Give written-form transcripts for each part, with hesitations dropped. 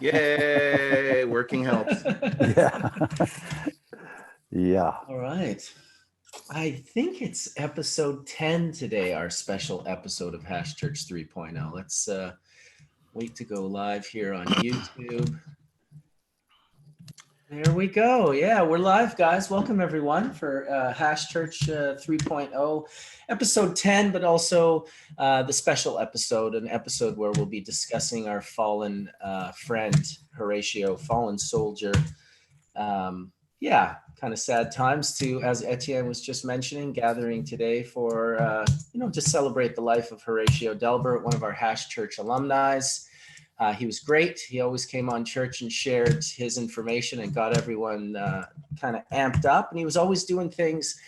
Yay, working helps. Yeah. Yeah. All right. I think it's episode 10 today, our special episode of Hash Church 3.0. Let's wait to go live here on YouTube. There we go. Yeah, we're live, guys. Welcome, everyone, for Hash Church 3.0, episode 10, but also the special episode, an episode where we'll be discussing our fallen friend, Horatio, fallen soldier. Yeah, kind of sad times to, as Etienne was just mentioning, gathering today for, to celebrate the life of Horatio Delbert, one of our Hash Church alumni. He was great. He always came on church and shared his information and got everyone kind of amped up. And he was always doing things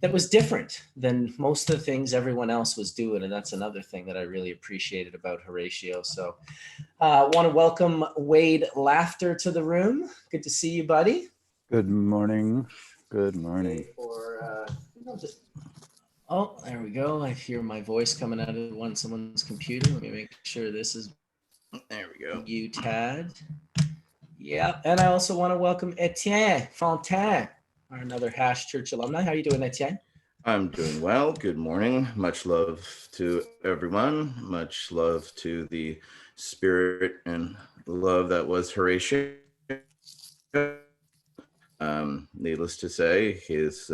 that was different than most of the things everyone else was doing. And that's another thing that I really appreciated about Horatio. So I want to welcome Wade Laughter to the room. Good to see you, buddy. Good morning. Good morning. Oh, there we go. I hear my voice coming out of someone's computer. Let me make sure this is. There we go. You, Tad. Yeah, and I also want to welcome Etienne Fonte, another Hash Church alumni. How are you doing, Etienne? I'm doing well. Good morning. Much love to everyone. Much love to the spirit and love that was Horatio. Needless to say, his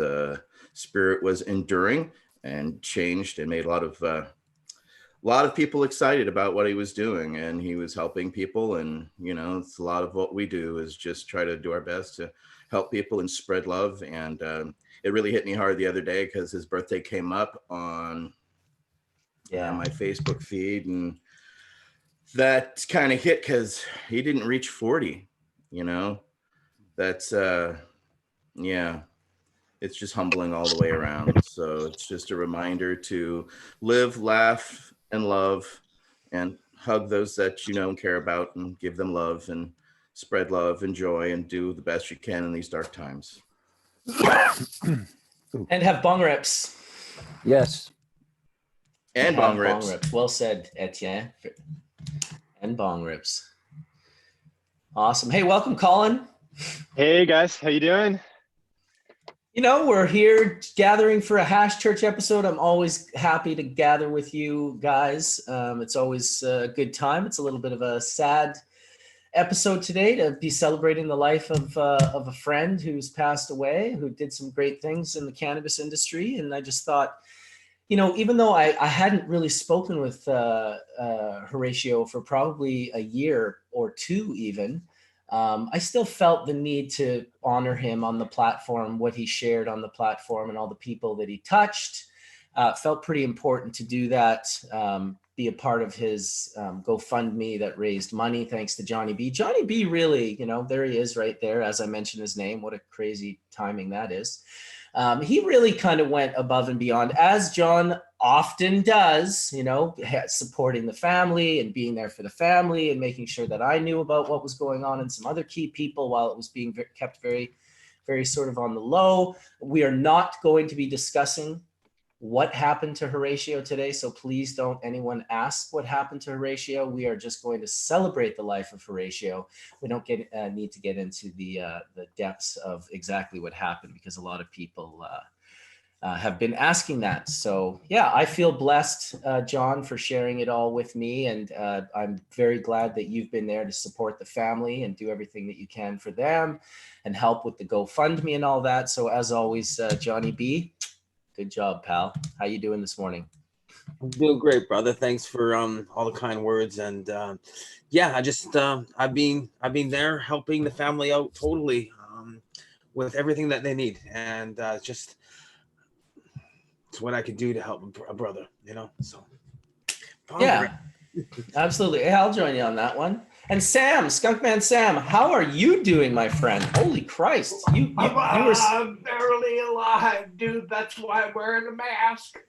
spirit was enduring and changed and made a lot of people excited about what he was doing, and he was helping people. And it's a lot of what we do is just try to do our best to help people and spread love. And it really hit me hard the other day because his birthday came up on my Facebook feed, and that kind of hit because he didn't reach 40. That's it's just humbling all the way around. So it's just a reminder to live, laugh, and love, and hug those that you know and care about, and give them love, and spread love and joy, and do the best you can in these dark times. And have bong rips. Yes. And bong rips. Well said, Etienne. And bong rips. Awesome. Hey, welcome, Colin. Hey guys, how you doing? We're here gathering for a Hash Church episode. I'm always happy to gather with you guys. It's always a good time. It's a little bit of a sad episode today to be celebrating the life of a friend who's passed away, who did some great things in the cannabis industry. And I just thought, even though I hadn't really spoken with Horatio for probably a year or two even, I still felt the need to honor him on the platform, what he shared on the platform, and all the people that he touched. Felt pretty important to do that, be a part of his GoFundMe that raised money, thanks to Johnny B. Johnny B really, there he is right there, as I mentioned his name. What a crazy timing that is. He really kind of went above and beyond, as John often does, supporting the family and being there for the family and making sure that I knew about what was going on and some other key people while it was being kept very, very sort of on the low. We are not going to be discussing what happened to Horatio today, so please don't anyone ask what happened to Horatio. We are just going to celebrate the life of Horatio. We don't need to get into the depths of exactly what happened, because a lot of people have been asking that. So yeah, I feel blessed, John, for sharing it all with me, and I'm very glad that you've been there to support the family and do everything that you can for them and help with the GoFundMe and all that. So as always, Johnny B, good job, pal. How you doing this morning? I'm doing great, brother. Thanks for all the kind words. And I just I've been there helping the family out totally with everything that they need, and just it's what I could do to help a brother, So yeah, absolutely. Hey, I'll join you on that one. And Sam, Skunkman Sam, how are you doing, my friend? Holy Christ. You were... I'm barely alive, dude. That's why I'm wearing a mask.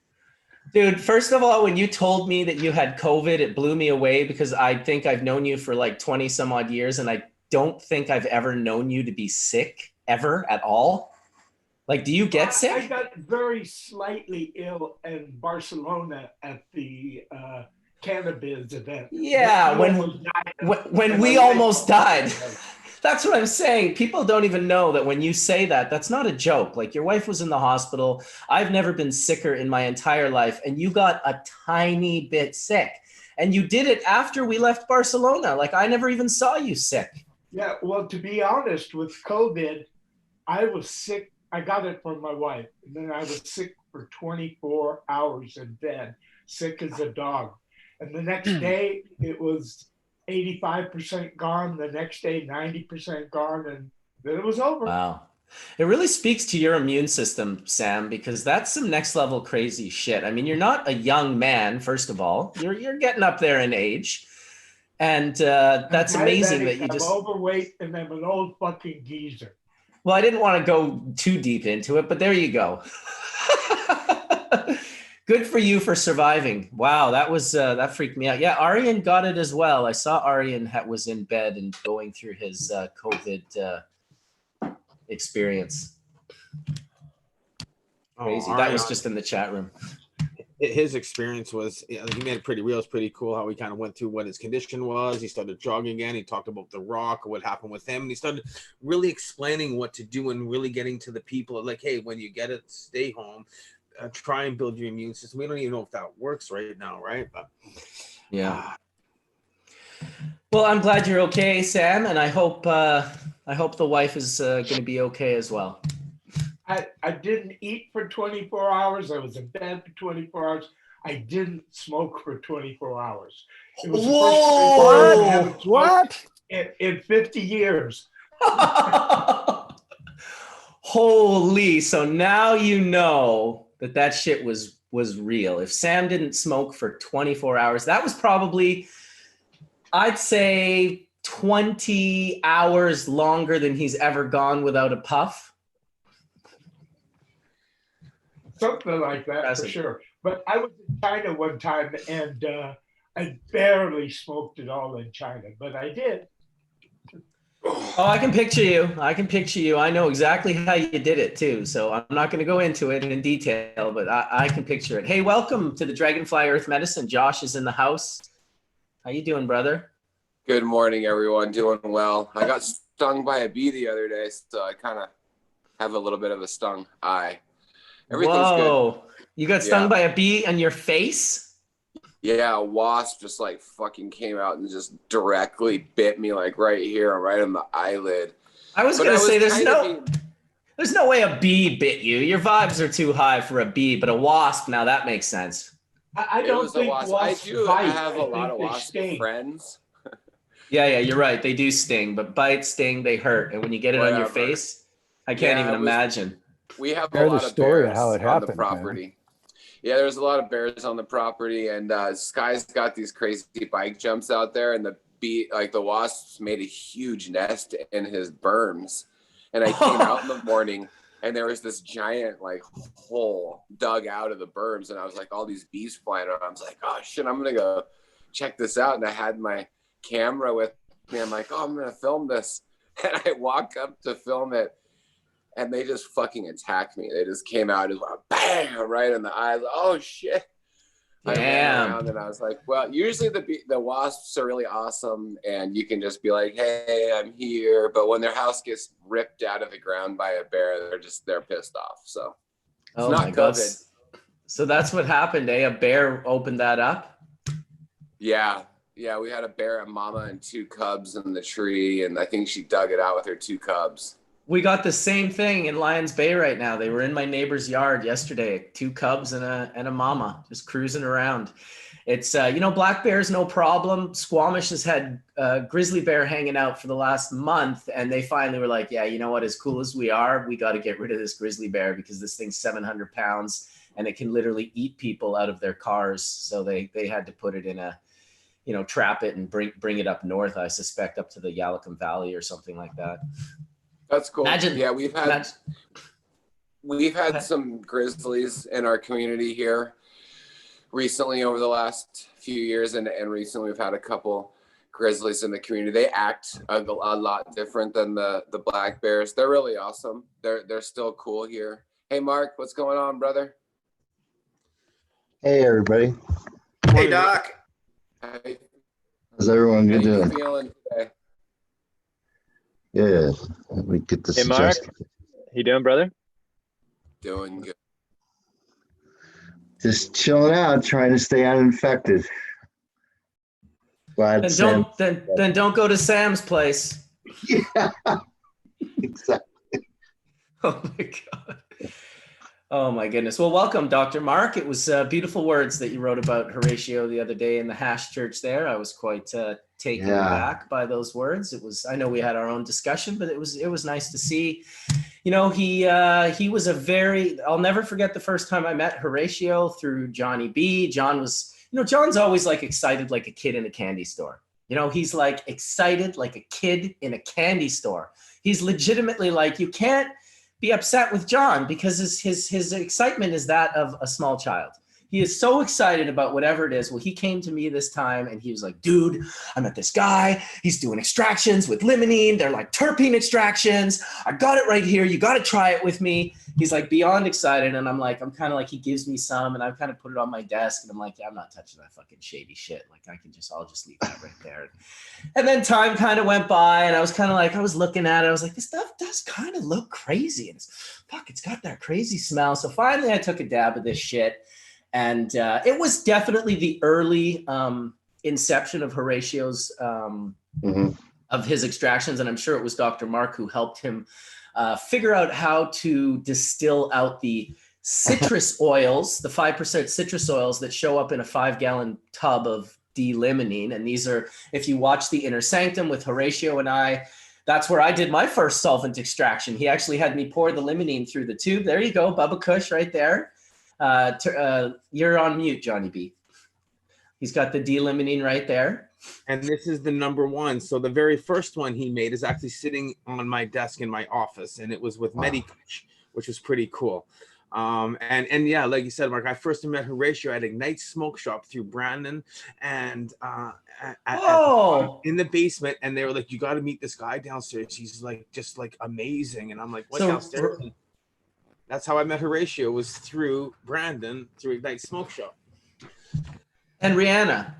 Dude, first of all, when you told me that you had COVID, it blew me away, because I think I've known you for like 20 some odd years, and I don't think I've ever known you to be sick ever at all. Like, do you get sick? I got very slightly ill in Barcelona at the cannabis event. Yeah, You when almost died. when And we my wife- almost died. That's what I'm saying. People don't even know that when you say that, that's not a joke. Like, your wife was in the hospital. I've never been sicker in my entire life. And you got a tiny bit sick. And you did it after we left Barcelona. Like, I never even saw you sick. Yeah, well, to be honest, with COVID, I was sick. I got it from my wife. And then I was sick for 24 hours in bed, sick as a dog. And the next day, it was 85% gone. The next day, 90% gone. And then it was over. Wow. It really speaks to your immune system, Sam, because that's some next level crazy shit. I mean, you're not a young man, first of all. You're getting up there in age. And that's I'm amazing that diabetic, you I'm just... overweight and I'm an old fucking geezer. Well, I didn't want to go too deep into it, but there you go. Good for you for surviving. Wow, that was that freaked me out. Yeah, Aryan got it as well. I saw Aryan was in bed and going through his COVID experience. Crazy. That was just in the chat room. His experience was, he made it pretty real. It's pretty cool how he kind of went through what his condition was. He started jogging again. He talked about The Rock, what happened with him. And he started really explaining what to do and really getting to the people like, hey, when you get it, stay home. Try and build your immune system. We don't even know if that works right now, right? But yeah. Well, I'm glad you're okay, Sam, and I hope the wife is going to be okay as well. I didn't eat for 24 hours. I was in bed for 24 hours. I didn't smoke for 24 hours. It was the first time I haven't smoked in 50 years. Holy! So now you know that shit was real. If Sam didn't smoke for 24 hours, that was probably, I'd say, 20 hours longer than he's ever gone without a puff. Something like that for sure. But I was in China one time and I barely smoked at all in China, but I did. Oh, I can picture you. I know exactly how you did it too. So I'm not going to go into it in detail, but I can picture it. Hey, welcome to the Dragonfly Earth Medicine. Josh is in the house. How you doing, brother? Good morning, everyone. Doing well. I got stung by a bee the other day, so I kind of have a little bit of a stung eye. Everything's good. You got stung by a bee on your face? Yeah, a wasp just like fucking came out and just directly bit me like right here, right on the eyelid. I was going to say there's no way a bee bit you. Your vibes are too high for a bee, but a wasp, now that makes sense. I don't think wasps I have a lot of wasp friends. Yeah, you're right. They do sting, but bite, sting, they hurt. And when you get it on your face, I can't even imagine. We have a lot of bears on the property. Man. Yeah, there's a lot of bears on the property, and Sky's got these crazy bike jumps out there, and the wasps made a huge nest in his berms. And I came out in the morning, and there was this giant like hole dug out of the berms, and I was like, all these bees flying around. I was like, oh shit, I'm gonna go check this out. And I had my camera with me. I'm like, oh, I'm gonna film this, and I walk up to film it. And they just fucking attacked me. They just came out and went bang right in the eyes. Oh shit! Damn. I ran around and I was like, well, usually the wasps are really awesome, and you can just be like, hey, I'm here. But when their house gets ripped out of the ground by a bear, they're pissed off. So it's not COVID. So that's what happened, eh? A bear opened that up. Yeah, we had a bear, a mama, and 2 cubs in the tree, and I think she dug it out with her 2 cubs. We got the same thing in Lions Bay right now. They were in my neighbor's yard yesterday. 2 cubs and a mama just cruising around. It's, black bears, no problem. Squamish has had grizzly bear hanging out for the last month. And they finally were like, yeah, you know what? As cool as we are, we got to get rid of this grizzly bear because this thing's 700 pounds and it can literally eat people out of their cars. So they had to put it in a, trap it and bring it up north, I suspect, up to the Yalakum Valley or something like that. That's cool. Yeah, we've had some grizzlies in our community here recently over the last few years, and recently we've had a couple grizzlies in the community. They act a lot different than the black bears. They're really awesome. They're still cool here. Hey, Mark, what's going on, brother? Hey, everybody. Hey, Doc. How, How's everyone how you doing? feeling today? Yeah, let me get this Hey, Mark. adjusted. How you doing, brother? Doing good. Just chilling out, trying to stay uninfected. Glad Then Sam. don't go to Sam's place. Yeah, exactly. Oh my God. Oh my goodness. Well, welcome, Dr. Mark. It was beautiful words that you wrote about Horatio the other day in the Hash Church there. I was quite taken aback by those words. It was, I know we had our own discussion, but it was nice to see. You know, he was a very, I'll never forget the first time I met Horatio through Johnny B. John was, you know, John's always like excited like a kid in a candy store. You know, he's like excited like a kid in a candy store. He's legitimately like, you can't be upset with John because his excitement is that of a small child. He is so excited about whatever it is. Well, he came to me this time and he was like, dude, I met this guy. He's doing extractions with limonene. They're like terpene extractions. I got it right here. You got to try it with me. He's like beyond excited. And I'm kind of like, he gives me some and I've kind of put it on my desk and I'm like, yeah, I'm not touching that fucking shady shit. Like I'll just leave that right there. And then time kind of went by and I was kind of like, I was looking at it. I was like, this stuff does kind of look crazy. And it's got that crazy smell. So finally I took a dab of this shit. And it was definitely the early inception of Horatio's, of his extractions. And I'm sure it was Dr. Mark who helped him figure out how to distill out the citrus oils, the 5% citrus oils that show up in a 5-gallon tub of D-limonene. And these are, if you watch The Inner Sanctum with Horatio and I, that's where I did my first solvent extraction. He actually had me pour the limonene through the tube. There you go, Bubba Kush right there. You're on mute, Johnny B. He's got the D-limonene right there. And this is the number one. So the very first one he made is actually sitting on my desk in my office, and it was with Mitigation, which was pretty cool. And yeah, like you said, Mark, I first met Horatio at Ignite Smoke Shop through Brandon, and in the basement, and they were like, "You got to meet this guy downstairs. He's like just like amazing." And I'm like, "What downstairs?" And that's how I met Horatio, was through Brandon, through Ignite Smoke Shop. And Rihanna,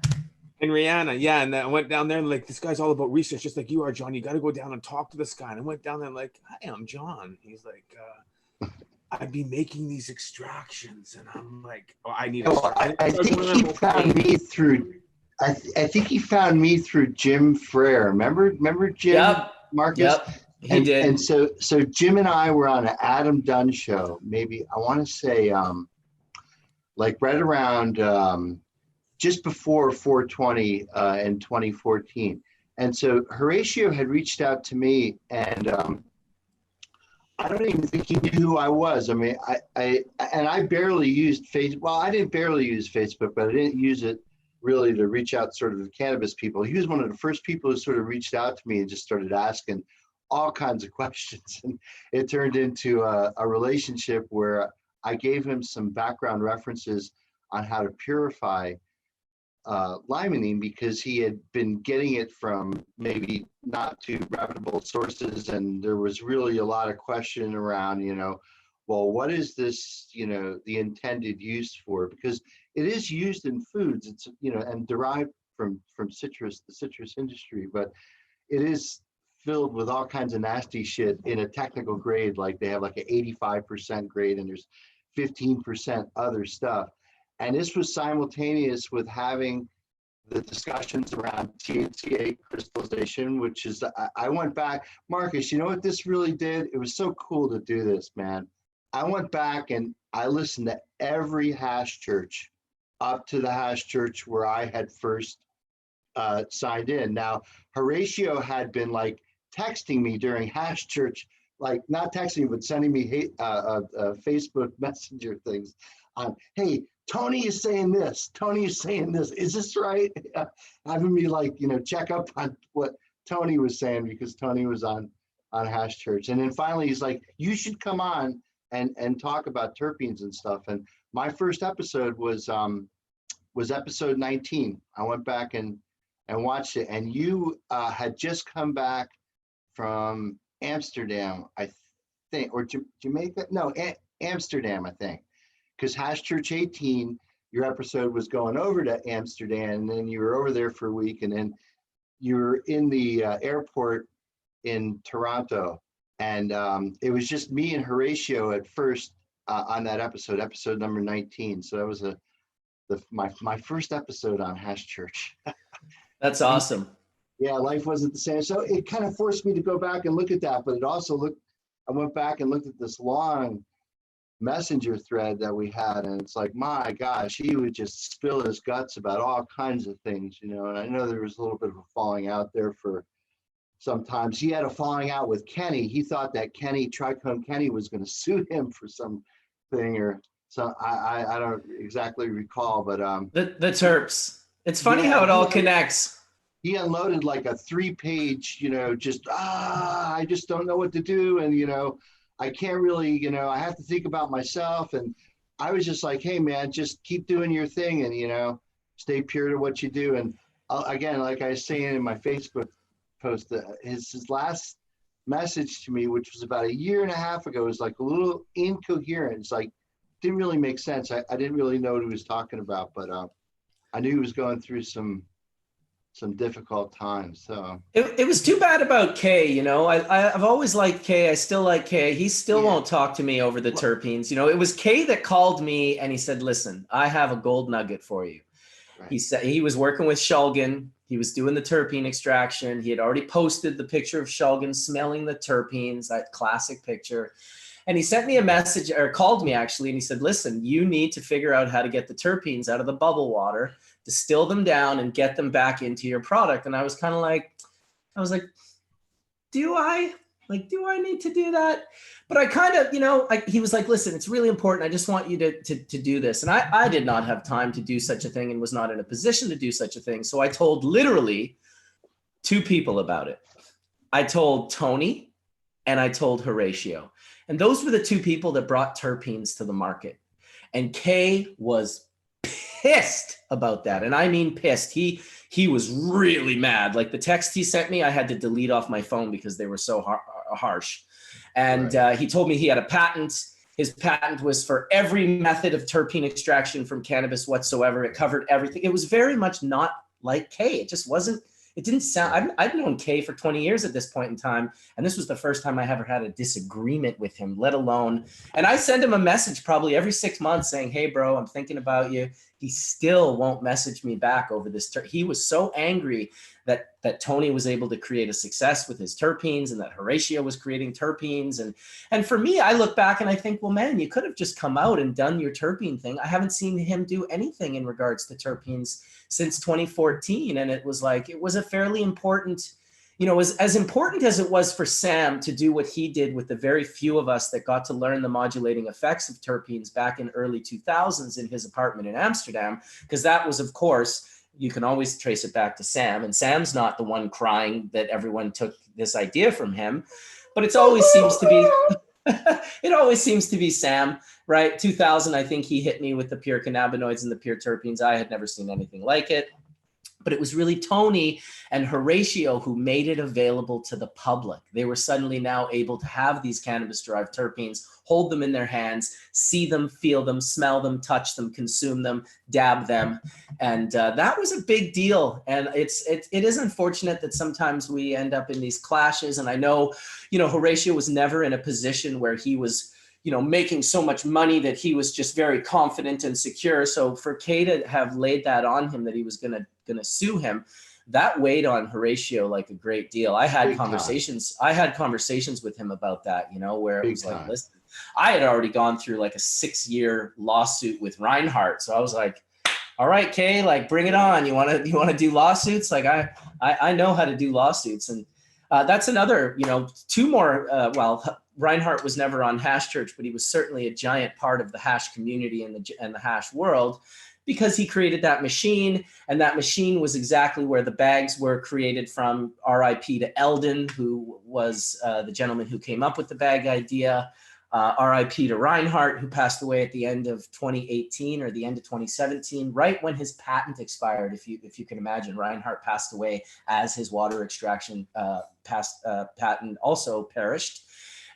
yeah. And I went down there and like, this guy's all about research, just like you are, John. You got to go down and talk to this guy. And I went down there and like, "Hi, I'm John." He's like, "I'd be making these extractions." And I'm like, "Oh, I need." I think he found me through. I think he found me through Jim Frere. Remember Jim? Yep. Marcus? Yep. He did. And so Jim and I were on an Adam Dunn show. Maybe I want to say like right around just before 420 in 2014. And so Horatio had reached out to me, and I don't even think he knew who I was. I mean, I barely used Facebook. Well, I didn't barely use Facebook, but I didn't use it really to reach out sort of to cannabis people. He was one of the first people who sort of reached out to me and just started asking all kinds of questions. And it turned into a relationship where I gave him some background references on how to purify limonene, because he had been getting it from maybe not too reputable sources. And there was really a lot of question around, well, what is this, the intended use for? Because it is used in foods, it's, and derived from citrus, the citrus industry, but it is filled with all kinds of nasty shit in a technical grade. Like they have like an 85% grade and there's 15% other stuff. And this was simultaneous with having the discussions around THCA crystallization, which is, I went back, Marcus, you know what this really did? It was so cool to do this, man. I went back and I listened to every Hash Church up to the Hash Church where I had first signed in. Now, Horatio had been like texting me during Hash Church, like not texting, but sending me Facebook Messenger things on, hey, Tony is saying this. Tony is saying this. Is this right? Having me like, check up on what Tony was saying, because Tony was on Hash Church. And then finally he's like, you should come on and talk about terpenes and stuff. And my first episode was episode 19. I went back and watched it. And you had just come back from Amsterdam, I think, or Jamaica. No, Amsterdam, I think. Because Hash Church 18 your episode was going over to Amsterdam, and then you were over there for a week, and then you were in the airport in Toronto, and it was just me and Horatio at first on that episode number 19. So that was my first episode on Hash Church. That's awesome. Yeah, life wasn't the same. So it kind of forced me to go back and look at that, but it also I went back and looked at this long messenger thread that we had, and it's like, my gosh, he would just spill his guts about all kinds of things, you know. And I know there was a little bit of a falling out there for sometimes. He had a falling out with Kenny. He thought that Tricone Kenny was going to sue him for something, or so. I don't exactly recall, but the Terps. It's funny how it all connects. He unloaded like a 3-page, you know, just I just don't know what to do, and you know, I can't really, you know, I have to think about myself. And I was just like, hey man, just keep doing your thing, and you know, stay pure to what you do. And again, like I was saying in my Facebook post, his last message to me, which was about a year and a half ago, was like a little incoherent. It's like, didn't really make sense. I didn't really know what he was talking about, but I knew he was going through some difficult times. So it was too bad about Kay, you know. I've always liked Kay. I still like Kay. He still won't talk to me over the terpenes. You know, it was Kay that called me and he said, listen, I have a gold nugget for you. Right. He said he was working with Shulgin. He was doing the terpene extraction. He had already posted the picture of Shulgin smelling the terpenes, that classic picture. And he sent me a message, or called me actually, and he said, listen, you need to figure out how to get the terpenes out of the bubble water, distill them down, and get them back into your product. And I was kind of like, do I need to do that? But I kind of, you know, he was like, listen, it's really important. I just want you to do this. And I did not have time to do such a thing and was not in a position to do such a thing. So I told literally 2 people about it. I told Tony and I told Horatio. And those were the 2 people that brought terpenes to the market. And Kay was pissed about that. And I mean pissed. He was really mad. Like the text he sent me, I had to delete off my phone because they were so harsh. And he told me he had a patent. His patent was for every method of terpene extraction from cannabis whatsoever. It covered everything. It was very much not like Kay. It just wasn't. It didn't sound, I've known Kay for 20 years at this point in time. And this was the first time I ever had a disagreement with him, let alone, and I send him a message probably every 6 months saying, hey bro, I'm thinking about you. He still won't message me back over this. He was so angry that Tony was able to create a success with his terpenes and that Horatio was creating terpenes. And for me, I look back and I think, well, man, you could have just come out and done your terpene thing. I haven't seen him do anything in regards to terpenes since 2014. And it was like, it was a fairly important, you know, as important as it was for Sam to do what he did with the very few of us that got to learn the modulating effects of terpenes back in early 2000s in his apartment in Amsterdam, because that was, of course, you can always trace it back to Sam, and Sam's not the one crying that everyone took this idea from him, but it always seems to be, it always seems to be Sam, right? 2000, I think he hit me with the pure cannabinoids and the pure terpenes. I had never seen anything like it. But it was really Tony and Horatio who made it available to the public. They were suddenly now able to have these cannabis-derived terpenes, hold them in their hands, see them, feel them, smell them, touch them, consume them, dab them. And that was a big deal. And it is unfortunate that sometimes we end up in these clashes. And I know, you know, Horatio was never in a position where he was, you know, making so much money that he was just very confident and secure. So for Kay to have laid that on him that he was gonna sue him, that weighed on Horatio like a great deal. I had conversations with him about that, you know, where it was like, listen, I had already gone through like a 6-year lawsuit with Reinhardt. So I was like, all right, Kay, like bring it on. You want to do lawsuits? Like I know how to do lawsuits. And that's another, you know, 2 more, Reinhardt was never on Hash Church, but he was certainly a giant part of the hash community and the hash world, because he created that machine, and that machine was exactly where the bags were created from. RIP to Eldon, who was the gentleman who came up with the bag idea. RIP to Reinhardt, who passed away at the end of 2018 or the end of 2017, right when his patent expired. If you can imagine, Reinhardt passed away as his water extraction patent also perished.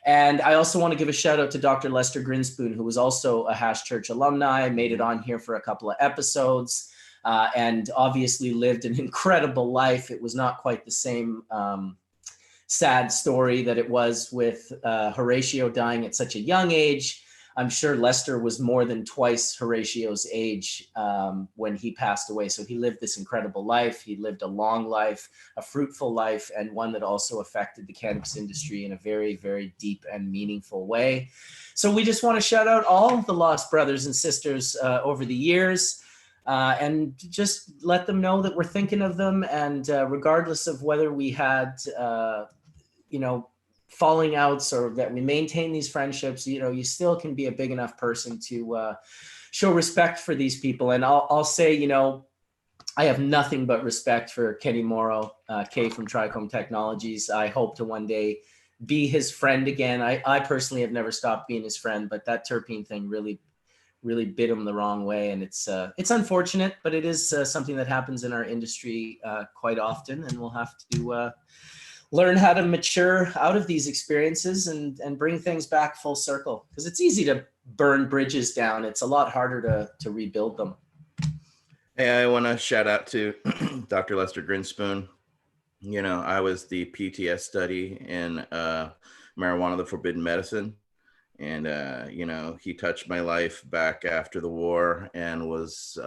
And I also want to give a shout out to Dr. Lester Grinspoon, who was also a Hash Church alumni, made it on here for a couple of episodes, and obviously lived an incredible life. It was not quite the same sad story that it was with Horatio dying at such a young age. I'm sure Lester was more than twice Horatio's age when he passed away. So he lived this incredible life. He lived a long life, a fruitful life, and one that also affected the cannabis industry in a very, very deep and meaningful way. So we just want to shout out all of the lost brothers and sisters over the years and just let them know that we're thinking of them. And regardless of whether we had, falling outs or that we maintain these friendships, you still can be a big enough person to show respect for these people. And I'll say, I have nothing but respect for Kenny Morrow, Kay from Trichome Technologies. I hope to one day be his friend again. I personally have never stopped being his friend, but that terpene thing really bit him the wrong way. And it's unfortunate, but it is something that happens in our industry quite often. And we'll have to learn how to mature out of these experiences and bring things back full circle, because it's easy to burn bridges down. It's a lot harder to rebuild them. Hey, I want to shout out to Dr. Lester Grinspoon. I was the PTS study in marijuana, the forbidden medicine. And, he touched my life back after the war and was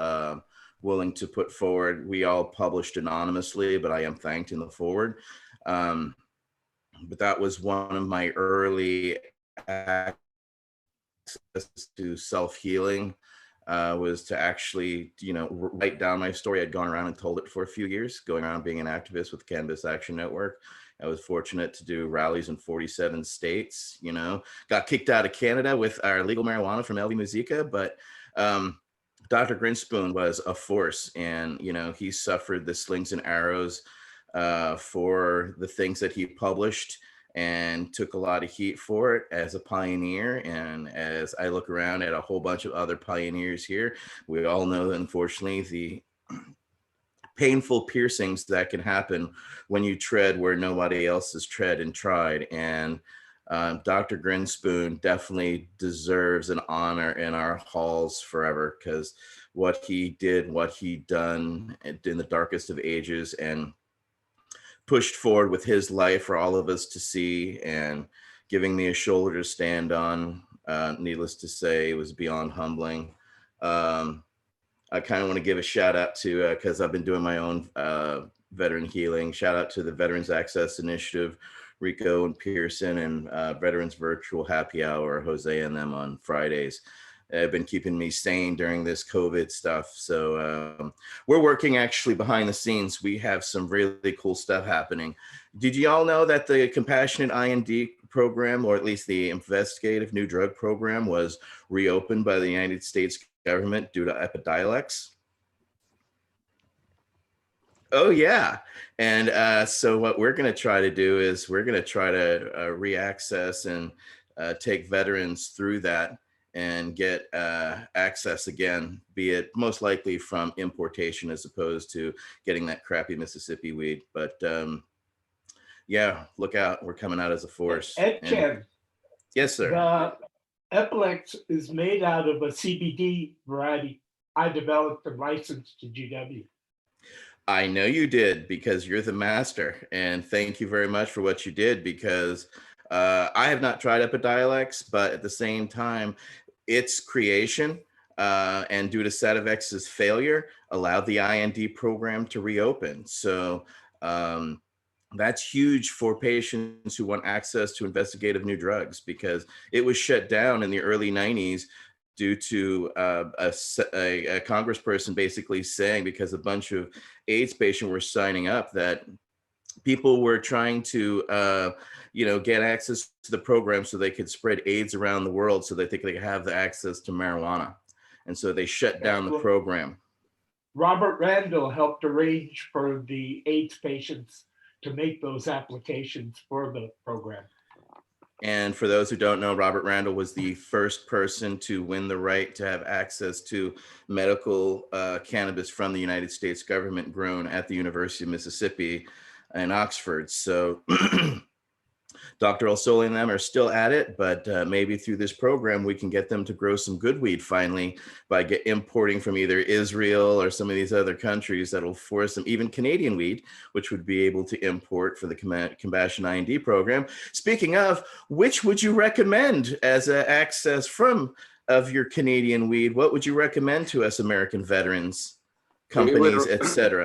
willing to put forward. We all published anonymously, but I am thanked in the forward. But that was one of my early access to self-healing, was to actually, write down my story. I'd gone around and told it for a few years, going around being an activist with Cannabis Action Network. I was fortunate to do rallies in 47 states, got kicked out of Canada with our legal marijuana from LV Musica, but Dr. Grinspoon was a force, and, he suffered the slings and arrows for the things that he published and took a lot of heat for it as a pioneer. And as I look around at a whole bunch of other pioneers here, we all know that unfortunately the painful piercings that can happen when you tread where nobody else has tread and tried. And Dr. Grinspoon definitely deserves an honor in our halls forever, because what he did, what he done in the darkest of ages, and pushed forward with his life for all of us to see, and giving me a shoulder to stand on. Needless to say, it was beyond humbling. I kind of want to give a shout out to, because I've been doing my own veteran healing, shout out to the Veterans Access Initiative, Rico and Pearson, and Veterans Virtual Happy Hour, Jose and them on Fridays. Have been keeping me sane during this COVID stuff. So we're working actually behind the scenes. We have some really cool stuff happening. Did you all know that the Compassionate IND program, or at least the Investigative New Drug Program, was reopened by the United States government due to Epidiolex? Oh yeah. And so what we're going to try to do is we're going to try to re-access and take veterans through that and get access again, be it most likely from importation as opposed to getting that crappy Mississippi weed. But yeah, look out, we're coming out as a force. Etienne, yes, sir. the Epilex is made out of a CBD variety I developed and licensed to GW. I know you did, because you're the master, and thank you very much for what you did, because I have not tried Epidiolex, but at the same time, its creation and due to Sadovex's failure allowed the IND program to reopen. So that's huge for patients who want access to investigative new drugs, because it was shut down in the early 90s due to a congressperson basically saying, because a bunch of AIDS patients were signing up, that people were trying to get access to the program so they could spread AIDS around the world, so that they could have the access to marijuana. And so they shut down the program. Robert Randall helped arrange for the AIDS patients to make those applications for the program. And for those who don't know, Robert Randall was the first person to win the right to have access to medical cannabis from the United States government, grown at the University of Mississippi in Oxford. So Dr. Olsoli and them are still at it, but maybe through this program, we can get them to grow some good weed finally by importing from either Israel or some of these other countries that'll force them, even Canadian weed, which would be able to import for the Combustion IND program. Speaking of, which would you recommend as access of your Canadian weed? What would you recommend to us American veterans, companies, etc.?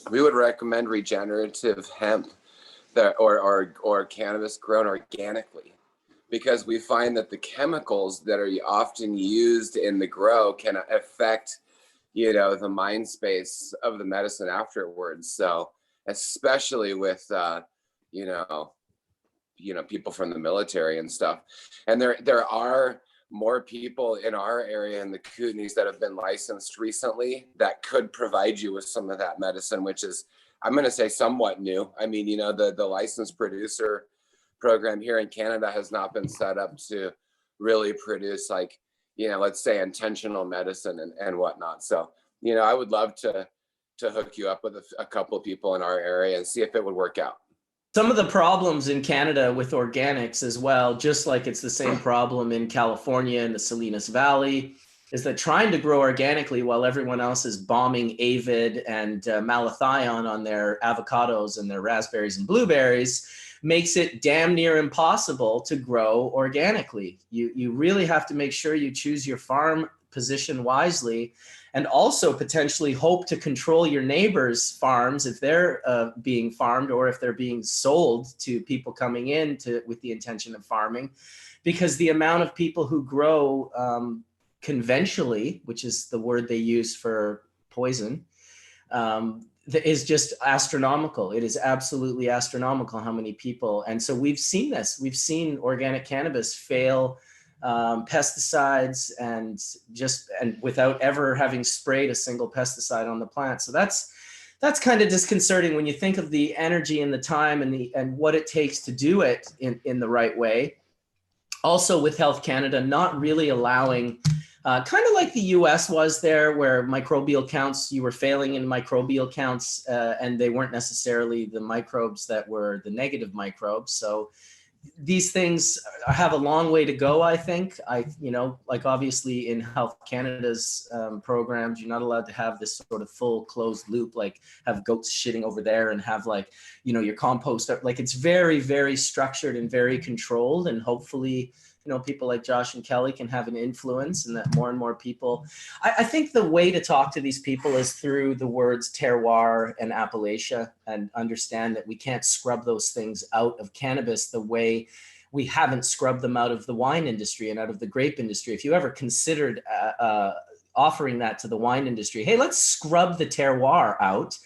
We would recommend regenerative hemp or cannabis grown organically, because we find that the chemicals that are often used in the grow can affect, the mind space of the medicine afterwards. So especially with, people from the military and stuff. And there are more people in our area in the Kootenays that have been licensed recently that could provide you with some of that medicine, which is, I'm going to say, somewhat new. I mean, the licensed producer program here in Canada has not been set up to really produce, like, let's say intentional medicine and whatnot. So, I would love to hook you up with a couple of people in our area and see if it would work out. Some of the problems in Canada with organics as well, just like it's the same problem in California in the Salinas Valley, is that trying to grow organically while everyone else is bombing avid and malathion on their avocados and their raspberries and blueberries makes it damn near impossible to grow organically. You really have to make sure you choose your farm position wisely, and also potentially hope to control your neighbors' farms if they're being farmed, or if they're being sold to people coming in with the intention of farming, because the amount of people who grow conventionally, which is the word they use for poison, is just astronomical. It is absolutely astronomical how many people. And so we've seen this. We've seen organic cannabis fail pesticides and without ever having sprayed a single pesticide on the plant. So that's kind of disconcerting when you think of the energy and the time and what it takes to do it in the right way. Also with Health Canada not really allowing, kind of like the US was there, where microbial counts, you were failing in microbial counts and they weren't necessarily the microbes that were the negative microbes. So these things have a long way to go, I think. Like obviously in Health Canada's programs, you're not allowed to have this sort of full closed loop, like have goats shitting over there and have your compost. Like it's very, very structured and very controlled. And hopefully, people like Josh and Kelly can have an influence, and that more and more people, I think the way to talk to these people is through the words terroir and Appalachia, and understand that we can't scrub those things out of cannabis the way we haven't scrubbed them out of the wine industry and out of the grape industry. If you ever considered offering that to the wine industry, hey, let's scrub the terroir out,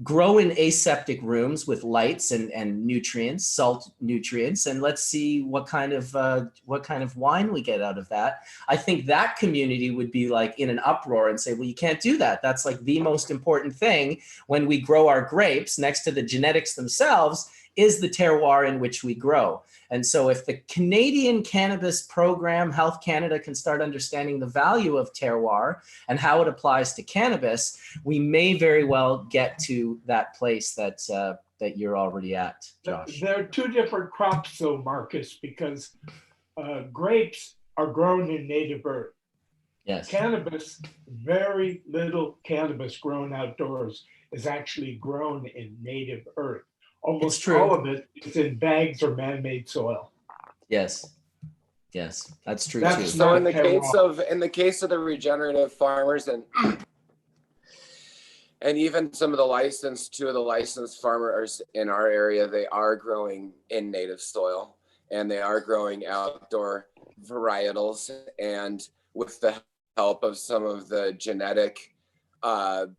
grow in aseptic rooms with lights and nutrients, salt nutrients, and let's see what kind of wine we get out of that. I think that community would be like in an uproar and say, well, you can't do that. That's like the most important thing when we grow our grapes, next to the genetics themselves, is the terroir in which we grow. And so if the Canadian cannabis program, Health Canada, can start understanding the value of terroir and how it applies to cannabis, we may very well get to that place that you're already at, Josh. There are two different crops though, Marcus, because grapes are grown in native earth. Yes. Cannabis, very little cannabis grown outdoors is actually grown in native earth. Almost all of it is in bags or man-made soil. Yes, that's true That's too. So in the case of the regenerative farmers and even some of two of the licensed farmers in our area, they are growing in native soil and they are growing outdoor varietals. And with the help of some of the genetic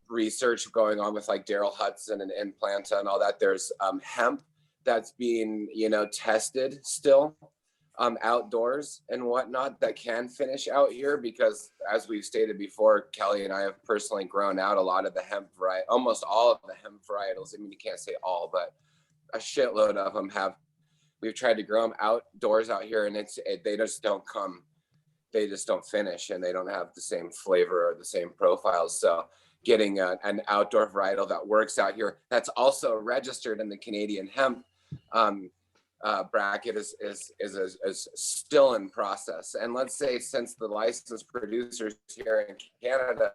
research going on with like Daryl Hudson and Implanta and all that, there's hemp that's being tested still outdoors and whatnot that can finish out here, because as we've stated before, Kelly and I have personally grown out a lot of the hemp almost all of the hemp varietals. I mean, you can't say all, but a shitload of them we've tried to grow them outdoors out here, and they just don't finish, and they don't have the same flavor or the same profiles. So getting an outdoor varietal that works out here, that's also registered in the Canadian hemp bracket is still in process. And let's say since the licensed producers here in Canada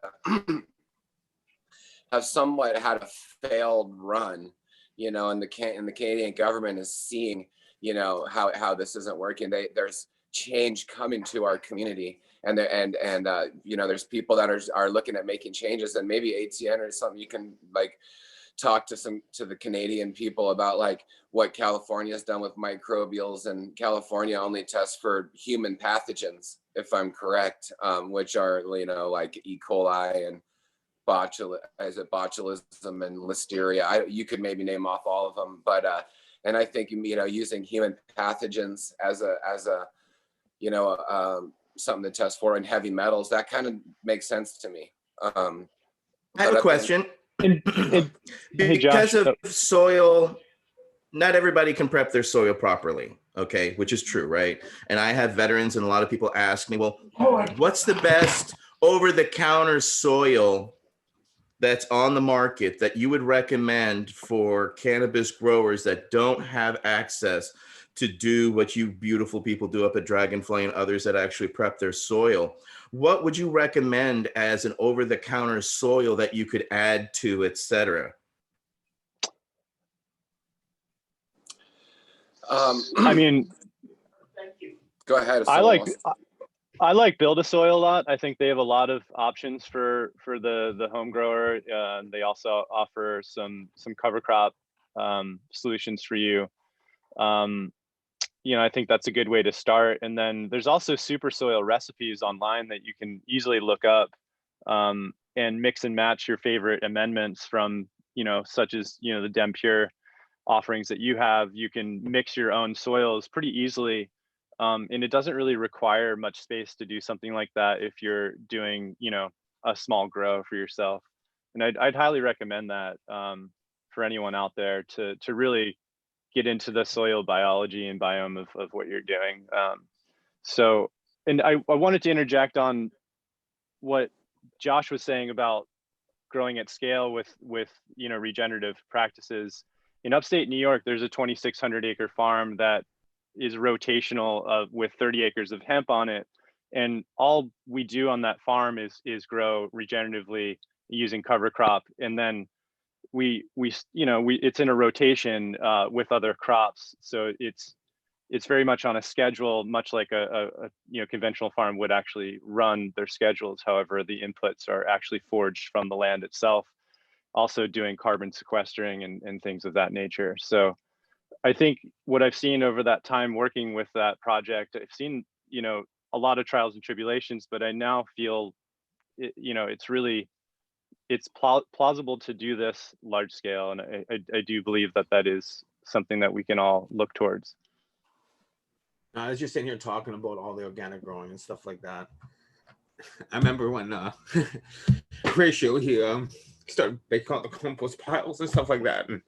have somewhat had a failed run, you know, and the Canadian government is seeing, you know, how this isn't working. There's change coming to our community, and you know, there's people that are looking at making changes, and maybe Etienne or something, you can like talk to the Canadian people about like what California has done with microbials, and California only tests for human pathogens, if I'm correct, which are, you know, like E. coli and botulism and listeria. You could maybe name off all of them, but and I think, you know, using human pathogens as a you know, something to test for, and heavy metals, that kind of makes sense to me. I have a question. Hey, Because Josh. of soil, not everybody can prep their soil properly, okay, which is true, right? And I have veterans, and a lot of people ask me, well, what's the best over-the-counter soil that's on the market that you would recommend for cannabis growers that don't have access to do what you beautiful people do up at Dragonfly and others that actually prep their soil? What would you recommend as an over-the-counter soil that you could add to, etc.? I mean, go ahead. I like Build a Soil a lot. I think they have a lot of options for the home grower. They also offer some cover crop solutions for you. You know, I think that's a good way to start. And then there's also super soil recipes online that you can easily look up and mix and match your favorite amendments from, you know, such as, you know, the Dem Pure offerings that you have. You can mix your own soils pretty easily. And it doesn't really require much space to do something like that if you're doing, you know, a small grow for yourself. And I'd highly recommend that for anyone out there to really get into the soil biology and biome of what you're doing. So, and I wanted to interject on what Josh was saying about growing at scale with you know, regenerative practices. In upstate New York, there's a 2,600 acre farm that is rotational with 30 acres of hemp on it. And all we do on that farm is grow regeneratively using cover crop. And then we you know, it's in a rotation with other crops. So it's very much on a schedule, much like a you know, conventional farm would actually run their schedules. However, the inputs are actually forged from the land itself, also doing carbon sequestering and things of that nature. So I think what I've seen over that time working with that project, I've seen, you know, a lot of trials and tribulations, but I now feel, you know, it's plausible to do this large scale. And I do believe that is something that we can all look towards. I was just sitting here talking about all the organic growing and stuff like that. I remember when Horatio, he started making all the compost piles and stuff like that, and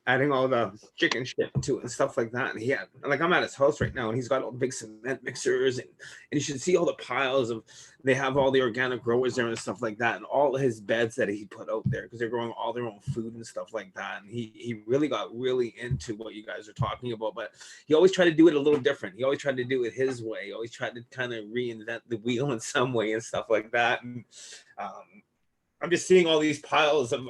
adding all the chicken shit to it and stuff like that. And he had, like, I'm at his house right now, and he's got all the big cement mixers, and you should see all the piles of, they have all the organic growers there and stuff like that, and all his beds that he put out there because they're growing all their own food and stuff like that. And he really got really into what you guys are talking about, but he always tried to do it a little different. He always tried to do it his way. He always tried to kind of reinvent the wheel in some way and stuff like that. And I'm just seeing all these piles of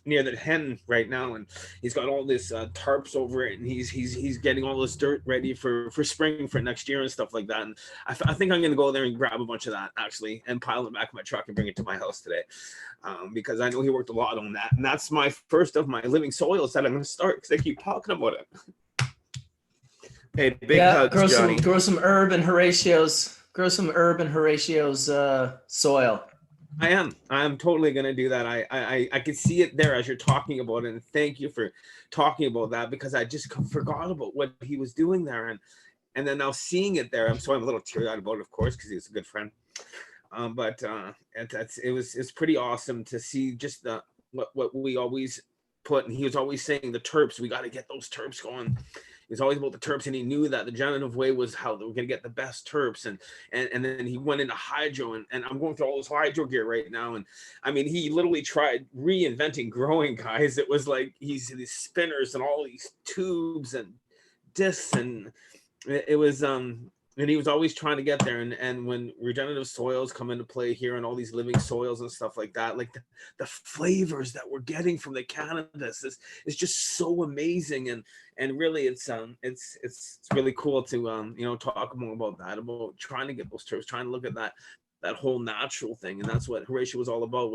near the hen right now, and he's got all this tarps over it, and he's getting all this dirt ready for spring for next year and stuff like that. And I think I'm gonna go there and grab a bunch of that actually and pile it back in my truck and bring it to my house today, because I know he worked a lot on that, and that's my first of my living soils that I'm gonna start because they keep talking about it. Hey, big hugs, Johnny. Grow some herb and Horatio's. Grow some herb and Horatio's soil. I'm totally gonna do that. I could see it there as you're talking about it, and thank you for talking about that, because I just forgot about what he was doing there, and then now seeing it there, I'm a little teary-eyed about it, of course, because he's a good friend. But it's pretty awesome to see just what we always put, and he was always saying the terps, we got to get those terps going. He was always about the terps, and he knew that the generative way was how they were going to get the best terps, and then he went into hydro, and I'm going through all this hydro gear right now, and I mean, he literally tried reinventing growing, guys. It was like these spinners and all these tubes and discs, and it was and he was always trying to get there. And when regenerative soils come into play here and all these living soils and stuff like that, like the flavors that we're getting from the cannabis is just so amazing. And really it's really cool to talk more about that, about trying to get those terms, trying to look at that whole natural thing. And that's what Horatio was all about,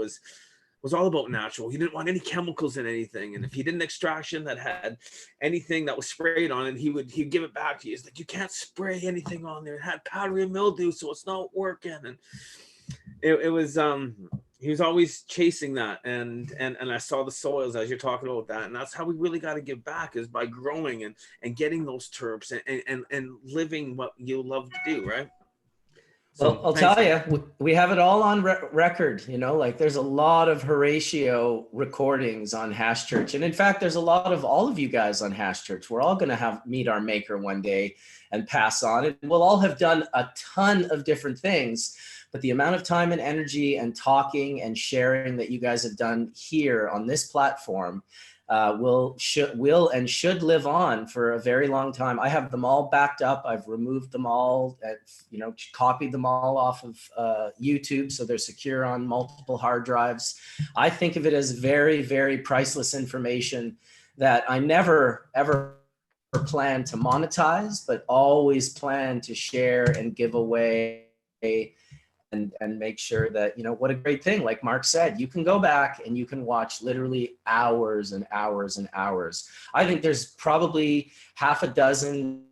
was all about natural. He didn't want any chemicals in anything. And if he did an extraction that had anything that was sprayed on it, he'd give it back to you. It's like, you can't spray anything on there. It had powdery mildew, so it's not working. And it was he was always chasing that. And I saw the soils as you're talking about that. And that's how we really got to give back, is by growing and getting those terps and living what you love to do, right? Well, I'll tell you, we have it all on record, like there's a lot of Horatio recordings on Hash Church. And in fact, there's a lot of all of you guys on Hash Church. We're all going to meet our maker one day and pass on it. We'll all have done a ton of different things, but the amount of time and energy and talking and sharing that you guys have done here on this platform will and should live on for a very long time. I have them all backed up. I've removed them all, copied them all off of YouTube, so they're secure on multiple hard drives. I think of it as very, very priceless information that I never, ever plan to monetize, but always plan to share and give away. And make sure that, what a great thing. Like Mark said, you can go back and you can watch literally hours and hours and hours. I think there's probably half a dozen.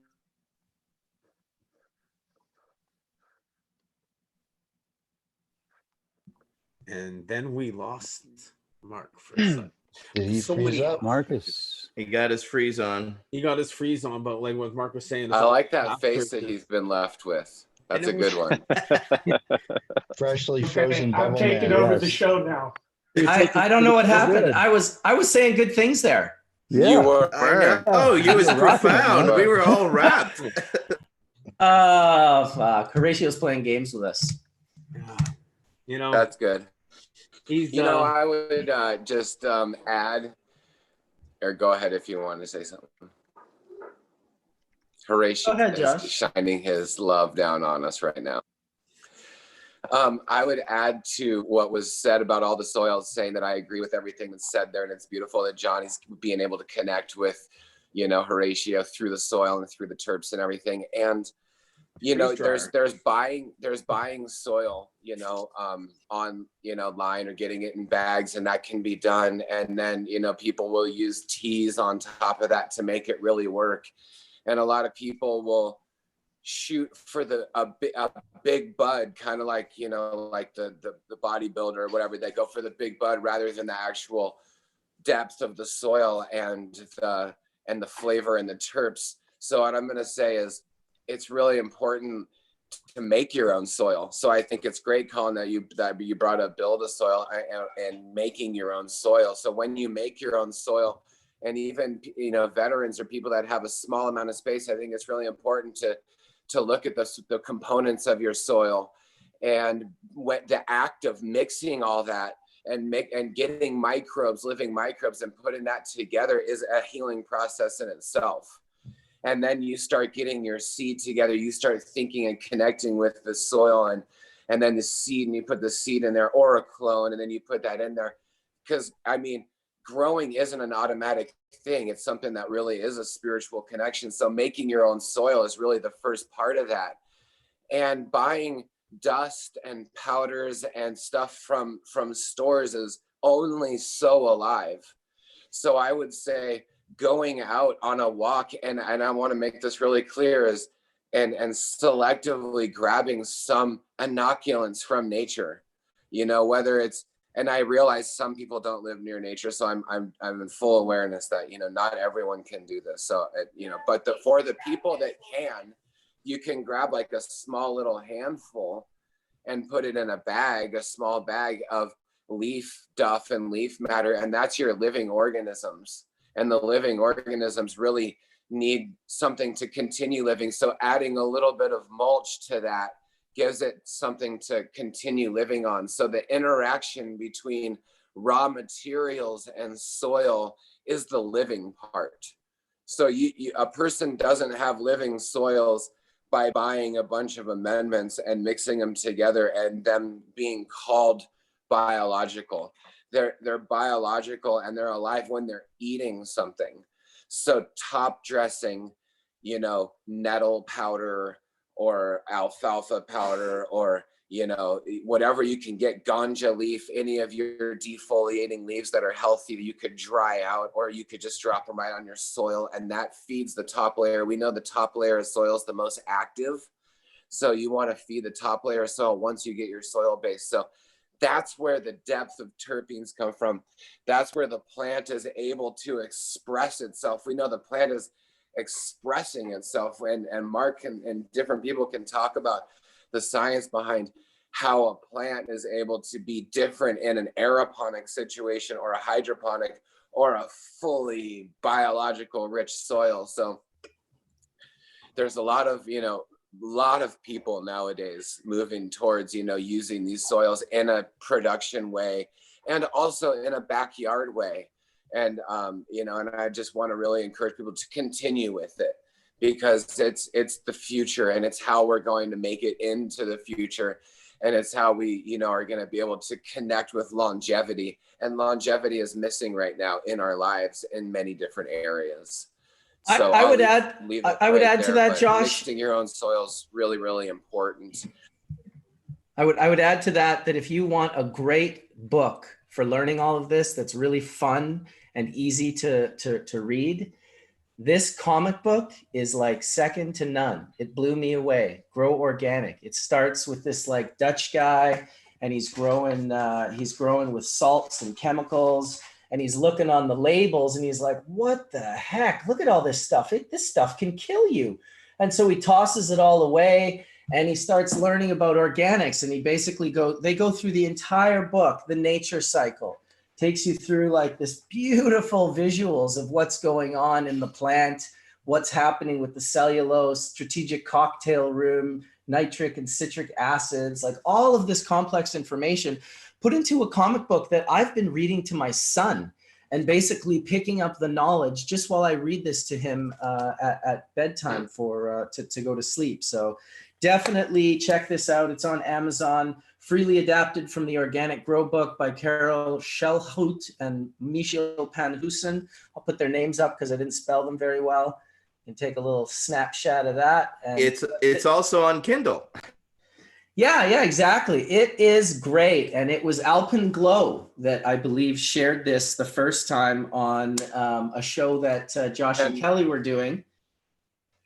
And then we lost Mark for a second. Did he freeze up, Marcus? He got his freeze on. He got his freeze on, but like what Mark was saying, I like that face that he's been left with. That's a good one. Freshly frozen I'm bubble taking man. over the show now. I don't know what happened. I was saying good things there. Yeah. You were. Oh, you was profound. We were all wrapped. Fuck. Horatio's playing games with us. That's good. He's I would just add, or go ahead if you want to say something. Horatio is shining his love down on us right now. I would add to what was said about all the soils, saying that I agree with everything that's said there, and it's beautiful that Johnny's being able to connect with, Horatio through the soil and through the terps and everything. And there's buying soil, online or getting it in bags, and that can be done. And then people will use teas on top of that to make it really work. And a lot of people will shoot for a big bud, kind of like, like the bodybuilder or whatever. They go for the big bud rather than the actual depth of the soil and the flavor and the terps. So what I'm going to say is it's really important to make your own soil. So I think it's great, Colin, that you brought up build a soil and making your own soil. So when you make your own soil, and even veterans or people that have a small amount of space, I think it's really important to look at the components of your soil, and what the act of mixing all that and getting living microbes, and putting that together is a healing process in itself. And then you start getting your seed together. You start thinking and connecting with the soil, and then the seed, and you put the seed in there, or a clone, and then you put that in there. Because growing isn't an automatic thing. It's something that really is a spiritual connection. So making your own soil is really the first part of that. And buying dust and powders and stuff from stores is only so alive. So I would say going out on a walk, and I want to make this really clear, is and selectively grabbing some inoculants from nature, whether it's, and I realize some people don't live near nature, so I'm in full awareness that not everyone can do this. So but for the people that can, you can grab like a small little handful and put it in a small bag of leaf duff and leaf matter, and that's your living organisms. And the living organisms really need something to continue living. So adding a little bit of mulch to that gives it something to continue living on. So the interaction between raw materials and soil is the living part. So a person doesn't have living soils by buying a bunch of amendments and mixing them together and them being called biological. They're biological and they're alive when they're eating something. So top dressing, you know, nettle powder or alfalfa powder, or, you know, whatever you can get, ganja leaf, any of your defoliating leaves that are healthy that you could dry out, or you could just drop them right on your soil, and that feeds the top layer. We know the top layer of soil is the most active. So you want to feed the top layer of soil once you get your soil base. So that's where the depth of terpenes come from. That's where the plant is able to express itself. We know the plant is expressing itself, and Mark and different people can talk about the science behind how a plant is able to be different in an aeroponic situation or a hydroponic or a fully biological rich soil. So there's a lot of, you know, lot of people nowadays moving towards, you know, using these soils in a production way and also in a backyard way. And, you know, and I just want to really encourage people to continue with it, because it's the future, and it's how we're going to make it into the future. And it's how we, you know, are going to be able to connect with longevity, and longevity is missing right now in our lives in many different areas. So I would add to that, Josh. Mixing your own soils really, really important. I would add to that if you want a great book for learning all of this, that's really fun and easy to read, this comic book is like second to none. It blew me away. Grow Organic. It starts with this like Dutch guy, and he's growing with salts and chemicals. And he's looking on the labels and he's like, what the heck? Look at all this stuff. This stuff can kill you. And so he tosses it all away and he starts learning about organics. And he basically they go through the entire book, the nature cycle, takes you through like this beautiful visuals of what's going on in the plant, what's happening with the cellulose, strategic cocktail room, nitric and citric acids, like all of this complex information put into a comic book that I've been reading to my son, and basically picking up the knowledge just while I read this to him at bedtime to go to sleep. So definitely check this out. It's on Amazon, freely adapted from the Organic Grow book by Carol Schellhut and Michiel Panhuisen. I'll put their names up because I didn't spell them very well. You can take a little snapshot of that. And it's also on Kindle. Yeah, exactly. It is great. And it was Alpenglow that I believe shared this the first time on a show that Josh and Kelly were doing.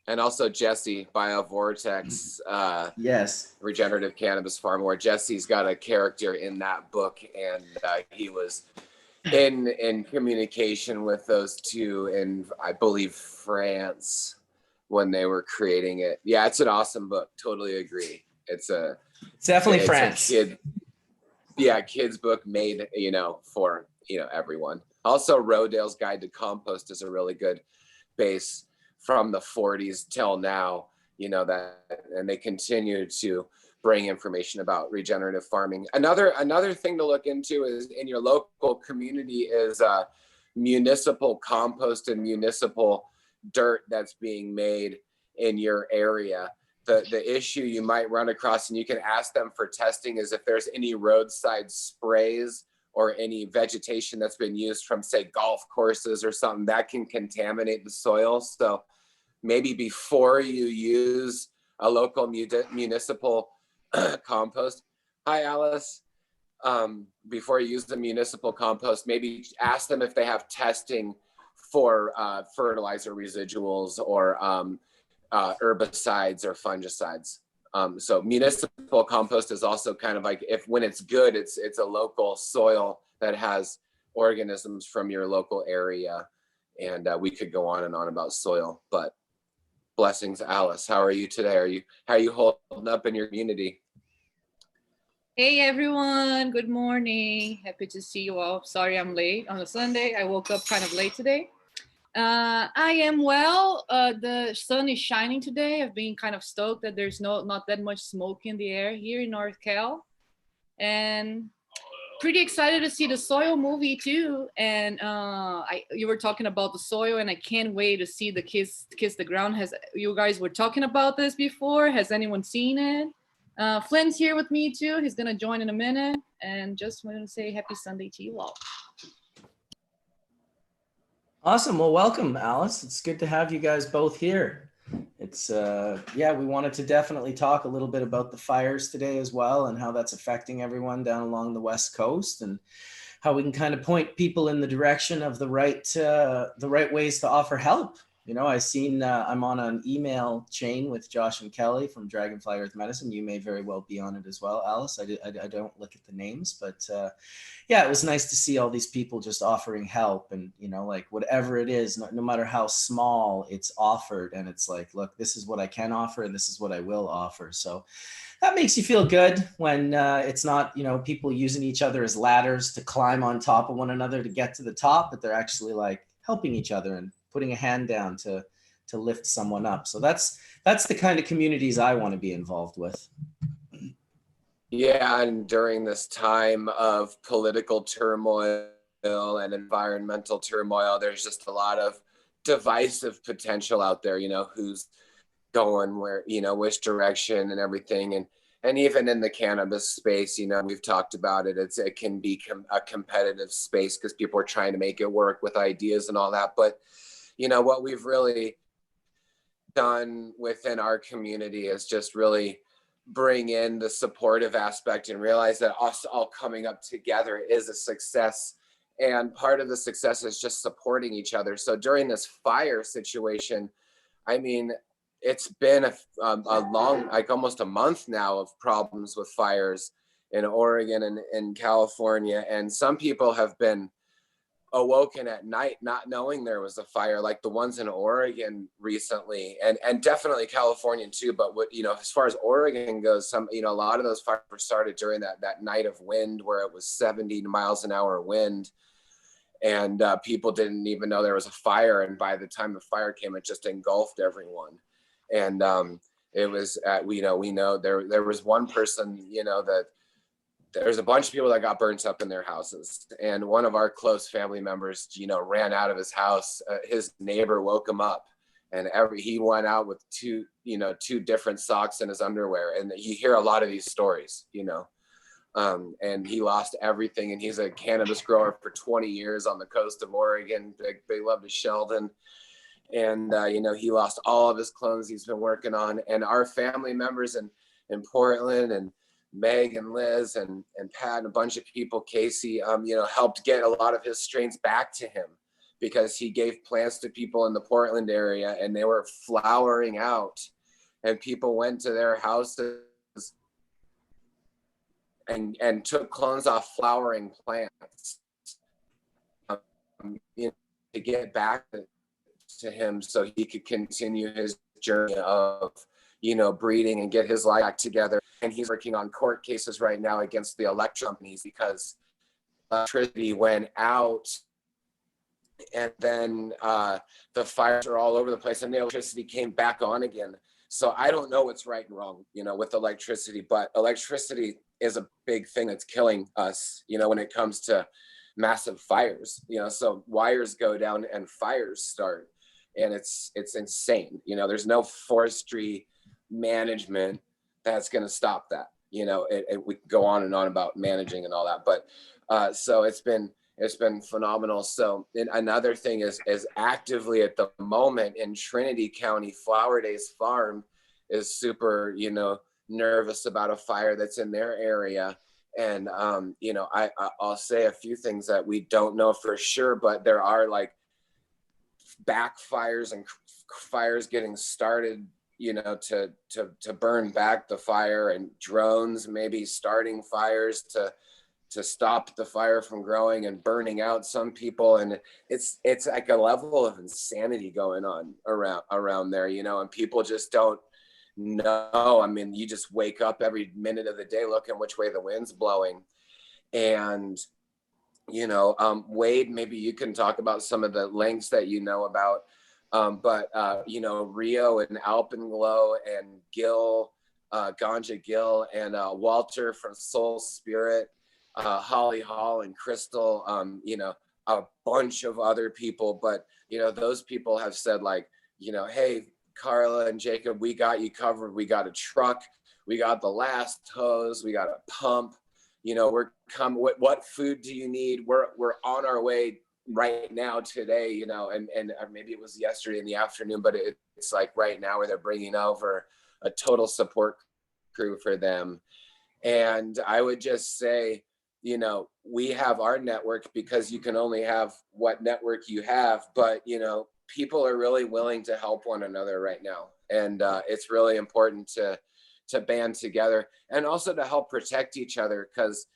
And also Jesse, BioVortex, yes, Regenerative Cannabis Farm, where Jesse's got a character in that book, and he was in communication with those two in, I believe, France when they were creating it. Yeah, it's an awesome book. Totally agree. It's definitely France. Kids book made, you know, for, you know, everyone. Also, Rodale's Guide to Compost is a really good base from the 40s till now, you know, that, and they continue to bring information about regenerative farming. Another thing to look into is in your local community is municipal compost and municipal dirt that's being made in your area. The issue you might run across, and you can ask them for testing, is if there's any roadside sprays or any vegetation that's been used from, say, golf courses or something that can contaminate the soil. So maybe before you use a local municipal compost, hi Alice, before you use the municipal compost, maybe ask them if they have testing for fertilizer residuals or herbicides or fungicides. So municipal compost is also kind of like, when it's good, it's a local soil that has organisms from your local area. And we could go on and on about soil, but blessings, Alice. How are you today? How are you holding up in your community? Hey everyone, good morning. Happy to see you all. Sorry I'm late on a Sunday. I woke up kind of late today. I am well. The sun is shining today. I've been kind of stoked that there's not that much smoke in the air here in North Cal. And pretty excited to see the Soil movie too. And you were talking about the soil, and I can't wait to see the Kiss the Ground. You guys were talking about this before? Has anyone seen it? Flynn's here with me too. He's gonna join in a minute. And just want to say happy Sunday to you all. Awesome. Well, welcome, Alice. It's good to have you guys both here. It's yeah, we wanted to definitely talk a little bit about the fires today as well, and how that's affecting everyone down along the West Coast, and how we can kind of point people in the direction of the right ways to offer help. You know, I'm on an email chain with Josh and Kelly from Dragonfly Earth Medicine. You may very well be on it as well, Alice. I don't look at the names, but yeah, it was nice to see all these people just offering help, and, you know, like whatever it is, no matter how small, it's offered. And it's like, look, this is what I can offer, and this is what I will offer. So that makes you feel good when it's not, you know, people using each other as ladders to climb on top of one another to get to the top, but they're actually like helping each other and putting a hand down to lift someone up. So that's the kind of communities I want to be involved with. Yeah, and during this time of political turmoil and environmental turmoil, there's just a lot of divisive potential out there, you know, who's going where, you know, which direction and everything. And even in the cannabis space, you know, we've talked about it. It can be a competitive space because people are trying to make it work with ideas and all that. But, you know, what we've really done within our community is just really bring in the supportive aspect and realize that us all coming up together is a success. And part of the success is just supporting each other. So during this fire situation, I mean, it's been a long, like almost a month now of problems with fires in Oregon and in California. And some people have been awoken at night not knowing there was a fire, like the ones in Oregon recently, and definitely California too. But what, you know, as far as Oregon goes, some, you know, a lot of those fires started during that night of wind where it was 70 miles an hour wind, and people didn't even know there was a fire. And by the time the fire came, it just engulfed everyone. And it was we know there was one person, you know, that there's a bunch of people that got burnt up in their houses. And one of our close family members, you know, ran out of his house. His neighbor woke him up, and he went out with two different socks in his underwear. And you hear a lot of these stories, you know, and he lost everything. And he's a cannabis grower for 20 years on the coast of Oregon. They love to Sheldon. And, you know, he lost all of his clones he's been working on. And our family members in Portland, and Meg and Liz and Pat and a bunch of people, Casey, you know, helped get a lot of his strains back to him, because he gave plants to people in the Portland area and they were flowering out, and people went to their houses and took clones off flowering plants, you know, to get back to him so he could continue his journey of, you know, breeding and get his life back together. And he's working on court cases right now against the electric companies because electricity went out, and then the fires are all over the place, and the electricity came back on again. So I don't know what's right and wrong, you know, with electricity, but electricity is a big thing that's killing us, you know, when it comes to massive fires, you know. So wires go down and fires start, and it's insane. You know, there's no forestry management that's going to stop that. You know, we go on and on about managing and all that, but so it's been phenomenal. So another thing is actively at the moment in Trinity County, Flower Days Farm is super, you know, nervous about a fire that's in their area. And you know, I'll say a few things that we don't know for sure, but there are like backfires and fires getting started, you know, to burn back the fire, and drones maybe starting fires to stop the fire from growing and burning out some people. And it's like a level of insanity going on around there, you know, and people just don't know. I mean, you just wake up every minute of the day looking which way the wind's blowing. And, you know, Wade, maybe you can talk about some of the links that you know about. But you know, Rio and Alpenglow and Gil, Ganja Gil, and Walter from Soul Spirit, Holly Hall and Crystal, you know, a bunch of other people. But, you know, those people have said like, you know, hey, Carla and Jacob, we got you covered. We got a truck. We got the last hose. We got a pump. You know, we're coming. What food do you need? We're on our way right now today, you know, and maybe it was yesterday in the afternoon, but it's like right now where they're bringing over a total support crew for them. And I would just say, you know, we have our network because you can only have what network you have, but, you know, people are really willing to help one another right now. And it's really important to band together and also to help protect each other, because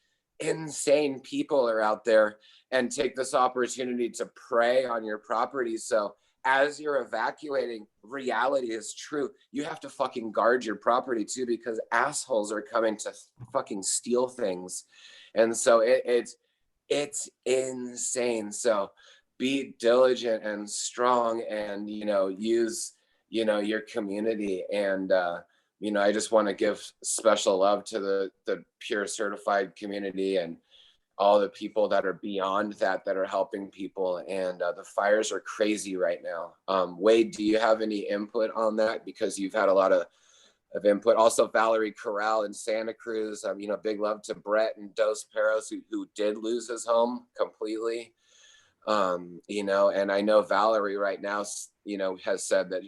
insane people are out there, and take this opportunity to prey on your property. So as you're evacuating, reality is true. You have to fucking guard your property too, because assholes are coming to fucking steal things. And so it's insane. So be diligent and strong, and, you know, use, you know, your community. And, you know, I just want to give special love to the Pure Certified community and all the people that are beyond that are helping people. And the fires are crazy right now. Wade, do you have any input on that? Because you've had a lot of input. Also, Valerie Corral in Santa Cruz. You know, big love to Brett and Dos Perros, who did lose his home completely. You know, and I know Valerie right now, you know, has said that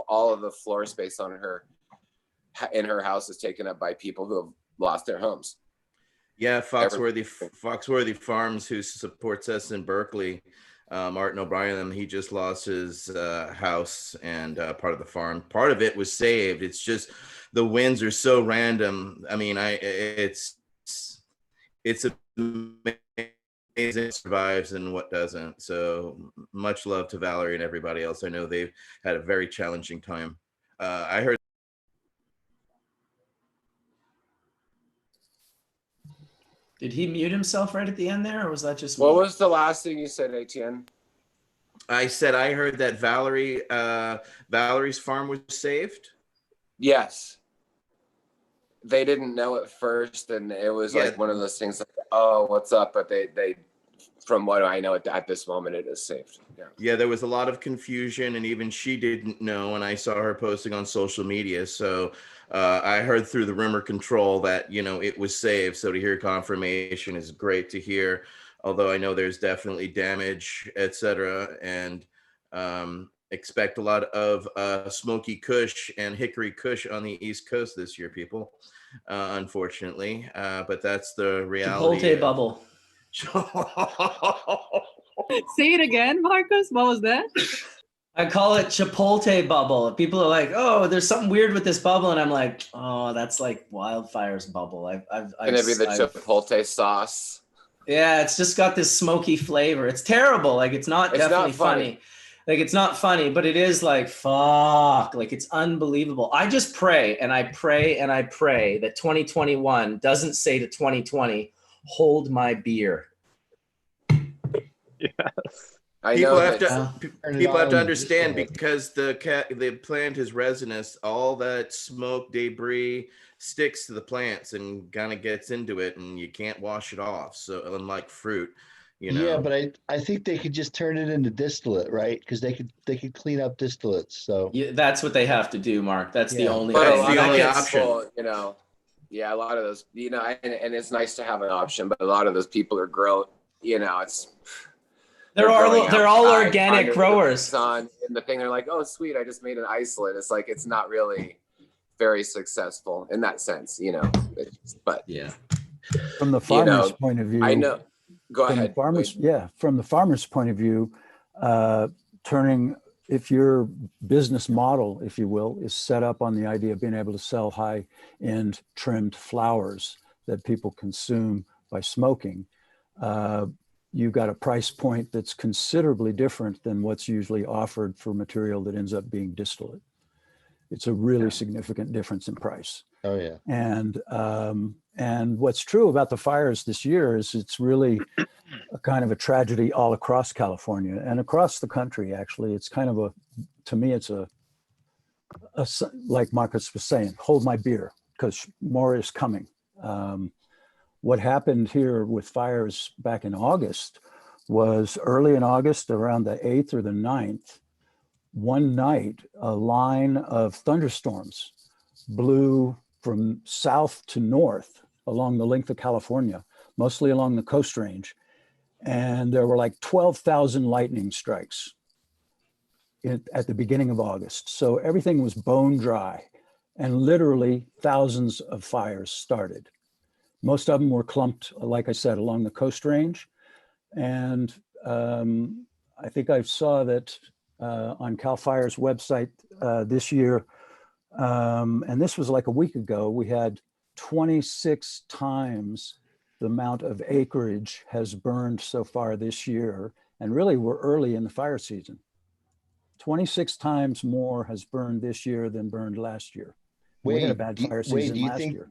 all of the floor space in her house is taken up by people who have lost their homes. Yeah, Foxworthy Farms, who supports us in Berkeley, Martin O'Brien, he just lost his house and part of the farm. Part of it was saved. It's just the winds are so random. I mean, it's amazing what survives and what doesn't. So much love to Valerie and everybody else. I know they've had a very challenging time. I heard. Did he mute himself right at the end there, or was that just me? What was the last thing you said, Etienne? I said I heard that Valerie's farm was saved. Yes. They didn't know at first, and it was like one of those things like, oh, what's up? But they from what I know at this moment, it is saved. Yeah, there was a lot of confusion, and even she didn't know, and I saw her posting on social media. So I heard through the rumor control that, you know, it was saved. So to hear confirmation is great to hear, although I know there's definitely damage, etc. And expect a lot of Smoky Kush and Hickory Kush on the East Coast this year, people, unfortunately. But that's the reality. Chipotle bubble. Say it again, Marcus. What was that? I call it Chipotle bubble. People are like, "Oh, there's something weird with this bubble," and I'm like, "Oh, that's like wildfire's bubble." I've gonna be the Chipotle sauce. Yeah, it's just got this smoky flavor. It's terrible. Like it's definitely not funny. Like it's not funny, but it is like fuck. Like it's unbelievable. I just pray and I pray and I pray that 2021 doesn't say to 2020, "Hold my beer." Yes. People have to understand, because the plant is resinous. All that smoke debris sticks to the plants and kind of gets into it, and you can't wash it off. So unlike fruit, you know. Yeah, but I think they could just turn it into distillate, right? Because they could clean up distillates. So yeah, that's what they have to do, Mark. That's the only. That's the only option. You know, yeah, a lot of those, you know, and it's nice to have an option, but a lot of those people are you know, they're all organic growers. And the thing, they're like, oh, sweet, I just made an isolate. It's like, it's not really very successful in that sense, you know. But yeah, from the farmer's point of view, I know. Go ahead. From the farmer's point of view, if your business model, if you will, is set up on the idea of being able to sell high-end trimmed flowers that people consume by smoking, you've got a price point that's considerably different than what's usually offered for material that ends up being distillate. It's a really significant difference in price. Oh yeah. And what's true about the fires this year is it's really a kind of a tragedy all across California and across the country. Actually, it's kind of to me, it's a like Marcus was saying, hold my beer because more is coming. what happened here with fires back in August was early in August, around the 8th or the 9th, one night, a line of thunderstorms blew from south to north along the length of California, mostly along the Coast Range. And there were like 12,000 lightning strikes at the beginning of August. So everything was bone dry, and literally thousands of fires started. Most of them were clumped, like I said, along the Coast Range. And I think I saw that on CAL FIRE's website this year, and this was like a week ago, we had 26 times the amount of acreage has burned so far this year. And really, we're early in the fire season. 26 times more has burned this year than burned last year. We had a bad fire season last year.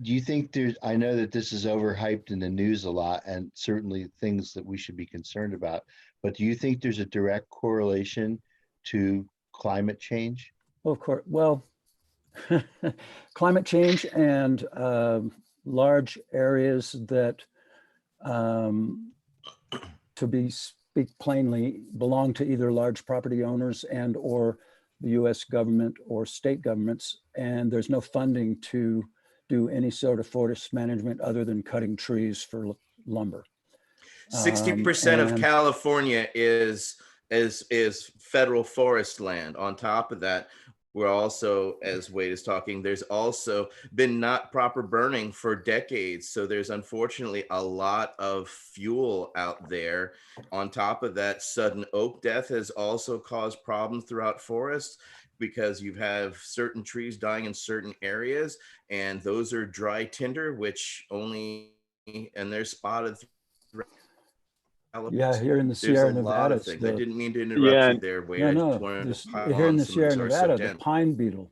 Do you think there's, I know that this is overhyped in the news a lot and certainly things that we should be concerned about, but do you think there's a direct correlation to climate change? Well, of course, well, climate change and large areas that, to speak plainly, belong to either large property owners and or the US government or state governments, and there's no funding to do any sort of forest management other than cutting trees for lumber. 60% of California is federal forest land. On top of that, we're also, as Wade is talking, there's also been not proper burning for decades. So there's unfortunately a lot of fuel out there. On top of that, sudden oak death has also caused problems throughout forests, because you have certain trees dying in certain areas, and those are dry tinder, which only, and they're spotted. Yeah, here in the Sierra Nevada. I didn't mean to interrupt you there, Wade. No, here in the Sierra Nevada, the pine beetle.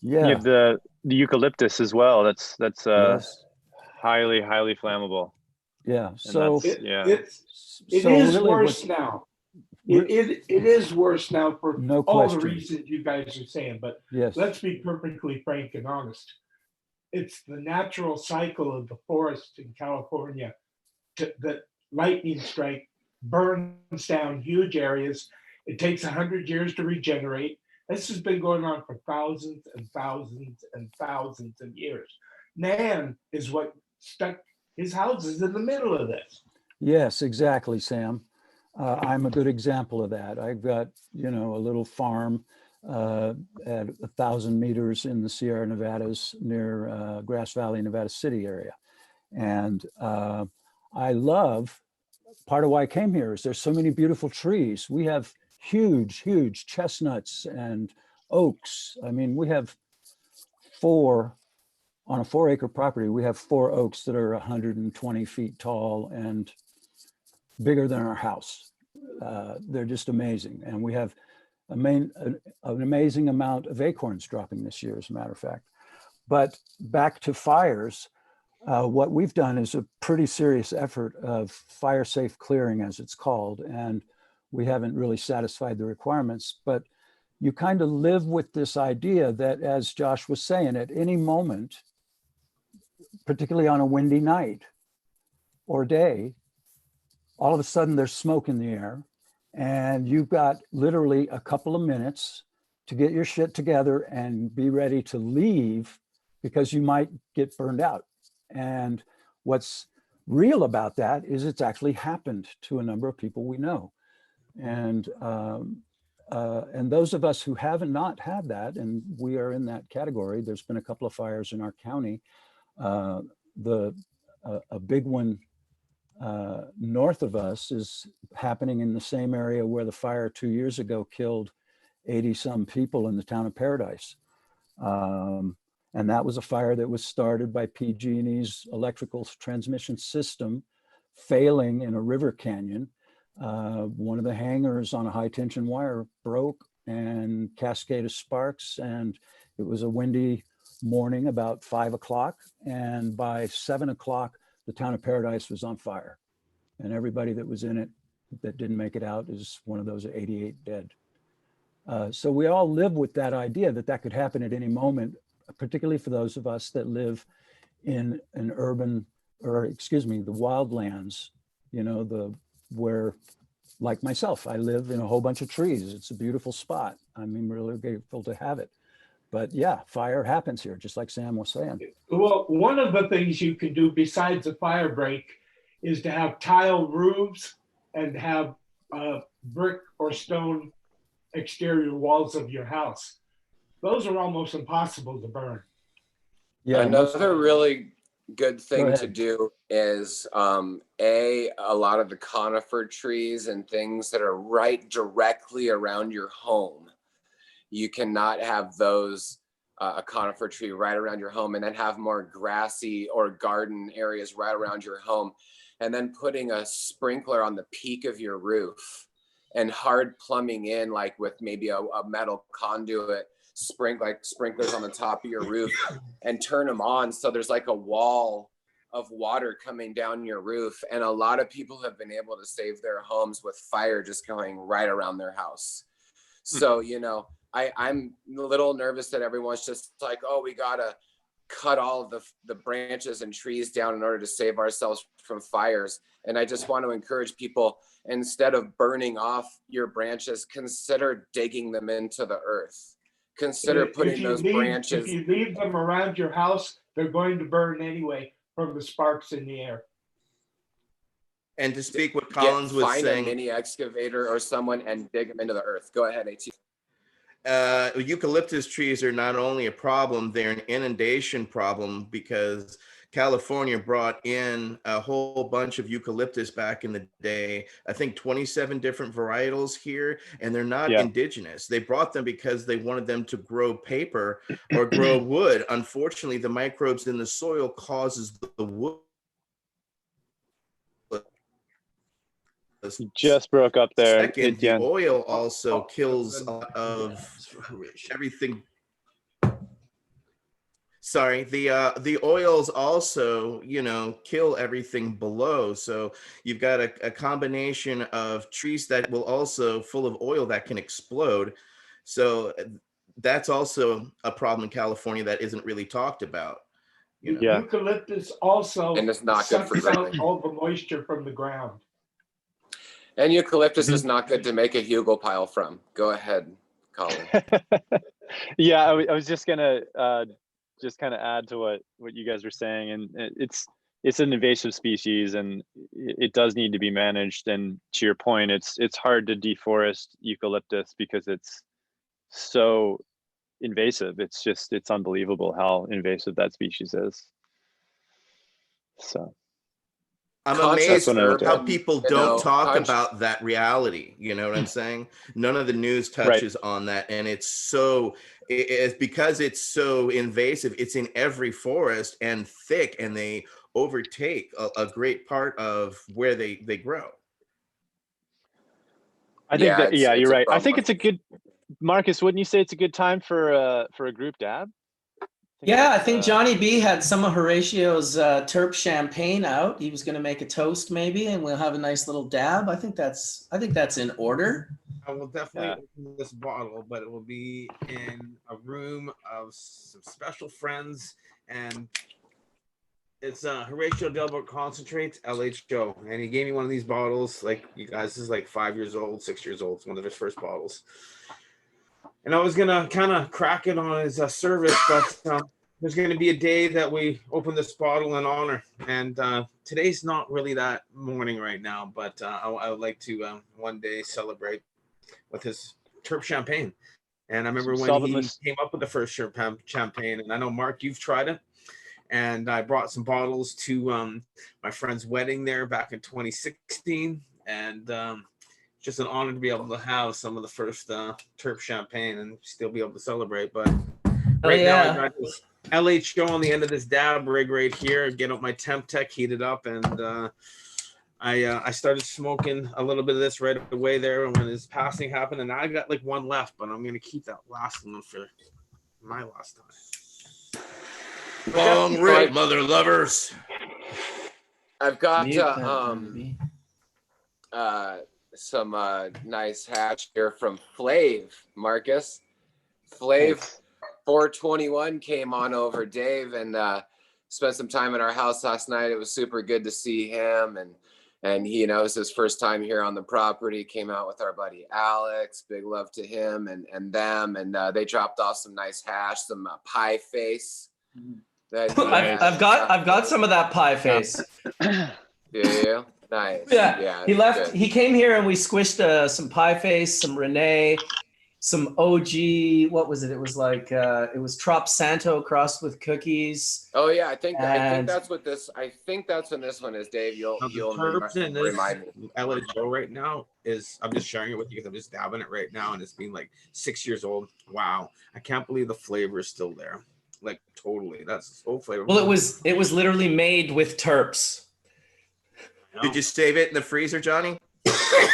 Yeah. You have the eucalyptus as well. That's yes. highly flammable. Yeah. And so it is worse now. It is worse now for all the reasons you guys are saying, but yes, let's be perfectly frank and honest. It's the natural cycle of the forest in California that lightning strike burns down huge areas. It takes 100 years to regenerate. This has been going on for thousands and thousands and thousands of years. Man is what stuck his houses in the middle of this. Yes, exactly, Sam. I'm a good example of that. I've got, a little farm at 1,000 meters in the Sierra Nevadas near Grass Valley, Nevada City area. And I love, part of why I came here is there's so many beautiful trees. We have huge chestnuts and oaks. I mean, we have on a 4-acre property, we have 4 oaks that are 120 feet tall and bigger than our house. They're just amazing. And we have an amazing amount of acorns dropping this year, as a matter of fact. But back to fires, what we've done is a pretty serious effort of fire safe clearing, as it's called. And we haven't really satisfied the requirements, but you kind of live with this idea that, as Josh was saying, at any moment, particularly on a windy night or day, all of a sudden there's smoke in the air, and you've got literally a couple of minutes to get your shit together and be ready to leave, because you might get burned out. And what's real about that is it's actually happened to a number of people we know. And those of us who have not had that, and we are in that category, there's been a couple of fires in our county. A big one north of us is happening in the same area where the fire 2 years ago killed 80-some people in the town of Paradise. And that was a fire that was started by PG&E's electrical transmission system failing in a river canyon. One of the hangers on a high tension wire broke and cascaded sparks, and it was a windy morning about 5 o'clock. And by 7 o'clock, the town of Paradise was on fire. And everybody that was in it that didn't make it out is one of those 88 dead. So we all live with that idea that that could happen at any moment, particularly for those of us that live in an urban, or excuse me, the wildlands, where, like myself, I live in a whole bunch of trees. It's a beautiful spot. I'm really grateful to have it. But yeah, fire happens here, just like Sam was saying. Well, one of the things you can do besides a fire break is to have tile roofs and have brick or stone exterior walls of your house. Those are almost impossible to burn. Yeah. Another really good thing to do is a lot of the conifer trees and things that are right directly around your home. You cannot have those a conifer tree right around your home, and then have more grassy or garden areas right around your home, and then putting a sprinkler on the peak of your roof and hard plumbing in, like with maybe a metal conduit, sprinklers on the top of your roof, and turn them on so there's like a wall of water coming down your roof. And a lot of people have been able to save their homes with fire just going right around their house. So, I'm a little nervous that everyone's just like, oh, we gotta cut all of the branches and trees down in order to save ourselves from fires. And I just want to encourage people, instead of burning off your branches, consider digging them into the earth. Consider putting those branches. If you leave them around your house, they're going to burn anyway from the sparks in the air. And to speak what Collins was saying, saying, find a mini excavator or someone and dig them into the earth. Go ahead, Etienne. Eucalyptus trees are not only a problem, they're an inundation problem, because California brought in a whole bunch of eucalyptus back in the day. I think 27 different varietals here, and they're not indigenous. They brought them because they wanted them to grow paper or grow wood. Unfortunately, the microbes in the soil causes the wood. You just broke up there. Second, the oil also kills of everything. Sorry, the oils also, kill everything below. So you've got a combination of trees that will also full of oil that can explode. So that's also a problem in California that isn't really talked about. Eucalyptus also and it's not good for sucks out all the moisture from the ground. And eucalyptus is not good to make a hugel pile from. Go ahead, Colin. Yeah, I was just gonna just kind of add to what you guys were saying, and it's an invasive species, and it does need to be managed. And to your point, it's hard to deforest eucalyptus because it's so invasive. It's unbelievable how invasive that species is. So I'm amazed how people don't talk about that reality. You know what I'm saying? None of the news touches on that. And it's because it's so invasive. It's in every forest and thick, and they overtake a great part of where they grow. I think you're right. I think it's a good, Marcus, wouldn't you say it's a good time for a group dab? Yeah, I think Johnny B had some of Horatio's Terp champagne out. He was going to make a toast maybe, and we'll have a nice little dab. I think that's in order. I will definitely open this bottle, but it will be in a room of some special friends, and it's Horatio Delbert concentrates, LHO, and he gave me one of these bottles. Like, you guys, this is like 5 years old, 6 years old. It's one of his first bottles. And I was gonna kind of crack it on his service, but there's gonna be a day that we open this bottle in honor. And today's not really that morning right now, but I would like to one day celebrate with his Terp champagne. And I remember when he came up with the first Terp champagne, and I know, Mark, you've tried it. And I brought some bottles to my friend's wedding there back in 2016, and just an honor to be able to have some of the first Terp champagne and still be able to celebrate. But now I got this LHO on the end of this dab rig right here. Get up my temp tech, heat it up, and I started smoking a little bit of this right away there when his passing happened. And I got like one left, but I'm gonna keep that last one for my last time. Long rip, mother lovers. I've got some nice hatch here from Flav, Marcus. Flav 421 came on over Dave and spent some time at our house last night. It was super good to see him, and he, it was his first time here on the property. Came out with our buddy Alex. Big love to him and them, and they dropped off some nice hash, some pie face. I've got some of that pie face. Yeah, nice. Yeah, he left. Good. He came here and we squished some pie face, some Renee, some OG. What was it? It was like it was Trop Santo crossed with cookies. Oh yeah, I think that's what this. I think that's when this one is, Dave. You'll remind me. LA Joe right now is. I'm just sharing it with you because I'm just dabbing it right now, and it's been like 6 years old. Wow, I can't believe the flavor is still there. Like totally, that's so flavorful. Well, it was literally made with terps. Did you save it in the freezer, Johnny?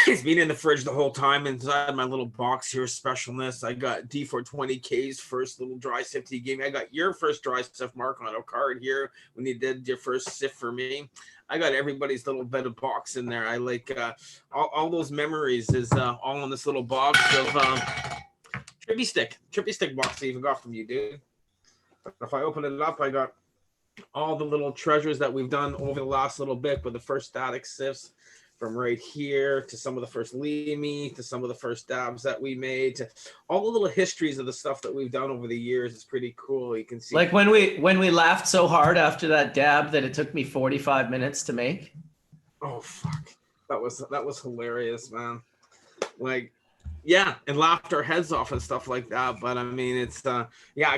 It's been in the fridge the whole time inside my little box here. Specialness. I got D420K's first little dry sift he gave me. I got your first dry sift, Mark, on a card here when you did your first sift for me. I got everybody's little bit of box in there. I like all those memories is all in this little box of trippy stick box I even got from you, dude. But if I open it up, I got all the little treasures that we've done over the last little bit, with the first static sifts from right here to some of the first Limi to some of the first dabs that we made to all the little histories of the stuff that we've done over the years. It's pretty cool. You can see, like when we laughed so hard after that dab that it took me 45 minutes to make. Oh fuck, that was hilarious, man. Like, yeah, and laughed our heads off and stuff like that. But I mean, it's I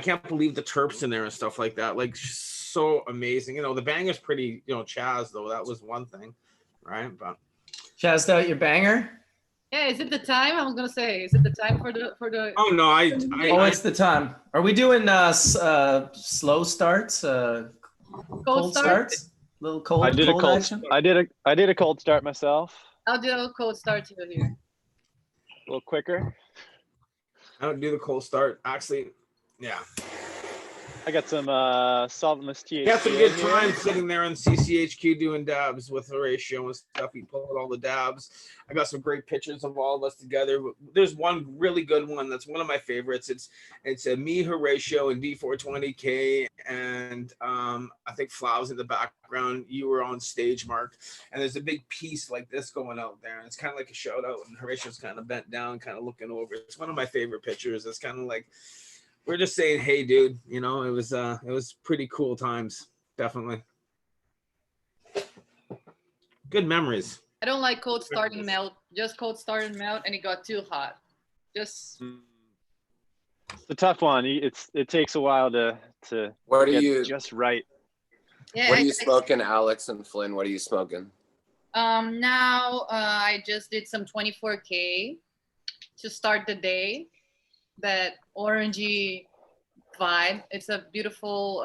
can't believe the terps in there and stuff like that. Like, so amazing. The banger's pretty, Chaz though. That was one thing, right? But Chaz'd out your banger. Yeah, is it the time? I was gonna say, is it the time for the? Oh no, it's the time. Are we doing slow starts? Cold starts? Little cold. I did a cold action? I did a cold start myself. I'll do a cold start too here. A little quicker. I don't do the cold start. Actually, yeah. I got some solventless THC. Had some good time sitting there on CCHQ doing dabs with Horatio and stuff. He pulled all the dabs. I got some great pictures of all of us together. There's one really good one that's one of my favorites. It's me, Horatio, and D420K, and I think Flowers in the background. You were on stage, Mark, and there's a big piece like this going out there, and it's kind of like a shout out. And Horatio's kind of bent down, kind of looking over. It's one of my favorite pictures. It's kind of like, we're just saying, hey, dude, it was pretty cool times. Definitely. Good memories. I don't like cold starting melt, just cold starting melt, and it got too hot. Just. It's a tough one. It takes a while to get just right. Yeah, what are you smoking, Alex and Flynn? What are you smoking? Now I just did some 24K to start the day. That orangey vibe. It's a beautiful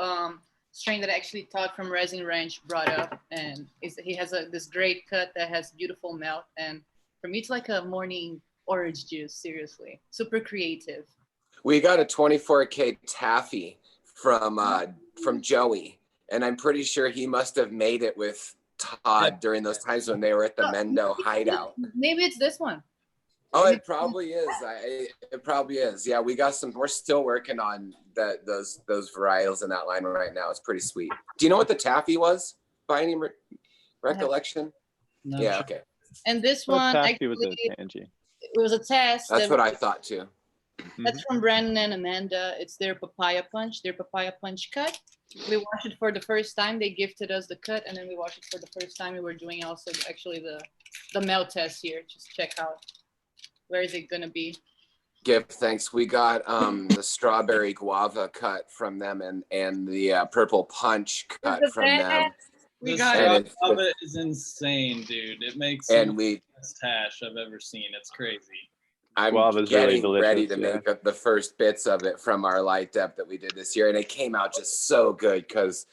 strain that actually Todd from Resin Ranch brought up, and he has this great cut that has beautiful melt. And for me, it's like a morning orange juice. Seriously, super creative. We got a 24K taffy from Joey, and I'm pretty sure he must have made it with Todd during those times when they were at the Mendo hideout. Maybe it's this one. Oh, it probably is. It probably is. Yeah, we got some. We're still working on those varietals in that line right now. It's pretty sweet. Do you know what the taffy was by any recollection? No. Yeah. Okay. And this one, taffy was Angie. It was a test. That's what I thought too. That's from Brandon and Amanda. It's their Papaya Punch, cut. We washed it for the first time. They gifted us the cut, and then we washed it for the first time. We were doing also actually the melt test here. Just check out. Where is it gonna be? Give thanks. We got the strawberry guava cut from them and the purple punch cut from them. This guava is insane, dude. It makes the best hash I've ever seen. It's crazy. I'm getting really ready to make up the first bits of it from our light depth that we did this year, and it came out just so good because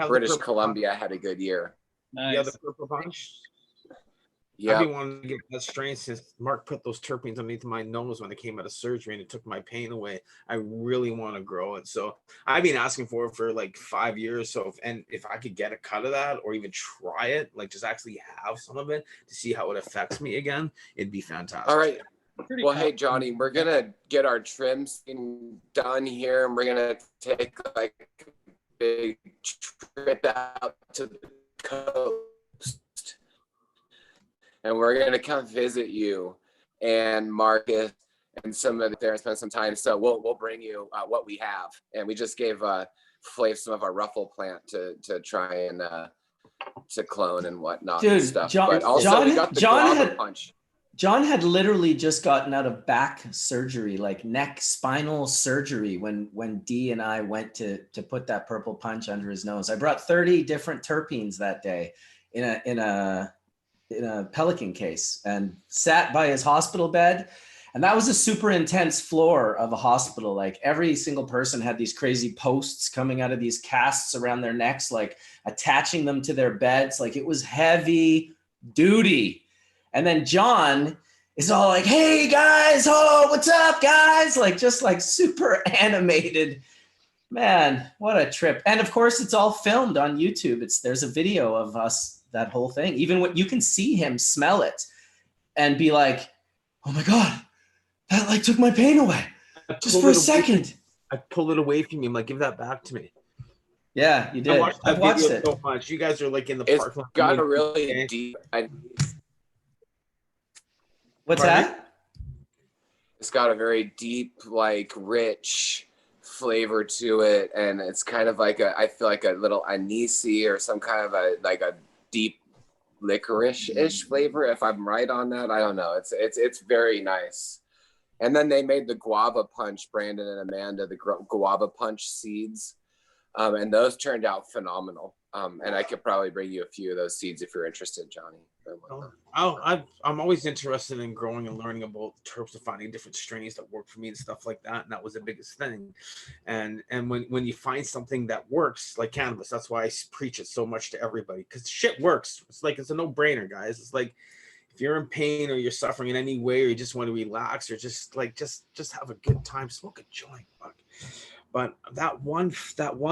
British Columbia had a good year. Nice. Yeah, the purple punch. Yeah, I've been wanting to get that strain since Mark put those terpenes underneath my nose when I came out of surgery, and it took my pain away. I really want to grow it, so I've been asking for it for like 5 years. So if I could get a cut of that, or even try it, like just actually have some of it to see how it affects me again, it'd be fantastic. All right. Well, hey Johnny, we're gonna get our trims done here, and we're gonna take like a big trip out to the coast, and we're going to come visit you and Marcus and some of there and spend some time. So we'll bring you what we have. And we just gave Flav some of our ruffle plant to try and to clone and whatnot. Dude, and stuff. John, but also John, we got the John Guava Punch. John had literally just gotten out of back surgery, like neck spinal surgery, when Dee and I went to put that purple punch under his nose. I brought 30 different terpenes that day in a Pelican case and sat by his hospital bed. And that was a super intense floor of a hospital. Like every single person had these crazy posts coming out of these casts around their necks, like attaching them to their beds. Like it was heavy duty. And then John is all like, hey guys, oh, what's up guys? Like just like super animated. Man, what a trip. And of course it's all filmed on YouTube. There's a video of us, that whole thing. Even when you can see him smell it and be like, oh my God, that like took my pain away just for a second. I pulled it away from you. I'm like, give that back to me. Yeah, you did. I've watched it so much. You guys are like in the park. It's got a really deep. What's that? It's got a very deep, like rich flavor to it, and it's kind of like I feel like a little anise or some kind of a deep licorice-ish flavor. If I'm right on that, I don't know. It's very nice. And then they made the Guava Punch, Brandon and Amanda, the Guava Punch seeds, and those turned out phenomenal. And I could probably bring you a few of those seeds if you're interested, Johnny. I'm always interested in growing and learning about terps and finding different strains that work for me and stuff like that. And that was the biggest thing. And when you find something that works, like cannabis, that's why I preach it so much to everybody, because shit works. It's a no-brainer, guys. It's like if you're in pain or you're suffering in any way, or you just want to relax or just have a good time, smoke a joint, fuck. But that one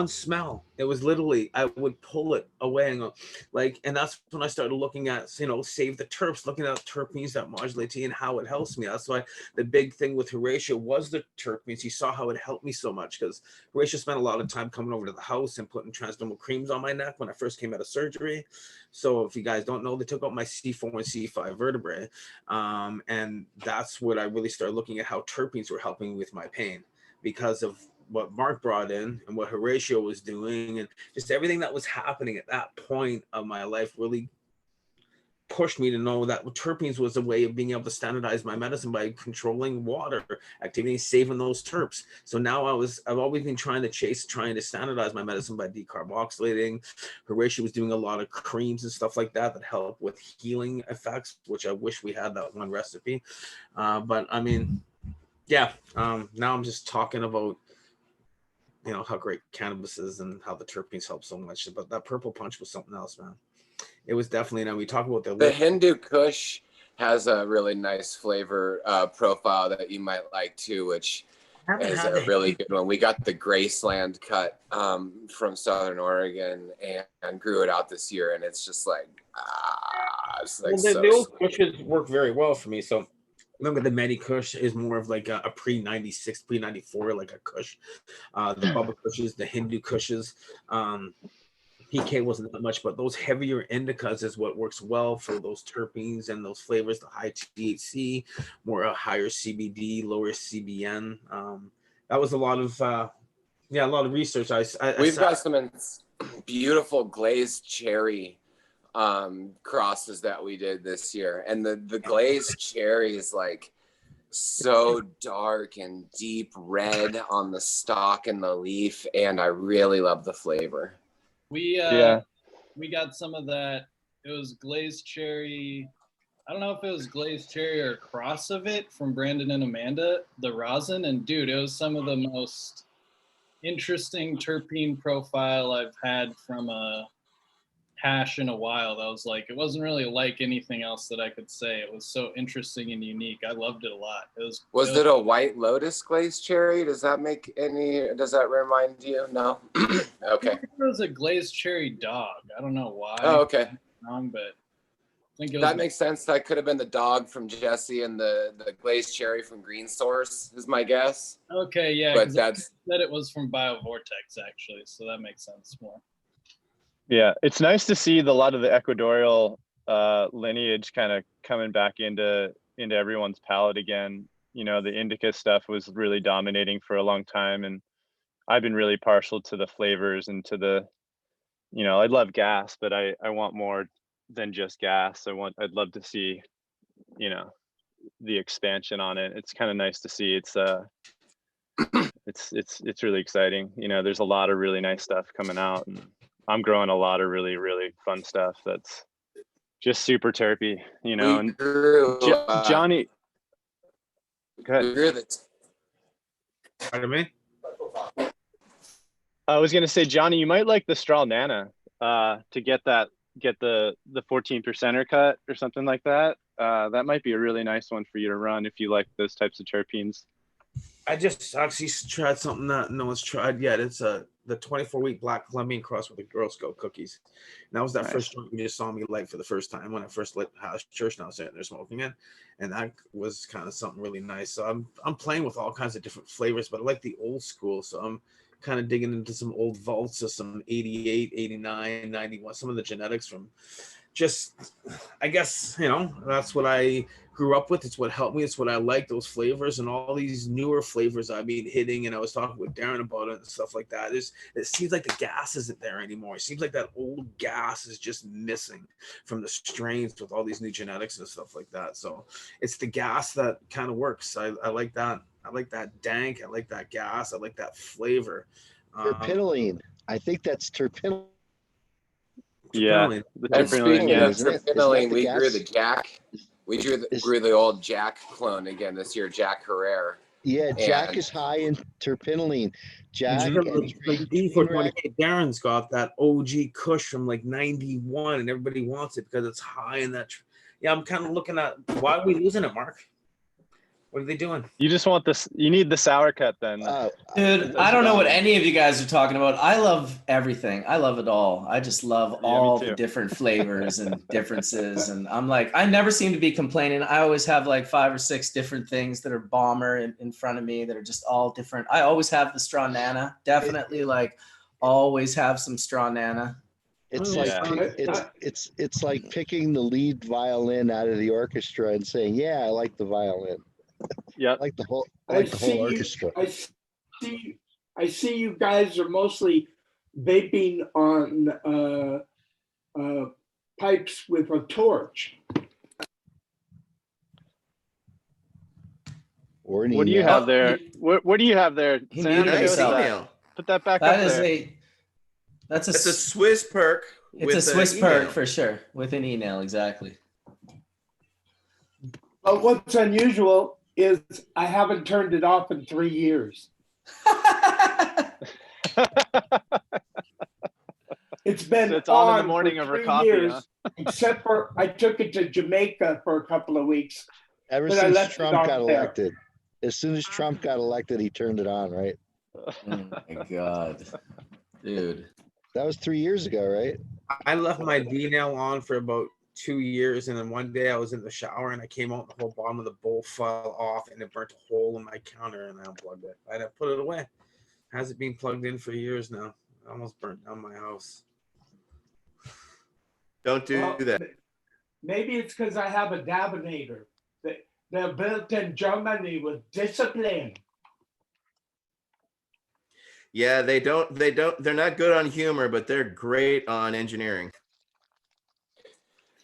smell, it was literally, I would pull it away and go, like, and that's when I started looking at, Save the Terps, looking at terpenes that modulate tea and how it helps me. That's why the big thing with Horatio was the terpenes. He saw how it helped me so much, because Horatio spent a lot of time coming over to the house and putting transdermal creams on my neck when I first came out of surgery. So if you guys don't know, they took out my C4 and C5 vertebrae. And that's what I really started looking at, how terpenes were helping with my pain, because of what Mark brought in and what Horatio was doing, and just everything that was happening at that point of my life really pushed me to know that terpenes was a way of being able to standardize my medicine by controlling water activity, saving those terps. So now I've always been trying to standardize my medicine by decarboxylating. Horatio was doing a lot of creams and stuff like that help with healing effects, which I wish we had that one recipe. But I mean, yeah, now I'm just talking about how great cannabis is and how the terpenes help so much. But that purple punch was something else, man. It was definitely, we talk about the Hindu Kush has a really nice flavor profile that you might like too, which is a really good one. We got the Graceland cut from Southern Oregon and grew it out this year, and it's just like, the old Kushes work very well for me. So remember, the Medi Kush is more of like a pre-96, pre-94, like a Kush. The Bubba Kushes, the Hindu Kushes. PK wasn't that much, but those heavier indicas is what works well for those terpenes and those flavors, the high THC, more a higher CBD, lower CBN. That was a lot of research. We've got some beautiful glazed cherry crosses that we did this year, and the glazed cherry is like so dark and deep red on the stalk and the leaf, and I really love the flavor. We got some of that. It was glazed cherry. I don't know if it was glazed cherry or a cross of it from Brandon and Amanda, the rosin, and dude, it was some of the most interesting terpene profile I've had from a hash in a while. That was like, it wasn't really like anything else that I could say. It was so interesting and unique. I loved it a lot. Was it a White Lotus glazed cherry? Does that remind you? No. Okay. It was a glazed cherry dog. I don't know why. Oh, okay. Wrong, but I think that makes sense. That could have been the dog from Jesse and the glazed cherry from Green Source is my guess. Okay, yeah. But that it was from BioVortex actually, so that makes sense more. Yeah, it's nice to see a lot of the Ecuadorial lineage kind of coming back into everyone's palate again. You know, the indica stuff was really dominating for a long time, and I've been really partial to the flavors and to the, you know, I love gas, but I want more than just gas. I'd love to see, you know, the expansion on it. It's kind of nice to see. It's really exciting. You know, there's a lot of really nice stuff coming out, and I'm growing a lot of really, really fun stuff that's just super terpy, you know. And Johnny, go ahead. Pardon me? I was gonna say, Johnny, you might like the Straw Nana to get the 14% cut or something like that. That might be a really nice one for you to run if you like those types of terpenes. I just actually tried something that no one's tried yet. It's the 24-week Black Colombian cross with the Girl Scout cookies. And that was that first joint you just saw me light for the first time when I first lit Hash Church, and I was sitting there smoking it. And that was kind of something really nice. So I'm playing with all kinds of different flavors, but I like the old school. So I'm kind of digging into some old vaults of some 88, 89, 91, some of the genetics from just, I guess, you know, that's what I grew up with. It's what helped me. It's what I like, those flavors, and all these newer flavors I've been hitting. And I was talking with Darren about it and stuff like that. It seems like the gas isn't there anymore. It seems like that old gas is just missing from the strains with all these new genetics and stuff like that. So it's the gas that kind of works. I like that. I like that dank. I like that gas. I like that flavor. Terpinolene. I think that's terpinolene. Yeah, And speaking of terpinolene, we gas? grew the Jack. We grew the old Jack clone again this year, Jack Herrera. Yeah, Jack is high in terpinolene. Jack and Darren's got that OG Kush from like 91, and everybody wants it because it's high in that. Yeah, I'm kind of looking at why are we losing it, Mark? What are they doing? You just want this. You need the sour cut then. Dude, I don't know what any of you guys are talking about. I love everything. I love it all. I just love all the different flavors and differences. And I'm like, I never seem to be complaining. I always have like 5 or 6 different things that are bomber in front of me that are just all different. I always have the Straw Nana. Definitely like always have some Straw Nana. It's like it's like picking the lead violin out of the orchestra and saying, "Yeah, I like the violin." Yeah, like the whole orchestra. I see you guys are mostly vaping on pipes with a torch. What do you have there? What do you have there? Sam, put that back up there. It's a Swiss perk. It's a Swiss perk for sure, with an e-nail, exactly. But what's unusual is I haven't turned it off in 3 years. It's been so it's on in the morning of her coffee, years, except for I took it to Jamaica for a couple of weeks. Ever since Trump got elected. As soon as Trump got elected, he turned it on, right? Oh my God, dude. That was 3 years ago, right? I left my D-nail on for about 2 years, and then one day I was in the shower and I came out and the whole bottom of the bowl fell off and it burnt a hole in my counter, and I unplugged it. I had to put it away. Hasn't been plugged in for years now. I almost burnt down my house. Don't do that. Maybe it's because I have a dabinator. They're built in Germany with discipline. Yeah, they're not good on humor, but they're great on engineering.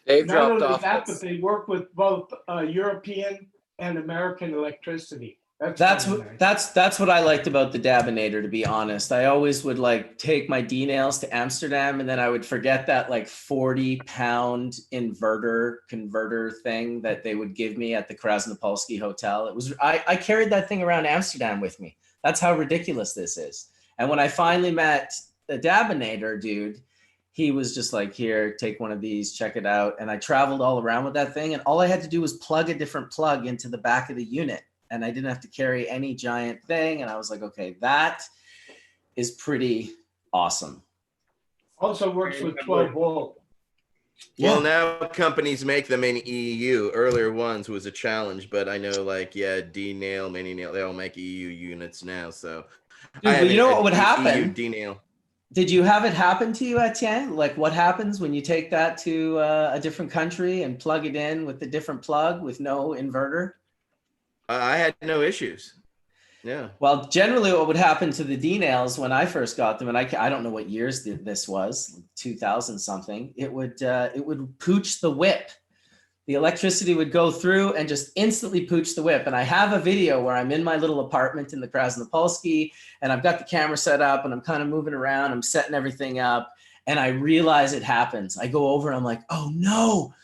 They've Not dropped only off. that, but they work with both European and American electricity. That's what I liked about the Dabinator, to be honest. I always would like take my D-nails to Amsterdam, and then I would forget that like 40-pound inverter converter thing that they would give me at the Krasnopolski Hotel. It was I carried that thing around Amsterdam with me. That's how ridiculous this is. And when I finally met the Dabinator dude, he was just like, here, take one of these, check it out. And I traveled all around with that thing, and all I had to do was plug a different plug into the back of the unit. And I didn't have to carry any giant thing. And I was like, okay, that is pretty awesome. Also works with 12 volt. Well, now companies make them in EU. Earlier ones was a challenge, but I know like, D-nail, mini-nail, they all make EU units now. So dude, but you know what would happen? EU D-nail. Did you have it happen to you, Etienne? Like what happens when you take that to a different country and plug it in with a different plug with no inverter? I had no issues. Yeah. Well, generally what would happen to the D-nails when I first got them, and I don't know what years this was, 2000 something, it would pooch the whip. The electricity would go through and just instantly pooch the whip. And I have a video where I'm in my little apartment in the Krasnopolsky, and I've got the camera set up and I'm kind of moving around. I'm setting everything up and I realize it happens. I go over and I'm like, oh no,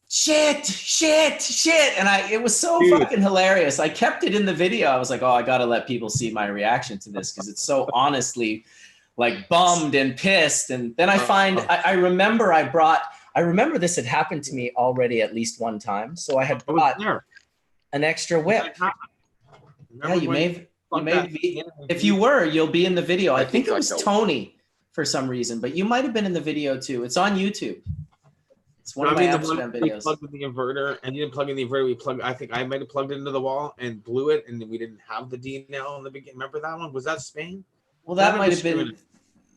shit. And it was so fucking hilarious. I kept it in the video. I was like, oh, I got to let people see my reaction to this because it's so honestly like bummed and pissed. And then I find, I remember this had happened to me already at least one time. So I had bought an extra whip. Yeah, you may be. If you were, you'll be in the video. I think it was Tony for some reason, but you might have been in the video too. It's on YouTube. It's one of my Amsterdam videos. We plugged in the inverter, and you didn't plug in the inverter. I think I might have plugged it into the wall and blew it, and we didn't have the D-nail in the beginning. Remember that one? Was that Spain? Well, that might have been.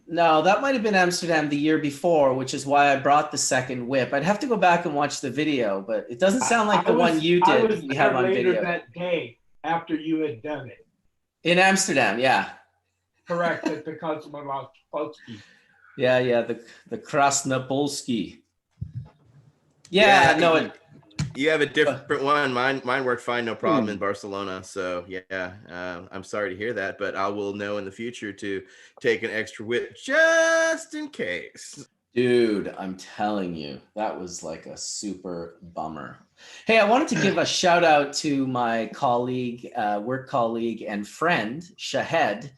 No, that might have been Amsterdam the year before, which is why I brought the second whip. I'd have to go back and watch the video, but it doesn't sound like the one you did. We have on video that day after you had done it. In Amsterdam, yeah. Correct, at the Krasnopolsky. Yeah, the Krasnopolsky. Yeah, no. You have a different one. Mine worked fine, no problem in Barcelona. So yeah, I'm sorry to hear that, but I will know in the future to take an extra whip just in case. Dude, I'm telling you, that was like a super bummer. Hey, I wanted to give a shout out to my colleague, work colleague and friend, Shahed,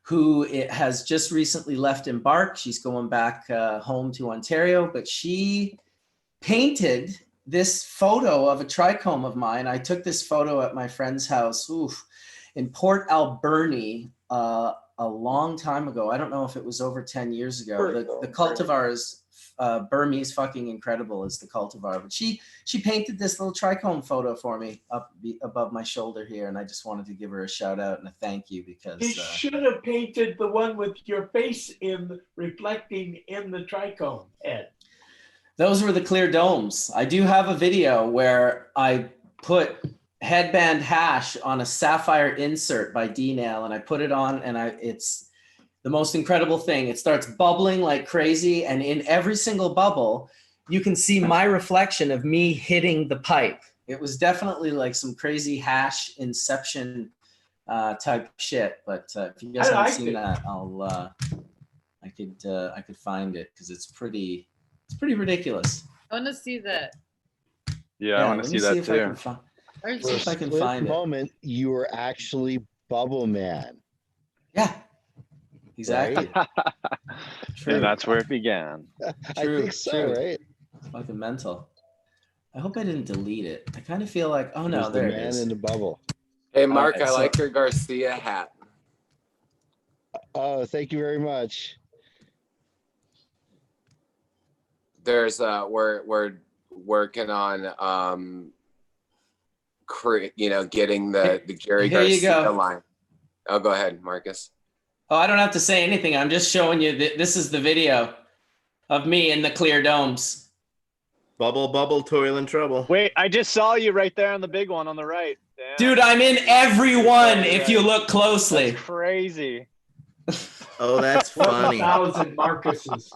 who has just recently left Embark. She's going back home to Ontario, but she painted this photo of a trichome of mine. I took this photo at my friend's house in Port Alberni a long time ago. I don't know if it was over 10 years ago. The cultivar is Burmese fucking incredible is the cultivar. But she painted this little trichome photo for me up above my shoulder here, and I just wanted to give her a shout out and a thank you because you should have painted the one with your face reflecting in the trichome head. Those were the clear domes. I do have a video where I put headband hash on a sapphire insert by D-Nail and I put it on and it's the most incredible thing. It starts bubbling like crazy, and in every single bubble, you can see my reflection of me hitting the pipe. It was definitely like some crazy hash inception type shit. But if you guys haven't seen that, I could find it because it's pretty ridiculous. I want to see that. Yeah, I want to see that too. For a split moment, you were actually Bubble Man. Yeah, exactly. Right? And that's where it began. I think so, right? It's fucking mental. I hope I didn't delete it. I kind of feel like, oh no, there it is. Man in the bubble. Hey, Mark, I like your Garcia hat. Oh, thank you very much. There's we're working on getting the Jerry Garcia line. Oh, go ahead, Marcus. Oh, I don't have to say anything. I'm just showing you this is the video of me in the clear domes. Bubble, toil and trouble. Wait, I just saw you right there on the big one on the right. Damn. Dude, I'm in every one if you look closely. That's crazy. Oh, that's funny. 1,000 Marcuses.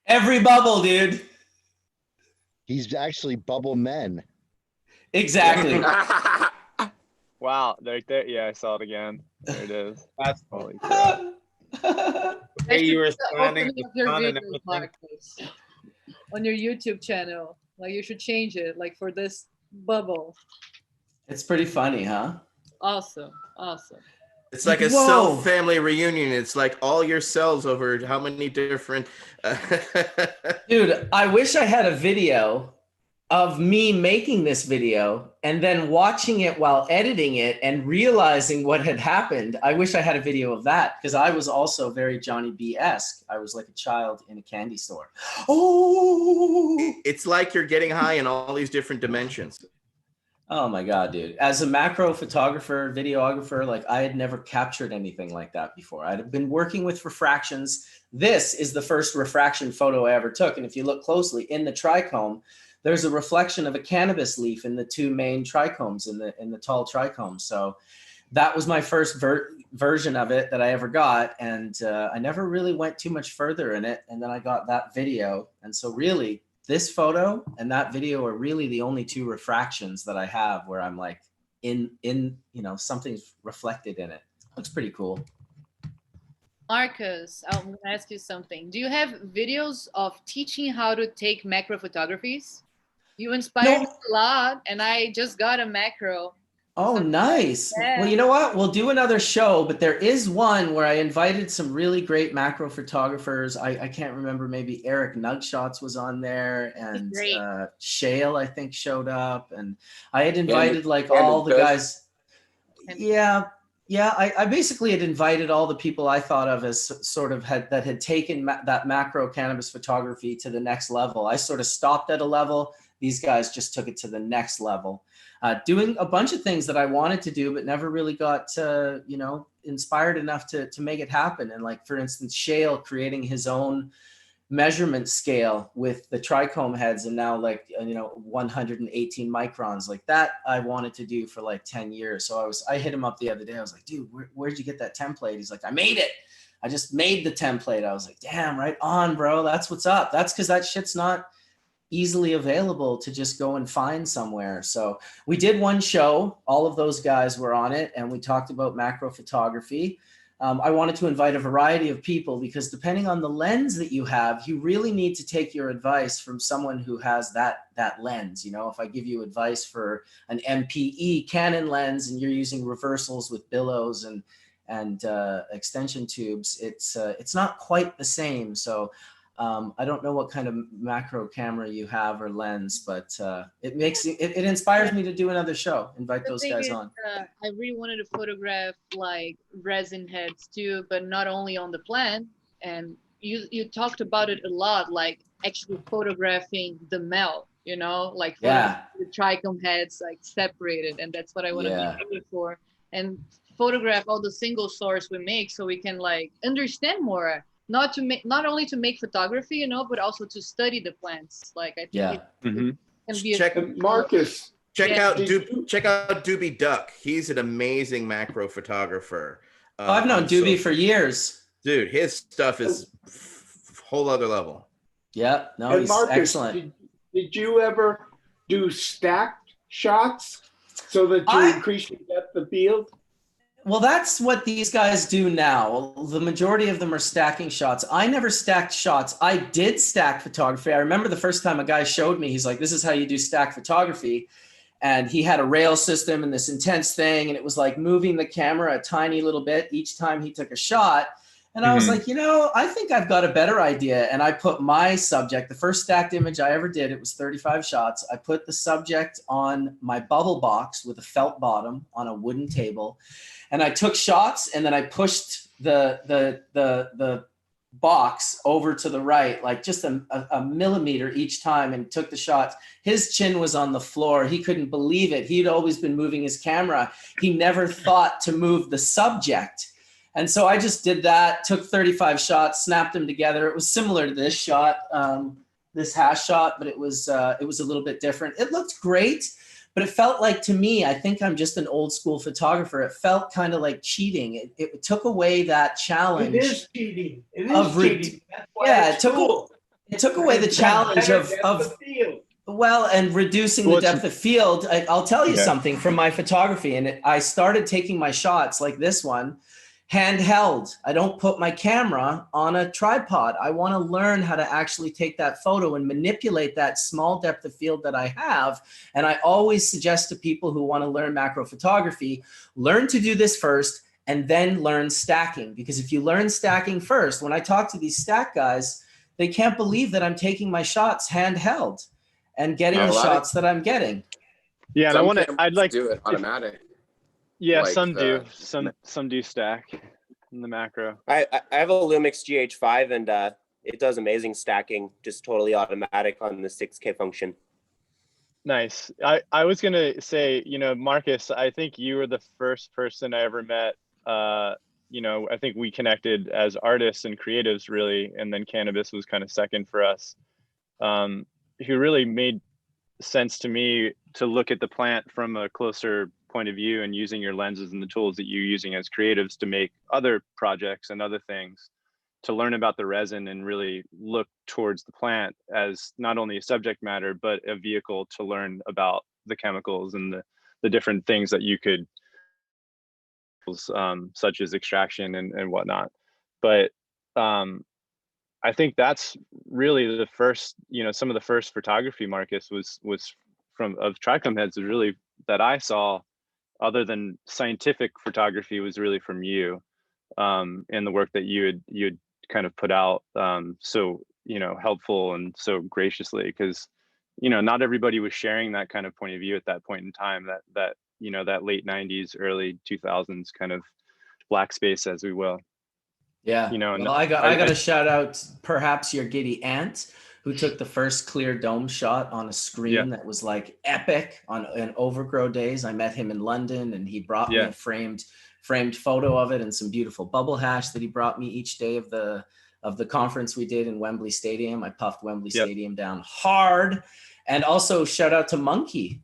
Every bubble, dude. He's actually Bubble Men. Exactly. Wow, right there. Yeah, I saw it again. There it is. That's holy crap. Hey, you were standing on your YouTube channel. Like you should change it, like for this bubble. It's pretty funny, huh? Awesome. It's like a cell family reunion. It's like all your cells over how many different. Dude, I wish I had a video of me making this video and then watching it while editing it and realizing what had happened. I wish I had a video of that because I was also very Johnny B-esque. I was like a child in a candy store. Oh, it's like you're getting high in all these different dimensions. Oh my God, dude. As a macro photographer, videographer, like I had never captured anything like that before. I'd been working with refractions. This is the first refraction photo I ever took. And if you look closely in the trichome, there's a reflection of a cannabis leaf in the two main trichomes in the tall trichome. So that was my first version of it that I ever got. And I never really went too much further in it. And then I got that video. And so really this photo and that video are really the only two refractions that I have where I'm like in, something's reflected in it. Looks pretty cool. Marcus, I want to ask you something. Do you have videos of teaching how to take macro photographies? You inspired me a lot, and I just got a macro. Oh, nice. Yeah. Well, you know what? We'll do another show, but there is one where I invited some really great macro photographers. I can't remember, maybe Eric Nugshots was on there, and Shale, I think, showed up. And I had invited all the guys. Yeah. I basically had invited all the people I thought of as sort of that had taken that macro cannabis photography to the next level. I sort of stopped at a level. These guys just took it to the next level, doing a bunch of things that I wanted to do, but never really got, inspired enough to make it happen. And like, for instance, Shale creating his own measurement scale with the trichome heads and now 118 microns like that I wanted to do for like 10 years. So I hit him up the other day. I was like, dude, where'd you get that template? He's like, I made it. I just made the template. I was like, damn, right on, bro. That's what's up. That's because that shit's not easily available to just go and find somewhere. So we did one show. All of those guys were on it, and we talked about macro photography. I wanted to invite a variety of people because depending on the lens that you have, you really need to take your advice from someone who has that lens. If I give you advice for an MPE Canon lens and you're using reversals with billows and extension tubes, it's not quite the same. So I don't know what kind of macro camera you have or lens, but it inspires me to do another show. Invite those guys on. I really wanted to photograph like resin heads too, but not only on the plant. And you talked about it a lot, like actually photographing the melt, like the trichome heads like separated, and that's what I want to be for. And photograph all the single source we make so we can like understand more. Not only to make photography, but also to study the plants. Like I think it can be Marcus. Check out Doobie Duck. He's an amazing macro photographer. I've known Doobie for years. Dude, his stuff is whole other level. Yeah, no, he's Marcus, excellent. Did you ever do stacked shots so that you increase your depth of field? Well, that's what these guys do now. The majority of them are stacking shots. I never stacked shots. I did stack photography. I remember the first time a guy showed me, he's like, this is how you do stack photography. And he had a rail system and this intense thing. And it was like moving the camera a tiny little bit each time he took a shot. And I was like, I think I've got a better idea. And I put my subject, the first stacked image I ever did, it was 35 shots. I put the subject on my bubble box with a felt bottom on a wooden table. And I took shots and then I pushed the box over to the right, like just a millimeter each time, and took the shots. His chin was on the floor. He couldn't believe it. He'd always been moving his camera. He never thought to move the subject. And so I just did that, took 35 shots, snapped them together. It was similar to this shot, this hash shot, but it was a little bit different. It looked great, but it felt like, to me, I think I'm just an old school photographer. It felt kind of like cheating. It took away that challenge. It is cheating. It is cheating. Yeah, it took away the challenge of and reducing the depth of field. I'll tell you something from my photography, and I started taking my shots like this one handheld. I don't put my camera on a tripod. I want to learn how to actually take that photo and manipulate that small depth of field that I have. And I always suggest to people who want to learn macro photography, learn to do this first and then learn stacking. Because if you learn stacking first, when I talk to these stack guys, they can't believe that I'm taking my shots handheld and getting the shots that I'm getting. Yeah, and I'd like to do it automatic. Yeah, like some do. Some do stack in the macro. I have a Lumix GH5 and it does amazing stacking, just totally automatic on the 6K function. Nice. I was gonna say, Marcus, I think you were the first person I ever met. I think we connected as artists and creatives really, and then cannabis was kind of second for us. Who really made sense to me to look at the plant from a closer point of view and using your lenses and the tools that you're using as creatives to make other projects and other things, to learn about the resin and really look towards the plant as not only a subject matter, but a vehicle to learn about the chemicals and the different things that you could, such as extraction and whatnot. But I think that's really the first, some of the first photography, Marcus, was from of Trichome Heads was really that I saw, other than scientific photography, was really from you, and the work that you had kind of put out so helpful and so graciously, because not everybody was sharing that kind of point of view at that point in time, that that late 90s early 2000s kind of black space, as we will. Yeah. Well, I got to shout out perhaps your giddy aunt, who took the first clear dome shot on a screen that was like epic in Overgrow days. I met him in London, and he brought me a framed photo of it and some beautiful bubble hash that he brought me each day of the conference we did in Wembley Stadium. I puffed Wembley Stadium down hard. And also shout out to Monkey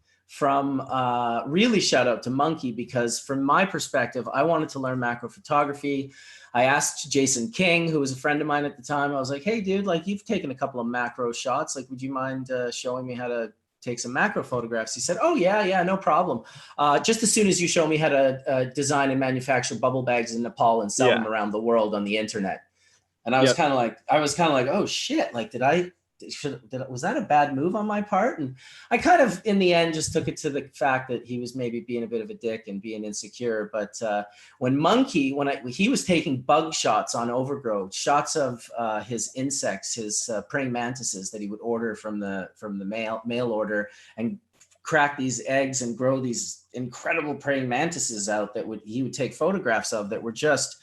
really shout out to Monkey, because from my perspective, I wanted to learn macro photography. I asked Jason King, who was a friend of mine at the time, I was like, hey dude, like you've taken a couple of macro shots. Like, would you mind showing me how to take some macro photographs? He said, oh yeah, no problem. Just as soon as you show me how to design and manufacture bubble bags in Nepal and sell them around the world on the internet. And I was kind of like, oh shit, like was that a bad move on my part? And I kind of, in the end, just took it to the fact that he was maybe being a bit of a dick and being insecure. But when Monkey, he was taking bug shots on Overgrow, shots of his insects, his praying mantises that he would order from the mail order, and crack these eggs and grow these incredible praying mantises out that he would take photographs of that were just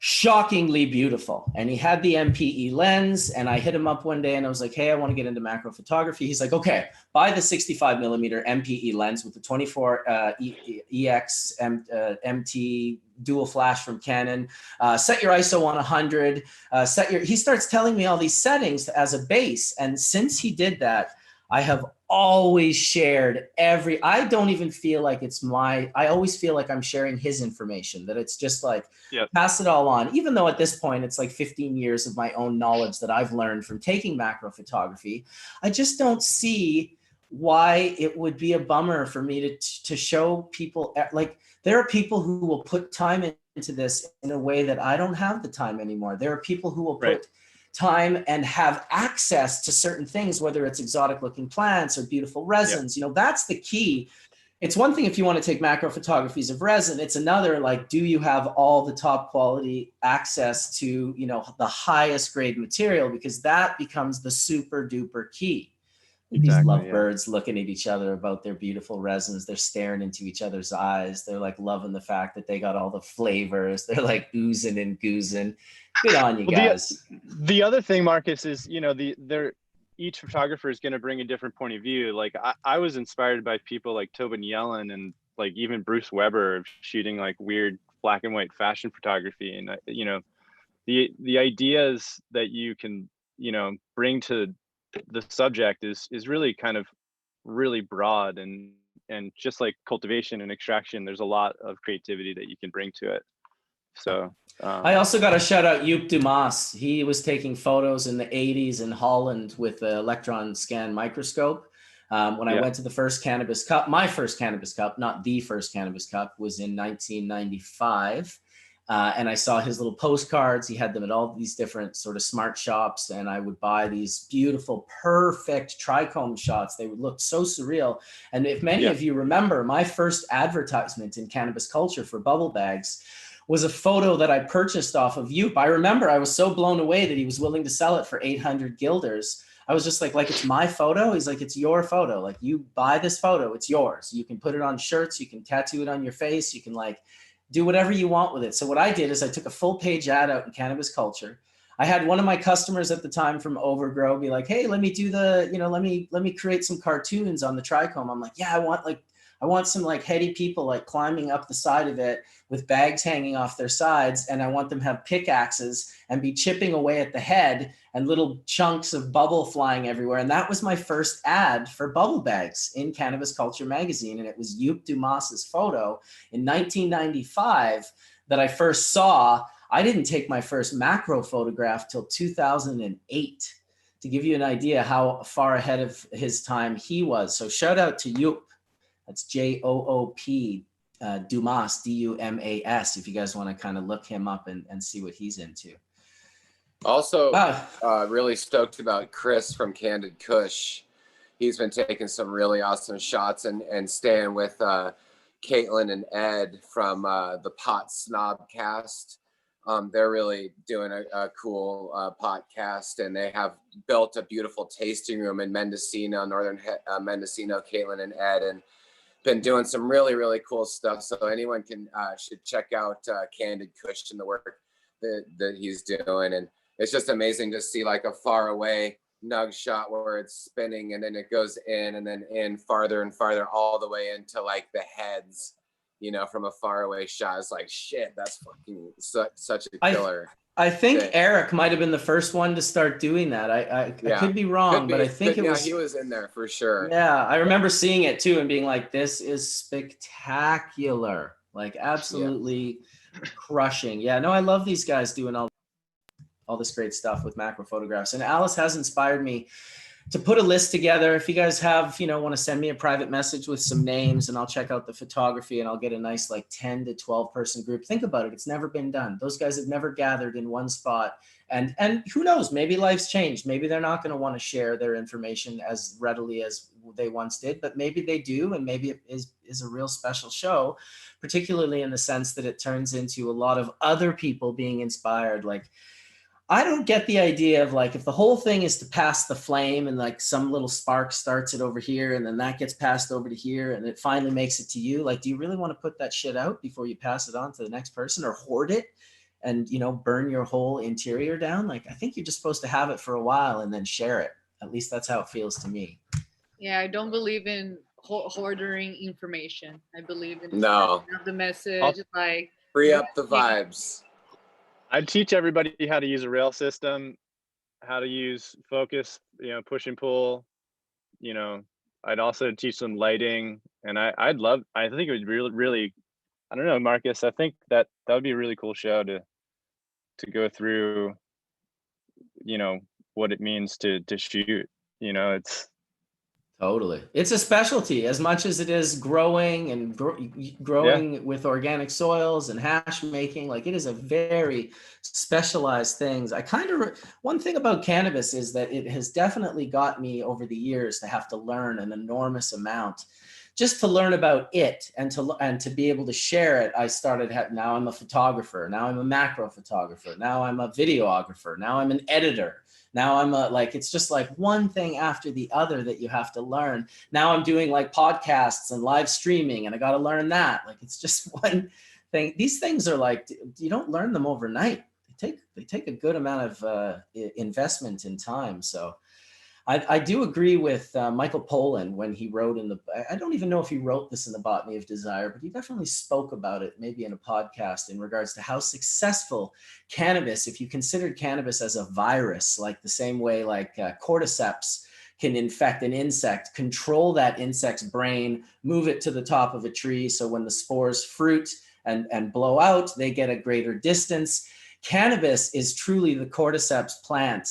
shockingly beautiful. And he had the MPE lens, and I hit him up one day and I was like, hey, I want to get into macro photography. He's like, okay, buy the 65 millimeter MPE lens with the 24 EX MT dual flash from Canon, set your ISO on 100, he starts telling me all these settings as a base. And since he did that, I have always shared I don't even feel like I always feel like I'm sharing his information, that it's just like, pass it all on. Even though at this point, it's like 15 years of my own knowledge that I've learned from taking macro photography. I just don't see why it would be a bummer for me to show people. Like, there are people who will put time into this in a way that I don't have the time anymore. There are people who will put time and have access to certain things, whether it's exotic looking plants or beautiful resins. That's the key. It's one thing if you want to take macro photographies of resin, it's another, like, do you have all the top quality access to, the highest grade material? Because that becomes the super duper key. These lovebirds looking at each other about their beautiful resins. They're staring into each other's eyes. They're like loving the fact that they got all the flavors. They're like oozing and goozing. Good on you guys. The other thing, Marcus, is, each photographer is going to bring a different point of view. Like I was inspired by people like Tobin Yellen and like even Bruce Weber shooting like weird black and white fashion photography. And, the ideas that you can, bring to the subject is really kind of really broad, and just like cultivation and extraction, there's a lot of creativity that you can bring to it. So I also got to shout out Joop Dumas. He was taking photos in the 80s in Holland with the electron scan microscope. When I went to the first Cannabis Cup, my first Cannabis Cup, not the first Cannabis Cup, was in 1995. And I saw his little postcards. He had them at all these different sort of smart shops. And I would buy these beautiful, perfect trichome shots. They would look so surreal. And if many of you remember, my first advertisement in cannabis culture for bubble bags was a photo that I purchased off of Joop. I remember I was so blown away that he was willing to sell it for 800 guilders. I was just like, it's my photo. He's like, it's your photo. Like, you buy this photo, it's yours. You can put it on shirts. You can tattoo it on your face. You can do whatever you want with it. So what I did is I took a full page ad out in Cannabis Culture. I had one of my customers at the time from Overgrow be like, hey, let me do the, let me create some cartoons on the trichome. I'm like, yeah, I want some like heady people like climbing up the side of it with bags hanging off their sides. And I want them to have pickaxes and be chipping away at the head and little chunks of bubble flying everywhere. And that was my first ad for bubble bags in Cannabis Culture magazine. And it was Joop Dumas's photo in 1995 that I first saw. I didn't take my first macro photograph till 2008 to give you an idea how far ahead of his time he was. So shout out to Joop. That's Joop, Dumas, Dumas, if you guys want to kind of look him up and see what he's into. Also, really stoked about Chris from Candid Kush. He's been taking some really awesome shots and staying with Caitlin and Ed from the Pot Snob Cast. They're really doing a cool podcast, and they have built a beautiful tasting room in Mendocino, northern Mendocino, Caitlin and Ed, and been doing some really, really cool stuff. So anyone should check out Candid Kush and the work that he's doing. And it's just amazing to see like a far away nug shot where it's spinning and then it goes in and then in farther and farther all the way into like the heads, from a far away shot. It's like, shit, that's fucking such a killer. I think Eric might have been the first one to start doing that. I could be wrong, but I think it was. Yeah, he was in there for sure. Yeah, I remember seeing it too and being like, this is spectacular. Like absolutely crushing. Yeah, no, I love these guys doing all this great stuff with macro photographs. And Alice has inspired me to put a list together. If you guys have, want to send me a private message with some names, and I'll check out the photography and I'll get a nice like 10 to 12 person group. Think about it. It's never been done. Those guys have never gathered in one spot. And who knows, maybe life's changed. Maybe they're not going to want to share their information as readily as they once did, but maybe they do. And maybe it is a real special show, particularly in the sense that it turns into a lot of other people being inspired. Like, I don't get the idea of like, if the whole thing is to pass the flame and like some little spark starts it over here and then that gets passed over to here and it finally makes it to you. Like, do you really want to put that shit out before you pass it on to the next person, or hoard it and, burn your whole interior down? Like, I think you're just supposed to have it for a while and then share it. At least that's how it feels to me. Yeah, I don't believe in hoarding information. I believe in the message, like free up the vibes. I'd teach everybody how to use a rail system, how to use focus, push and pull. I'd also teach them lighting, and I think it would really, I don't know, Marcus, I think that would be a really cool show to go through, what it means to shoot. It's a specialty as much as it is growing and growing with organic soils and hash making. Like, it is a very specialized thing. One thing about cannabis is that it has definitely got me over the years to have to learn an enormous amount just to learn about it and to be able to share it. I started, now I'm a photographer. Now I'm a macro photographer. Now I'm a videographer. Now I'm an editor. Now I'm it's just like one thing after the other that you have to learn. Now I'm doing like podcasts and live streaming, and I got to learn that. Like, it's just one thing. These things are like, you don't learn them overnight. They take a good amount of investment in time. So I do agree with Michael Pollan when he wrote I don't even know if he wrote this in the Botany of Desire, but he definitely spoke about it maybe in a podcast in regards to how successful cannabis, if you considered cannabis as a virus, like the same way like cordyceps can infect an insect, control that insect's brain, move it to the top of a tree. So when the spores fruit and blow out, they get a greater distance. Cannabis is truly the cordyceps plant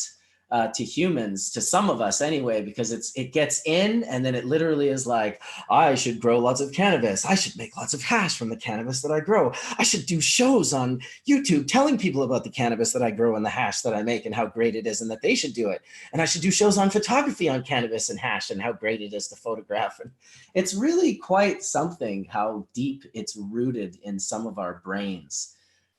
to humans, to some of us anyway, because it gets in and then it literally is like, I should grow lots of cannabis. I should make lots of hash from the cannabis that I grow. I should do shows on YouTube telling people about the cannabis that I grow and the hash that I make and how great it is and that they should do it. And I should do shows on photography on cannabis and hash and how great it is to photograph. And it's really quite something how deep it's rooted in some of our brains.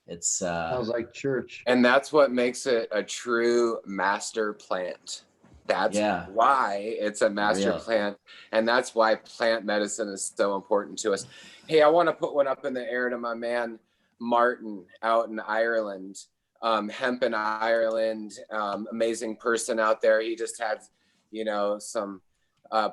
It's sounds like church. And that's what makes it a true master plant. That's why it's a master plant. And that's why plant medicine is so important to us. Hey, I want to put one up in the air to my man, Martin, out in Ireland. hemp in Ireland, amazing person out there. He just had, some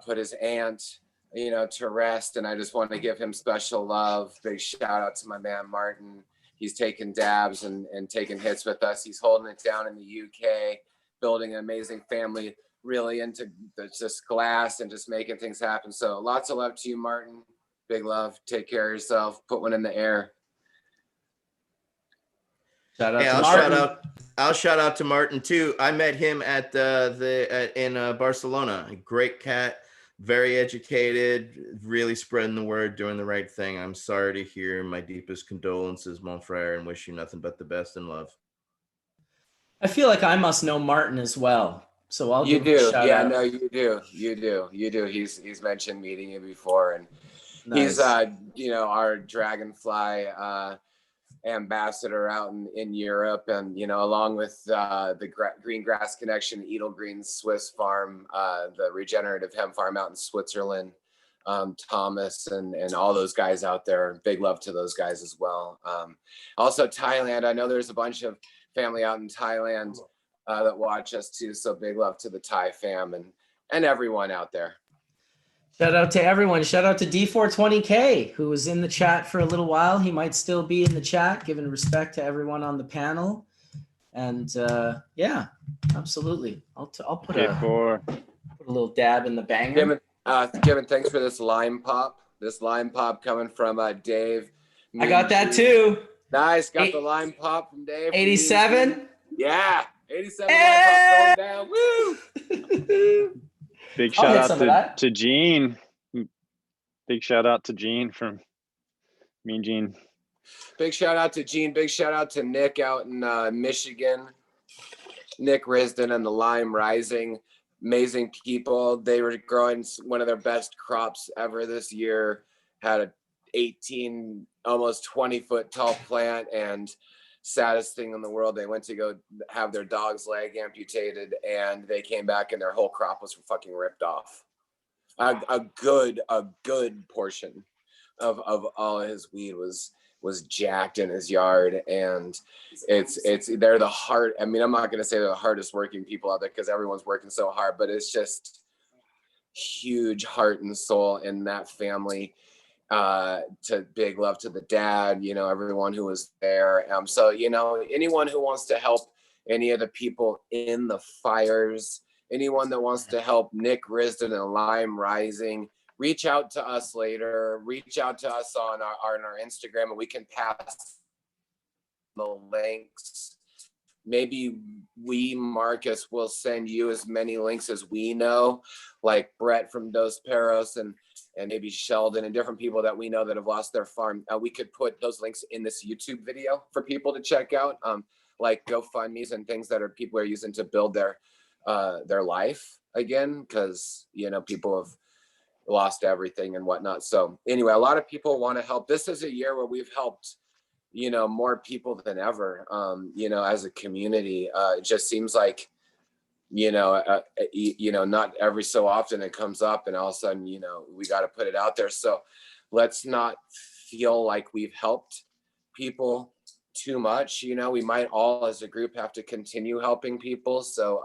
put his aunt, to rest, and I just want to give him special love. Big shout out to my man Martin. He's taking dabs and taking hits with us. He's holding it down in the UK, building an amazing family, really into just glass and just making things happen. So lots of love to you, Martin. Big love. Take care of yourself. Put one in the air. Shout out Yeah, to I'll Martin. I'll shout out to Martin too. I met him at in Barcelona. Great cat, very educated, really spreading the word, doing the right thing. I'm sorry to hear. My deepest condolences, mon frere, and wish you nothing but the best in love. I feel like I must know Martin as well. So I'll You give him a do. shout Yeah, out. no, you do. He's mentioned meeting you before, and Nice. he's our Dragonfly ambassador out in Europe, and along with the Green Grass Connection, Edelgreen Swiss Farm, the regenerative hemp farm out in Switzerland, Thomas and all those guys out there. Big love to those guys as well. Also Thailand, I know there's a bunch of family out in Thailand that watch us too, so big love to the Thai fam and everyone out there. Shout out to everyone. Shout out to D420K, who was in the chat for a little while. He might still be in the chat, giving respect to everyone on the panel. And yeah, absolutely. I'll put a little dab in the banger. Kevin, thanks for this lime pop. This lime pop coming from Dave. I got that too. Nice. Got the lime pop from Dave. 87? Yeah. 87 lime pop going down. Woo! Big shout out to Gene. Big shout out to Gene from Mean Gene. Big shout out to Gene. Big shout out to Nick out in Michigan. Nick Risden and the Lime Rising. Amazing people. They were growing one of their best crops ever this year. Had a 18, almost 20-foot tall plant, and saddest thing in the world, they went to go have their dog's leg amputated, and they came back and their whole crop was fucking ripped off. A good portion of all of his weed was jacked in his yard, and they're the hard. I mean, I'm not gonna say they're the hardest working people out there because everyone's working so hard, but it's just huge heart and soul in that family. To big love to the dad, everyone who was there. So, anyone who wants to help any of the people in the fires, anyone that wants to help Nick Risden and Lime Rising, reach out to us later. Reach out to us on our Instagram, and we can pass the links. Maybe Marcus, will send you as many links as we know, like Brett from Dos Perros and maybe Sheldon and different people that we know that have lost their farm. We could put those links in this YouTube video for people to check out, like GoFundMe's and things that people are using to build their life again, because people have lost everything and whatnot. So anyway, a lot of people want to help. This is a year where we've helped more people than ever, as a community. It just seems like, not every so often it comes up, and all of a sudden, we got to put it out there. So let's not feel like we've helped people too much. We might all as a group have to continue helping people. So,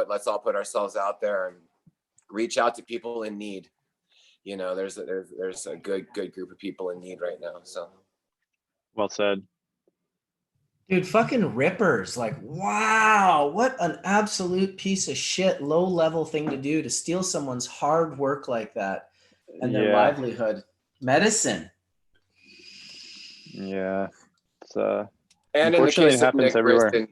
let's all put ourselves out there and reach out to people in need. There's a good group of people in need right now. So. Well said. Dude, fucking rippers. Like, wow, what an absolute piece of shit, low-level thing to do, to steal someone's hard work like that and their livelihood. Medicine. Yeah. It's and in the case of Nick everywhere. Risden,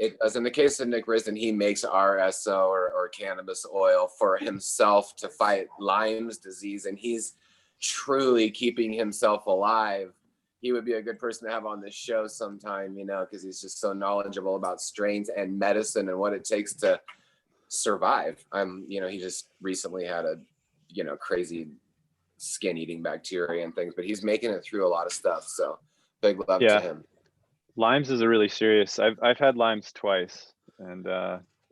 it does. In the case of Nick Risden, he makes RSO or cannabis oil for himself to fight Lyme's disease, and he's truly keeping himself alive. He would be a good person to have on this show sometime, because he's just so knowledgeable about strains and medicine and what it takes to survive. He just recently had a, crazy skin eating bacteria and things, but he's making it through a lot of stuff. So big love to him. Lyme's is a really serious. I've had Lyme's twice, and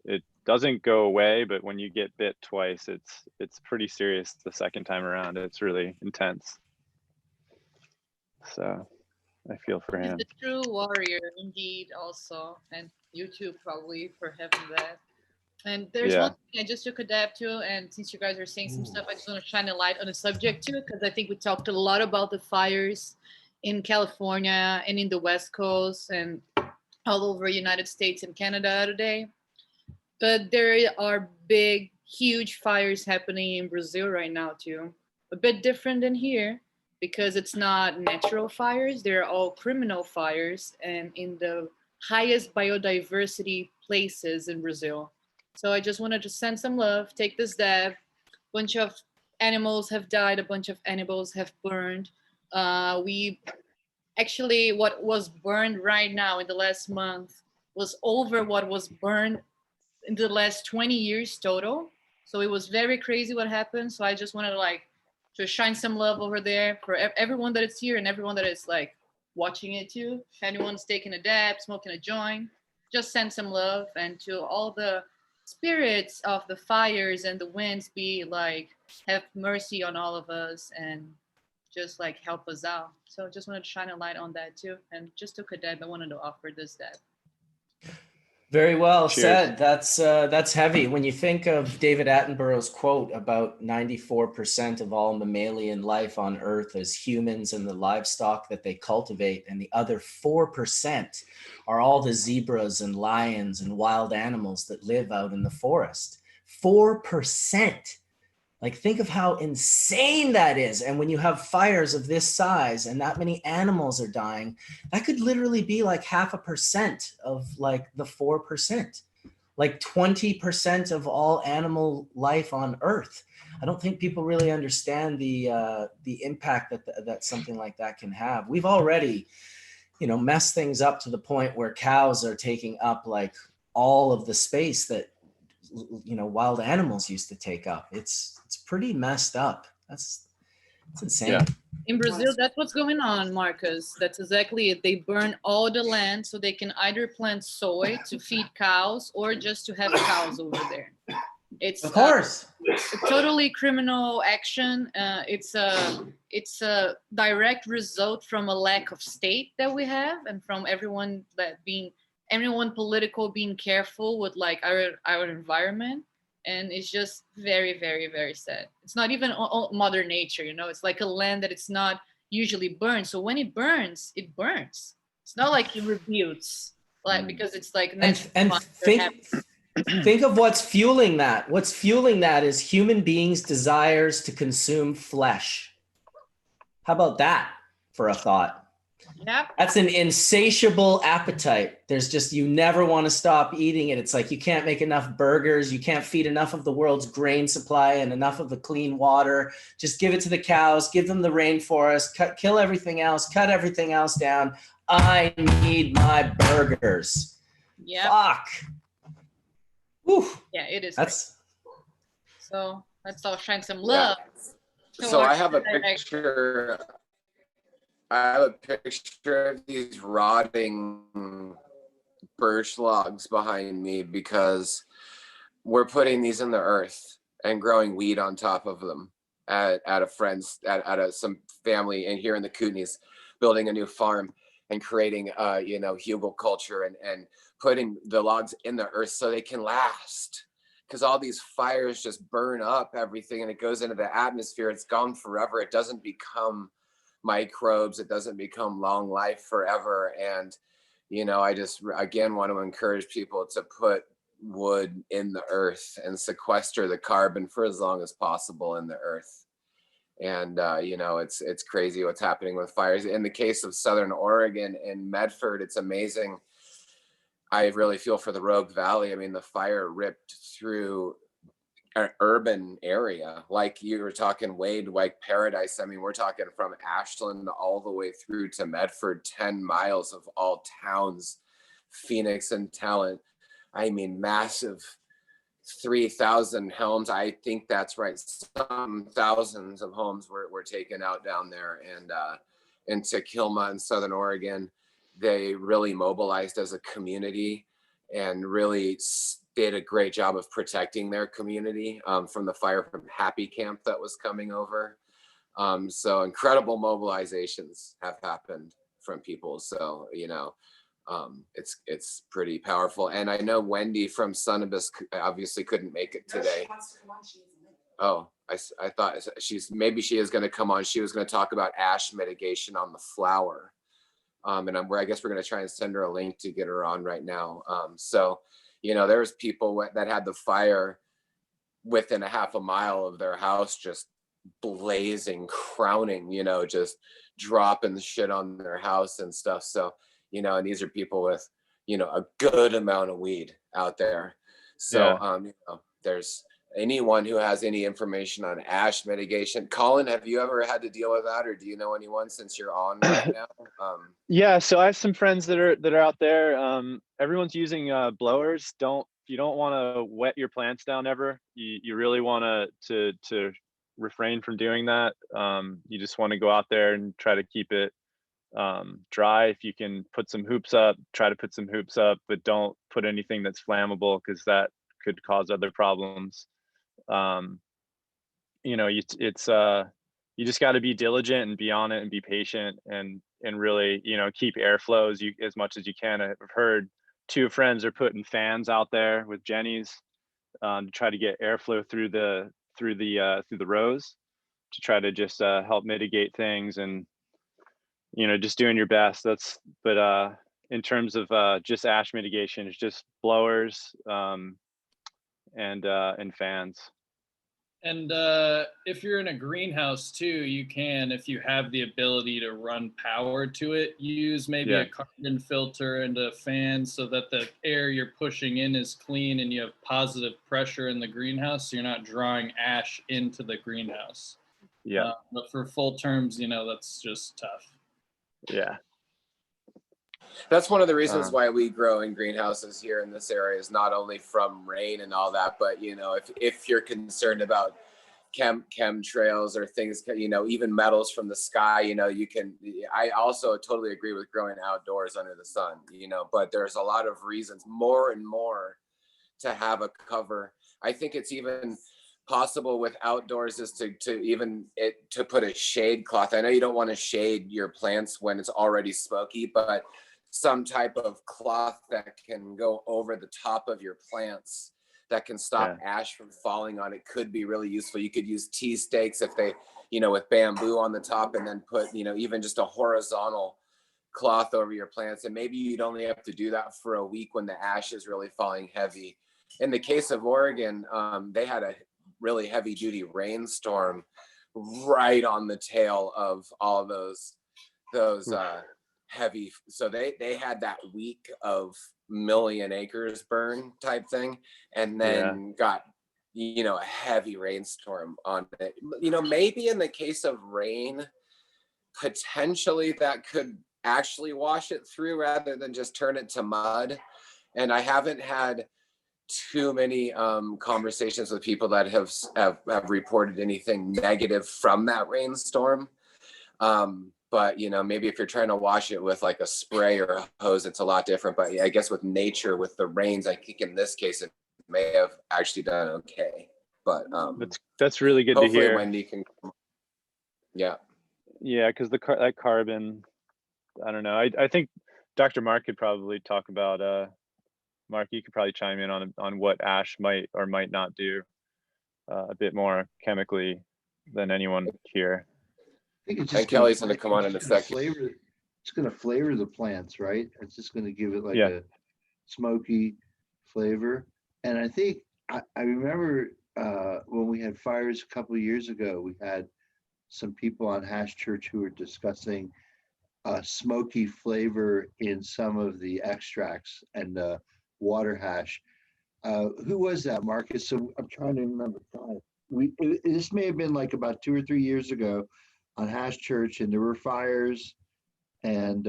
it doesn't go away, but when you get bit twice, it's pretty serious the second time around. It's really intense. So I feel for He's him. a true warrior indeed also. And you too probably for having that. And there's one thing I just took a dab to, and since you guys are saying some stuff, I just want to shine a light on the subject too, because I think we talked a lot about the fires in California and in the West Coast and all over United States and Canada today. But there are big, huge fires happening in Brazil right now too. A bit different than here because it's not natural fires, they're all criminal fires and in the highest biodiversity places in Brazil. So I just wanted to send some love, take this dab. A bunch of animals have died, a bunch of animals have burned. We actually, what was burned right now in the last month was over what was burned in the last 20 years total. So it was very crazy what happened. So I just wanted to shine some love over there for everyone that is here and everyone that is like watching it too. If anyone's taking a dab, smoking a joint, just send some love. And to all the spirits of the fires and the winds, be like, have mercy on all of us and just like help us out. So just wanted to shine a light on that too. And just took a dab. I wanted to offer this dab. Very well Cheers. said. That's heavy. When you think of David Attenborough's quote about 94% of all mammalian life on Earth is humans and the livestock that they cultivate, and the other 4% are all the zebras and lions and wild animals that live out in the forest. 4%. Like, think of how insane that is. And when you have fires of this size and that many animals are dying, that could literally be like 0.5% of like the 4%, like 20% of all animal life on Earth. I don't think people really understand the impact that something like that can have. We've already, messed things up to the point where cows are taking up like all of the space that wild animals used to take up. It's pretty messed up. It's insane. Yeah. In Brazil, that's what's going on, Marcus. That's exactly it. They burn all the land so they can either plant soy to feed cows or just to have cows over there. It's of course a totally criminal action. It's a direct result from a lack of state that we have, and from everyone political being careful with like our environment. And it's just very, very, very sad. It's not even mother nature, it's like a land that it's not usually burned. So when it burns, it burns. It's not like it rebuilds, like, because it's like and think of what's fueling that. What's fueling that is human beings' desires to consume flesh. How about that for a thought? Yeah. That's an insatiable appetite. There's just, you never want to stop eating it. It's like you can't make enough burgers. You can't feed enough of the world's grain supply and enough of the clean water. Just give it to the cows, give them the rainforest, kill everything else, cut everything else down. I need my burgers. Yeah. Fuck. Whew. Yeah, it is. That's so let's all shine some love. Yeah. So I have a picture. I have a picture of these rotting birch logs behind me because we're putting these in the earth and growing weed on top of them at a friend's, at some family in here in the Kootenays, building a new farm and creating hugel culture and putting the logs in the earth so they can last. Because all these fires just burn up everything and it goes into the atmosphere. It's gone forever. It doesn't become microbes. It doesn't become long life forever. And, I just, again, want to encourage people to put wood in the earth and sequester the carbon for as long as possible in the earth. And, it's crazy what's happening with fires. In the case of Southern Oregon and Medford, it's amazing. I really feel for the Rogue Valley. I mean, the fire ripped through an urban area, like you were talking, Wade, like Paradise. I mean, we're talking from Ashland all the way through to Medford, 10 miles of all towns, Phoenix and Talent. I mean, massive 3,000 homes. I think that's right. Some thousands of homes were taken out down there. And in Tequila in Southern Oregon, they really mobilized as a community and really did a great job of protecting their community from the fire from Happy Camp that was coming over. So incredible mobilizations have happened from people. So, it's pretty powerful. And I know Wendy from Sunibus obviously couldn't make it today. Oh, I thought she is going to come on. She was going to talk about ash mitigation on the flower. And I guess we're going to try and send her a link to get her on right now. So, there's people that had the fire within a half a mile of their house, just blazing, crowning, just dropping the shit on their house and stuff. So, and these are people with, a good amount of weed out there. So, there's anyone who has any information on ash mitigation. Colin, have you ever had to deal with that, or do you know anyone since you're on right now? Yeah, so I have some friends that are out there. Everyone's using blowers. You don't want to wet your plants down ever. You really want to refrain from doing that. You just want to go out there and try to keep it dry. If you can put some hoops up, try to put some hoops up, but don't put anything that's flammable, because that could cause other problems. You just got to be diligent and be on it and be patient and really, keep airflows as much as you can. I've heard 2 friends are putting fans out there with Jennies to try to get airflow through the rows to try to just help mitigate things, and just doing your best. But in terms of just ash mitigation, it's just blowers and fans. And if you're in a greenhouse too, you can, if you have the ability to run power to it, use maybe a carbon filter and a fan so that the air you're pushing in is clean and you have positive pressure in the greenhouse, so you're not drawing ash into the greenhouse. Yeah. But for full terms, that's just tough. Yeah. That's one of the reasons why we grow in greenhouses here in this area, is not only from rain and all that, but if you're concerned about chemtrails or things, even metals from the sky, you can. I also totally agree with growing outdoors under the sun, but there's a lot of reasons, more and more, to have a cover. I think it's even possible with outdoors is to put a shade cloth. I know you don't want to shade your plants when it's already smoky, but some type of cloth that can go over the top of your plants that can stop ash from falling on it could be really useful. You could use tea stakes if they, with bamboo on the top, and then put, even just a horizontal cloth over your plants. And maybe you'd only have to do that for a week when the ash is really falling heavy. In the case of Oregon, they had a really heavy duty rainstorm right on the tail of all those heavy. So they had that week of million acres burn type thing, and then got a heavy rainstorm on it. Maybe in the case of rain, potentially that could actually wash it through rather than just turn it to mud. And I haven't had too many conversations with people that have reported anything negative from that rainstorm. But maybe if you're trying to wash it with like a spray or a hose, it's a lot different. But I guess with nature, with the rains, I think in this case it may have actually done okay. But that's really good to hear. Wendy can. Yeah, because that carbon, I don't know. I think Dr. Mark could probably talk about. Mark, you could probably chime in on what ash might or might not do a bit more chemically than anyone here. I think it's and Kelly's going to come on in a second. It's going to flavor the plants, right? It's just going to give it like a smoky flavor. And I think I remember when we had fires a couple of years ago, we had some people on Hash Church who were discussing smoky flavor in some of the extracts and water hash. Who was that, Marcus? So I'm trying to remember. This may have been like about 2 or 3 years ago on Hash Church, and there were fires, and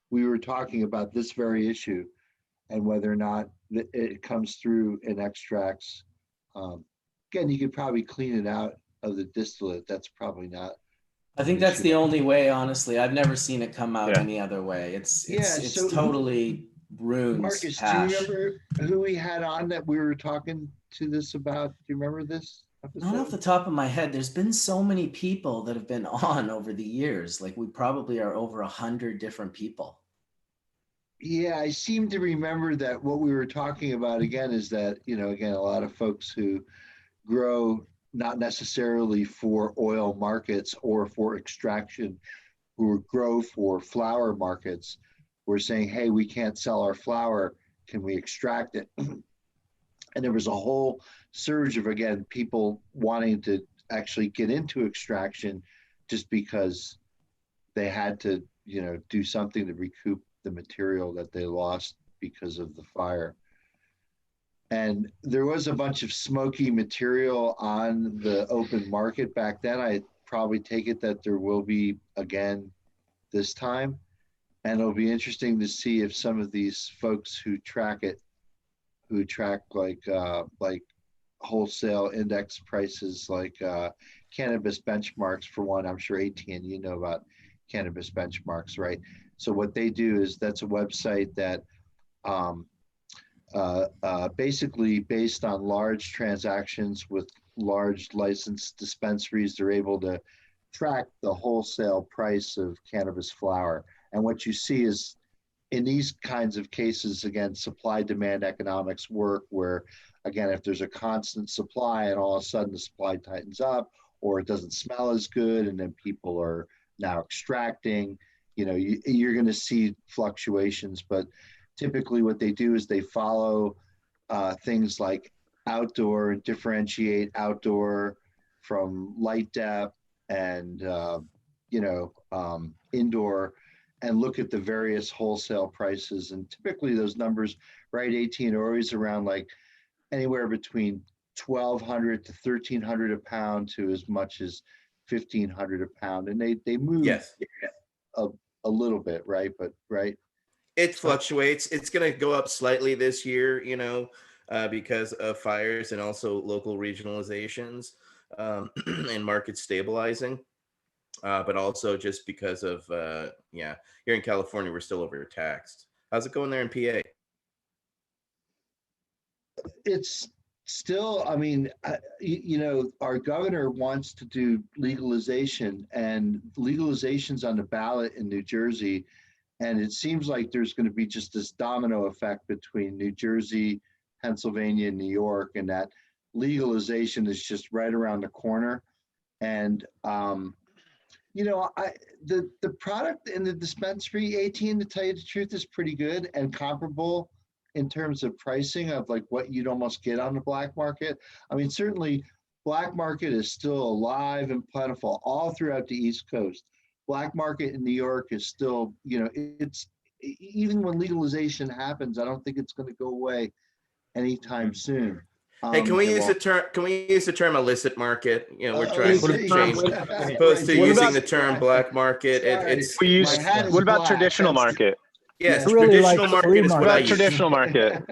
we were talking about this very issue and whether or not it comes through in extracts. Again, you could probably clean it out of the distillate. That's probably not. I think that's the only way, honestly. I've never seen it come out any other way. It's so totally ruins Marcus, hash. do you remember who we had on that we were talking to this about? Do you remember this? Not off the top of my head. There's been so many people that have been on over the years. Like we probably are over 100 different people. Yeah, I seem to remember that what we were talking about again is that, again, a lot of folks who grow not necessarily for oil markets or for extraction, who grow for flower markets, were saying, hey, we can't sell our flower. Can we extract it? And there was a whole surge of, again, people wanting to actually get into extraction just because they had to, do something to recoup the material that they lost because of the fire. And there was a bunch of smoky material on the open market back then. I probably take it that there will be again this time. And it'll be interesting to see if some of these folks who track it, who track like wholesale index prices, like cannabis benchmarks for one. I'm sure Etienne, you know about cannabis benchmarks, right? So what they do is that's a website that basically based on large transactions with large licensed dispensaries, they're able to track the wholesale price of cannabis flower. And what you see is in these kinds of cases, again, supply demand economics work where, again, if there's a constant supply and all of a sudden the supply tightens up or it doesn't smell as good and then people are now extracting, you're going to see fluctuations. But typically what they do is they follow things like outdoor, differentiate outdoor from light depth and, indoor, and look at the various wholesale prices. And typically those numbers, right, 18 are always around like anywhere between 1,200 to 1,300 a pound to as much as 1,500 a pound. And they move a little bit, right? But, right. It fluctuates. It's going to go up slightly this year, because of fires and also local regionalizations and market stabilizing. But also just because of, here in California, we're still overtaxed. How's it going there in PA? It's still, our governor wants to do legalization, and legalization's on the ballot in New Jersey. And it seems like there's going to be just this domino effect between New Jersey, Pennsylvania, and New York, and that legalization is just right around the corner. And, the product in the dispensary, Etienne, to tell you the truth, is pretty good and comparable in terms of pricing of like what you'd almost get on the black market. Certainly black market is still alive and plentiful all throughout the East Coast. Black market in New York is still, it's even when legalization happens, I don't think it's going to go away anytime soon. Hey, can we use the term illicit market? We're trying to change as opposed to using the term black market. What about traditional market? Yes, really traditional like market is what I use. Traditional market.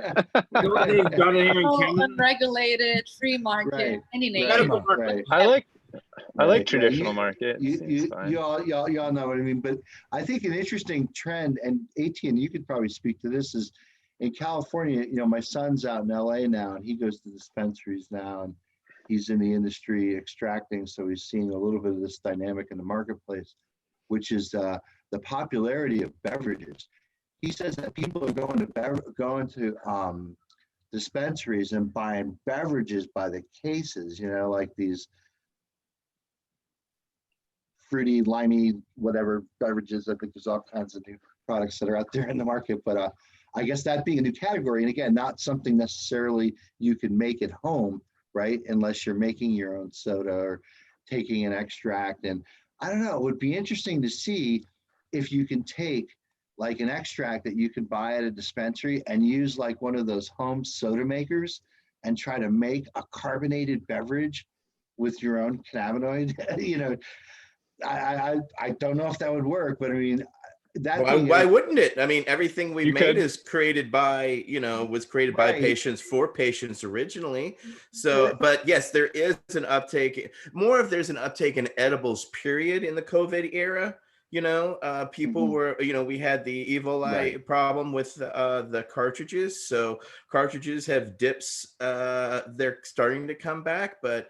Unregulated free market. Right. Any name. Right. I like traditional market. You all know what I mean. But I think an interesting trend, and Etienne, you could probably speak to this, is in California, my son's out in LA now, and he goes to dispensaries now, and he's in the industry extracting. So he's seeing a little bit of this dynamic in the marketplace, which is the popularity of beverages. He says that people are going to dispensaries and buying beverages by the cases, like these fruity, limey, whatever beverages. I think there's all kinds of new products that are out there in the market. But I guess that being a new category, and again, not something necessarily you can make at home, right? Unless you're making your own soda or taking an extract. And I don't know, it would be interesting to see if you can take like an extract that you can buy at a dispensary and use like one of those home soda makers and try to make a carbonated beverage with your own cannabinoid. I don't know if that would work, but why wouldn't it? Everything we've made is created by, was created by patients for patients originally. So, but yes, there is an uptake. There's an uptake in edibles, period, in the COVID era. People were, we had the Evil Eye problem with the cartridges. So cartridges have dips. They're starting to come back, but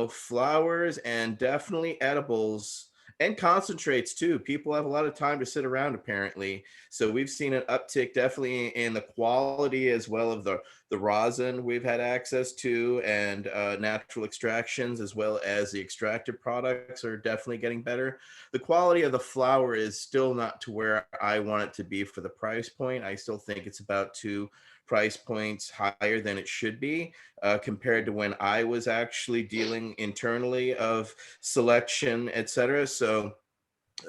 flowers and definitely edibles and concentrates too. People have a lot of time to sit around apparently. So we've seen an uptick definitely in the quality as well of the rosin we've had access to, and natural extractions as well as the extracted products are definitely getting better. The quality of the flower is still not to where I want it to be for the price point. I still think it's about 2 price points higher than it should be compared to when I was actually dealing internally of selection, etc. So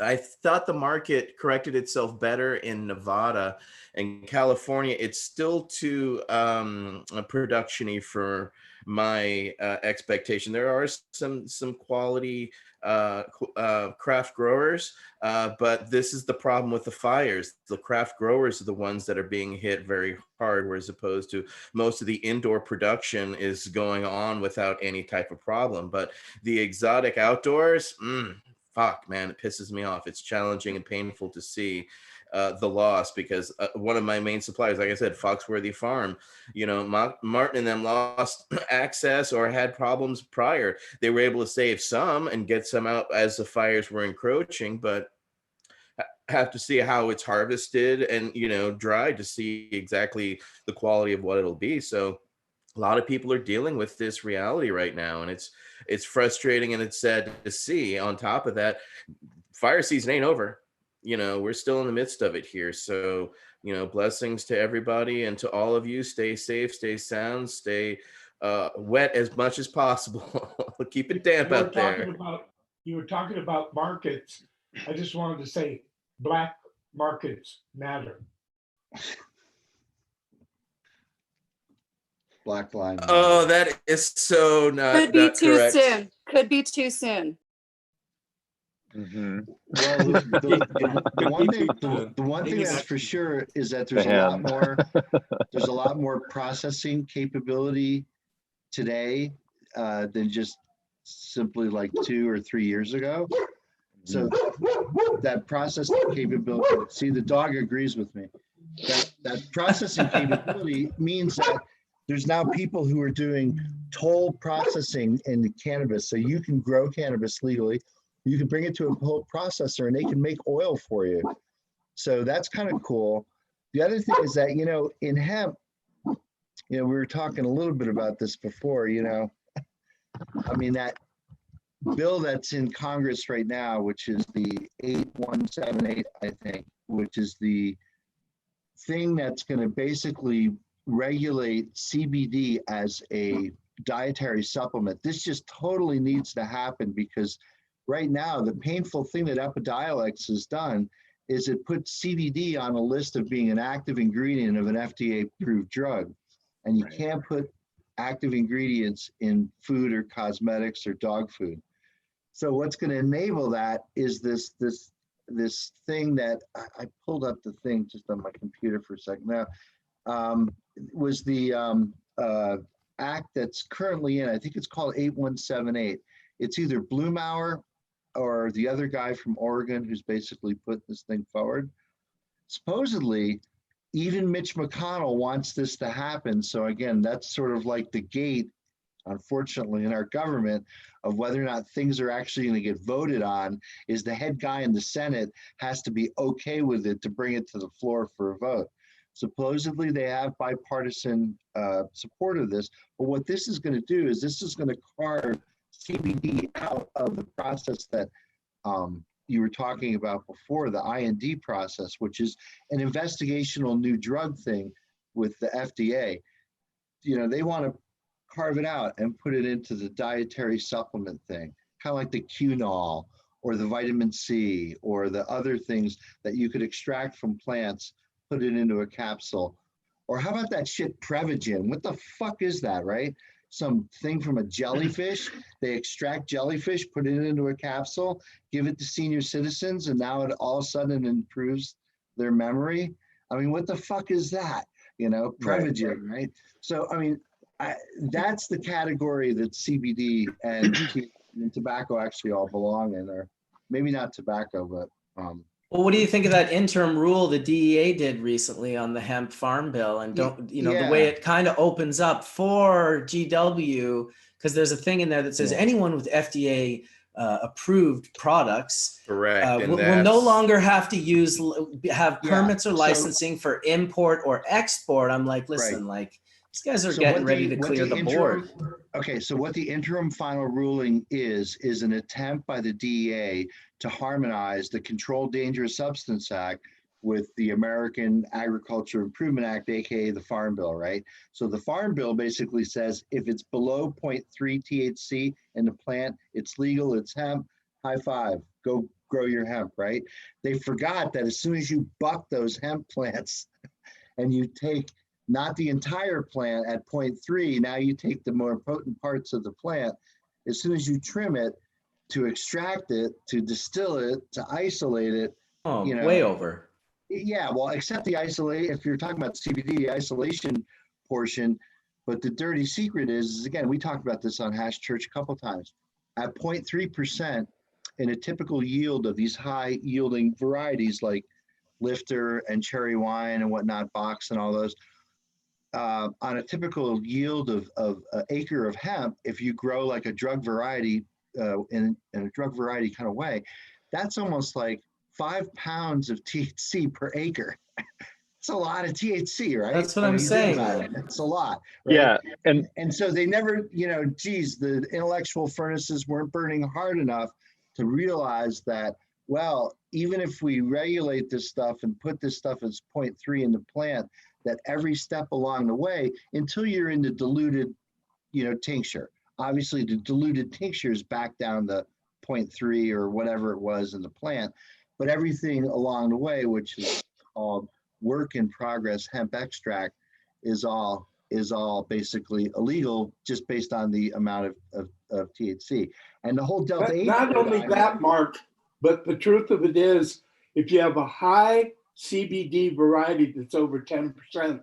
I thought the market corrected itself better in Nevada. And California, it's still too production-y for my expectation. There are some quality craft growers, but this is the problem with the fires. The craft growers are the ones that are being hit very hard, whereas opposed to most of the indoor production is going on without any type of problem. But the exotic outdoors, fuck, man, it pisses me off. It's challenging and painful to see the loss, because one of my main suppliers, like I said, Foxworthy Farm, Martin and them lost access or had problems prior. They were able to save some and get some out as the fires were encroaching, but have to see how it's harvested and dried to see exactly the quality of what it'll be. So a lot of people are dealing with this reality right now, and it's frustrating and it's sad to see. On top of that, fire season ain't over. We're still in the midst of it here. So, blessings to everybody and to all of you. Stay safe, stay sound, stay wet as much as possible. Keep it damp out there. You were talking about markets. I just wanted to say black markets matter. Black line. Oh, that is so not Could be not too correct. soon. Could be too soon. Well, the one thing that's for sure is that there's a lot more processing capability today than just simply like 2 or 3 years ago. So that processing capability, see, the dog agrees with me. That processing capability means that there's now people who are doing toll processing in the cannabis. So you can grow cannabis legally. You can bring it to a toll processor and they can make oil for you. So that's kind of cool. The other thing is that, in hemp, we were talking a little bit about this before, that bill that's in Congress right now, which is the 8178, I think, which is the thing that's going to basically regulate CBD as a dietary supplement. This just totally needs to happen, because right now the painful thing that Epidiolex has done is it puts CBD on a list of being an active ingredient of an FDA-approved drug, and you can't put active ingredients in food or cosmetics or dog food. So what's going to enable that is this thing that I pulled up the thing just on my computer for a second now. Was the act that's currently in, I think it's called 8178. It's either Blumauer or the other guy from Oregon who's basically put this thing forward. Supposedly, even Mitch McConnell wants this to happen. So again, that's sort of like the gate, unfortunately, in our government of whether or not things are actually going to get voted on, is the head guy in the Senate has to be okay with it to bring it to the floor for a vote. Supposedly they have bipartisan support of this, but what this is going to do is this is going to carve CBD out of the process that you were talking about before, the IND process, which is an investigational new drug thing with the FDA. They want to carve it out and put it into the dietary supplement thing, kind of like the Qunol or the vitamin C or the other things that you could extract from plants, put it into a capsule. Or how about that shit Prevagen? What the fuck is that, right? Some thing from a jellyfish. They extract jellyfish, put it into a capsule, give it to senior citizens, and now it all of a sudden improves their memory. I mean, what the fuck is that? Prevagen, right? So, that's the category that CBD and tobacco actually all belong in, or maybe not tobacco, but Well, what do you think of that interim rule the DEA did recently on the hemp farm bill? And the way it kind of opens up for GW, because there's a thing in there that says anyone with FDA approved products will no longer have to have permits or licensing for import or export. I'm like, listen, these guys are getting ready to clear the board. Okay, so what the interim final ruling is an attempt by the DEA to harmonize the Controlled Dangerous Substance Act with the American Agriculture Improvement Act, aka the Farm Bill, right? So the Farm Bill basically says if it's below 0.3 THC in the plant, it's legal, it's hemp, high five, go grow your hemp, right? They forgot that as soon as you buck those hemp plants and you take not the entire plant at 0.3, now you take the more potent parts of the plant, as soon as you trim it, to extract it, to distill it, to isolate it. Way over. Yeah, well, except the isolate, if you're talking about CBD, the isolation portion, but the dirty secret is again, we talked about this on Hash Church a couple times, at 0.3% in a typical yield of these high yielding varieties like Lifter and cherry wine and whatnot, box and all those, on a typical yield of an acre of hemp, if you grow like a drug variety in a drug variety kind of way, that's almost like 5 pounds of THC per acre. It's a lot of THC, right? That's what I'm saying. It's a lot. Right? Yeah. And so they never, the intellectual furnaces weren't burning hard enough to realize that, well, even if we regulate this stuff and put this stuff as 0.3 in the plant, that every step along the way, until you're in the diluted, tincture. Obviously, the diluted tincture is back down to 0.3 or whatever it was in the plant, but everything along the way, which is called work in progress hemp extract, is all basically illegal just based on the amount of THC. And the whole Delta 8. Not only that, Mark, but the truth of it is, if you have a high CBD variety that's over 10%,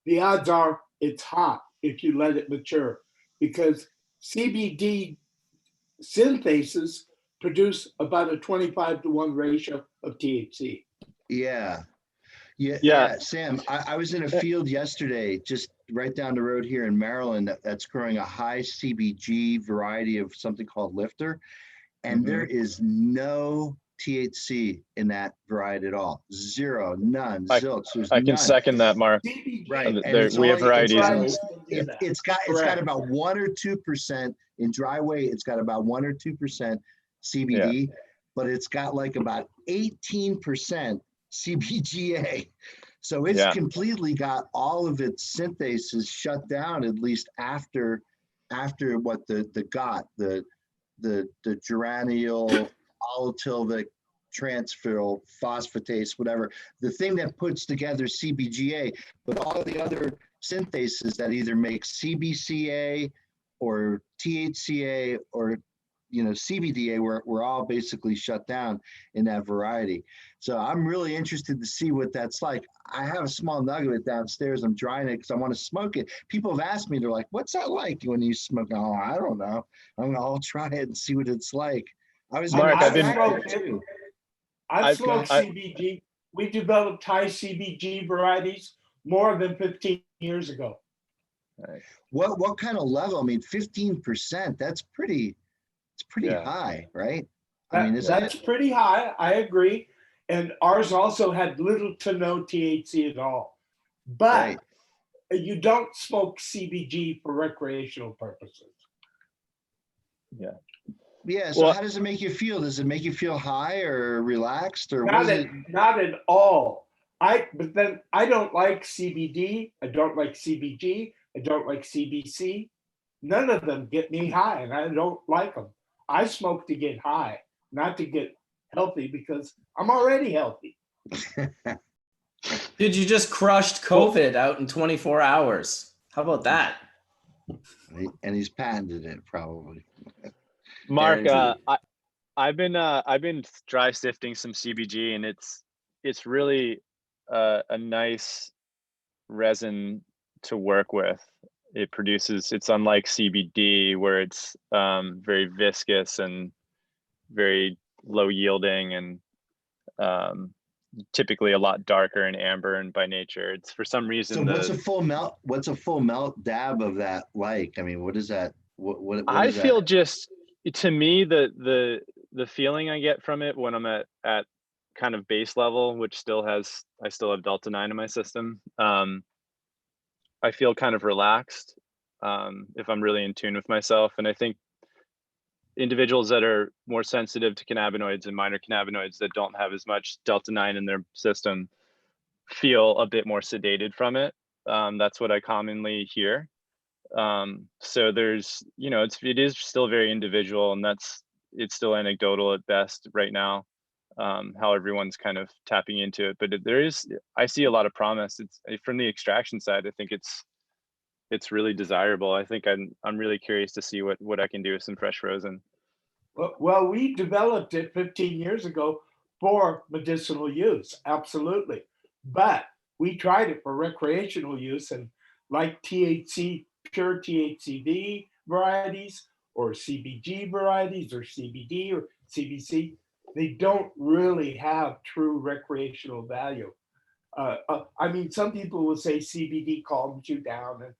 the odds are it's hot if you let it mature, because CBD synthases produce about a 25-to-1 ratio of THC. Yeah, Sam, I was in a field yesterday, just right down the road here in Maryland, that's growing a high CBG variety of something called Lifter. And there is no THC in that variety at all. Zero, none, zilch. I can second that, Mark. Right. We have varieties. It's got about 1 or 2% in dry weight. It's got about 1 or 2% CBD, but it's got like about 18% CBGA. So it's completely got all of its synthases shut down, at least after what the geranyl allyl transferryl phosphatase, whatever, the thing that puts together CBGA, but all the other synthases that either make CBCA or THCA or CBDA were all basically shut down in that variety. So I'm really interested to see what that's like. I have a small nug of it downstairs. I'm drying it because I want to smoke it. People have asked me, they're like, what's that like when you smoke? Oh, I don't know. I'll try it and see what it's like. I've smoked CBG. We developed high CBG varieties more than 15 years ago. Nice. What kind of level? I mean, 15%, that's pretty high, right? That's pretty high. I agree. And ours also had little to no THC at all. But you don't smoke CBG for recreational purposes. Yeah. Yeah. So how does it make you feel? Does it make you feel high or relaxed or not at all? But then I don't like CBD. I don't like CBG. I don't like CBC. None of them get me high, and I don't like them. I smoke to get high, not to get healthy, because I'm already healthy. Dude, you just crushed COVID out in 24 hours. How about that? And he's patented it, probably. Mark, I've been dry sifting some CBG, and it's really a nice resin to work with. It's unlike CBD, where it's very viscous and very low yielding, and typically a lot darker and amber and by nature. It's for some reason. So what's a full melt? What's a full melt dab of that like? I mean, what is that? What I is feel that? just, to me, the feeling I get from it when I'm at kind of base level, which I still have Delta 9 in my system. I feel kind of relaxed if I'm really in tune with myself. And I think individuals that are more sensitive to cannabinoids and minor cannabinoids that don't have as much Delta 9 in their system feel a bit more sedated from it. That's what I commonly hear. So there's, it is still very individual, and it's still anecdotal at best right now, how everyone's kind of tapping into it. But I see a lot of promise. It's from the extraction side. I think it's really desirable. I think I'm really curious to see what I can do with some fresh frozen. Well, we developed it 15 years ago for medicinal use, absolutely. But we tried it for recreational use, and like THC, pure THCV varieties, or CBG varieties, or CBD or CBC, they don't really have true recreational value. I mean, some people will say CBD calms you down,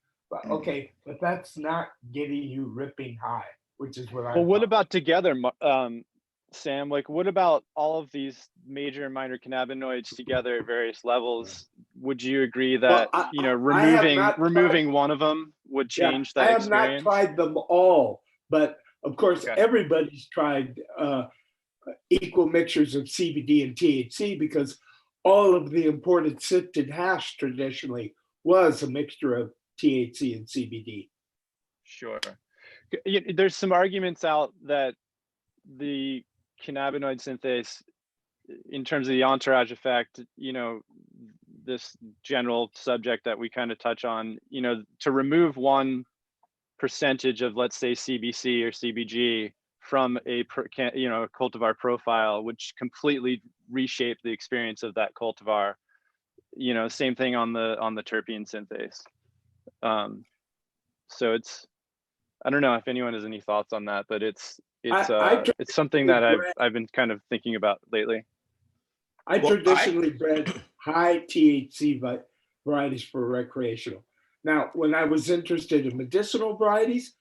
okay, but that's not getting you ripping high, which is what I. Well, what about together, Sam? Like, what about all of these major and minor cannabinoids together at various levels? Would you agree that removing one of them would change that experience? I have not tried them all, but of course, everybody's tried equal mixtures of CBD and THC, because all of the imported sifted hash traditionally was a mixture of THC and CBD. Sure. There's some arguments out that the cannabinoid synthase, in terms of the entourage effect, this general subject that we kind of touch on, to remove one percentage of, let's say, CBC or CBG from a cultivar profile, which completely reshape the experience of that cultivar. Same thing on the terpene synthase. So I don't know if anyone has any thoughts on that, but it's something that I've been kind of thinking about lately. I traditionally bred high THC varieties for recreational. Now, when I was interested in medicinal varieties,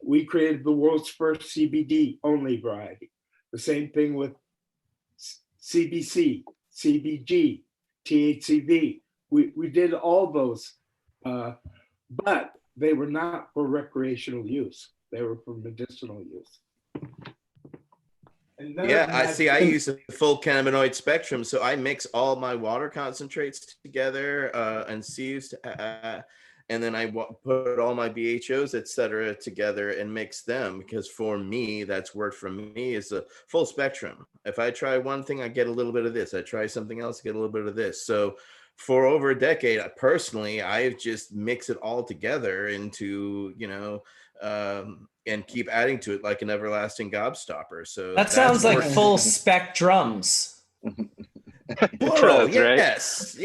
we created the world's first CBD only variety. The same thing with CBC, CBG, THCV. We did all those, but they were not for recreational use. They were for medicinal use. I use a full cannabinoid spectrum. So I mix all my water concentrates together and sieves, and then I put all my BHOs, et cetera, together and mix them, because for me, that's worked for me, is a full spectrum. If I try one thing, I get a little bit of this. I try something else, I get a little bit of this. So for over a decade, I've just mixed it all together into, and keep adding to it like an everlasting gobstopper. So that sounds like full spectrums. Plural, yes,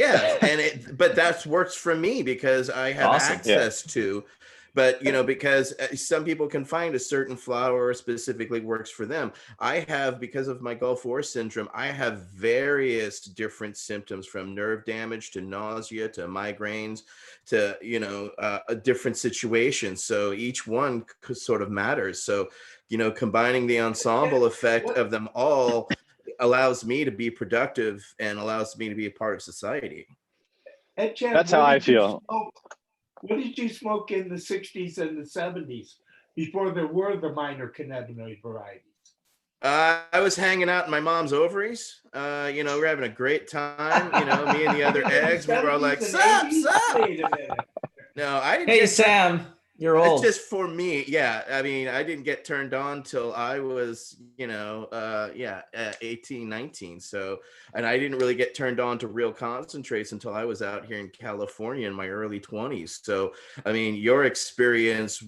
but that works for me because I have access to. But because some people can find a certain flower specifically works for them. I have, because of my Gulf War syndrome, I have various different symptoms, from nerve damage to nausea to migraines to different situations. So each one sort of matters. So combining the ensemble effect of them all allows me to be productive and allows me to be a part of society. Etienne, that's how I feel. What did you smoke in the 60s and the 70s before there were the minor cannabinoid varieties? I was hanging out in my mom's ovaries. We're having a great time. Me and the other eggs. We were all like, sup? Wait a minute. No, I didn't. Hey, Sam, you're old. It's just for me. Yeah. I mean, I didn't get turned on till I was, 18, 19. So, and I didn't really get turned on to real concentrates until I was out here in California in my early 20s. So, I mean, your experience,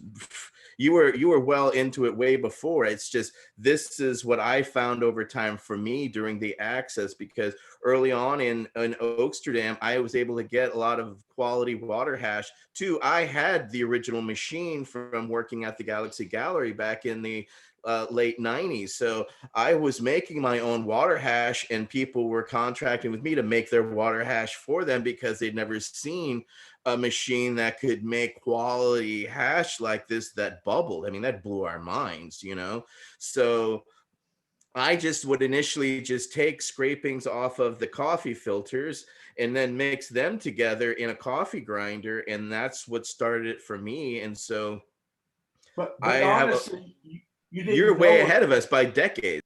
you were well into it way before. It's just, this is what I found over time for me during the access, because early on in Oaksterdam, I was able to get a lot of quality water hash too. I had the original machine from working at the Galaxy Gallery back in the late 90s. So I was making my own water hash, and people were contracting with me to make their water hash for them because they'd never seen a machine that could make quality hash like this that bubbled. I mean, that blew our minds, you know? So I just would initially just take scrapings off of the coffee filters and then mix them together in a coffee grinder. And that's what started it for me. And so But I have, honestly, you didn't you're know way what, ahead of us by decades.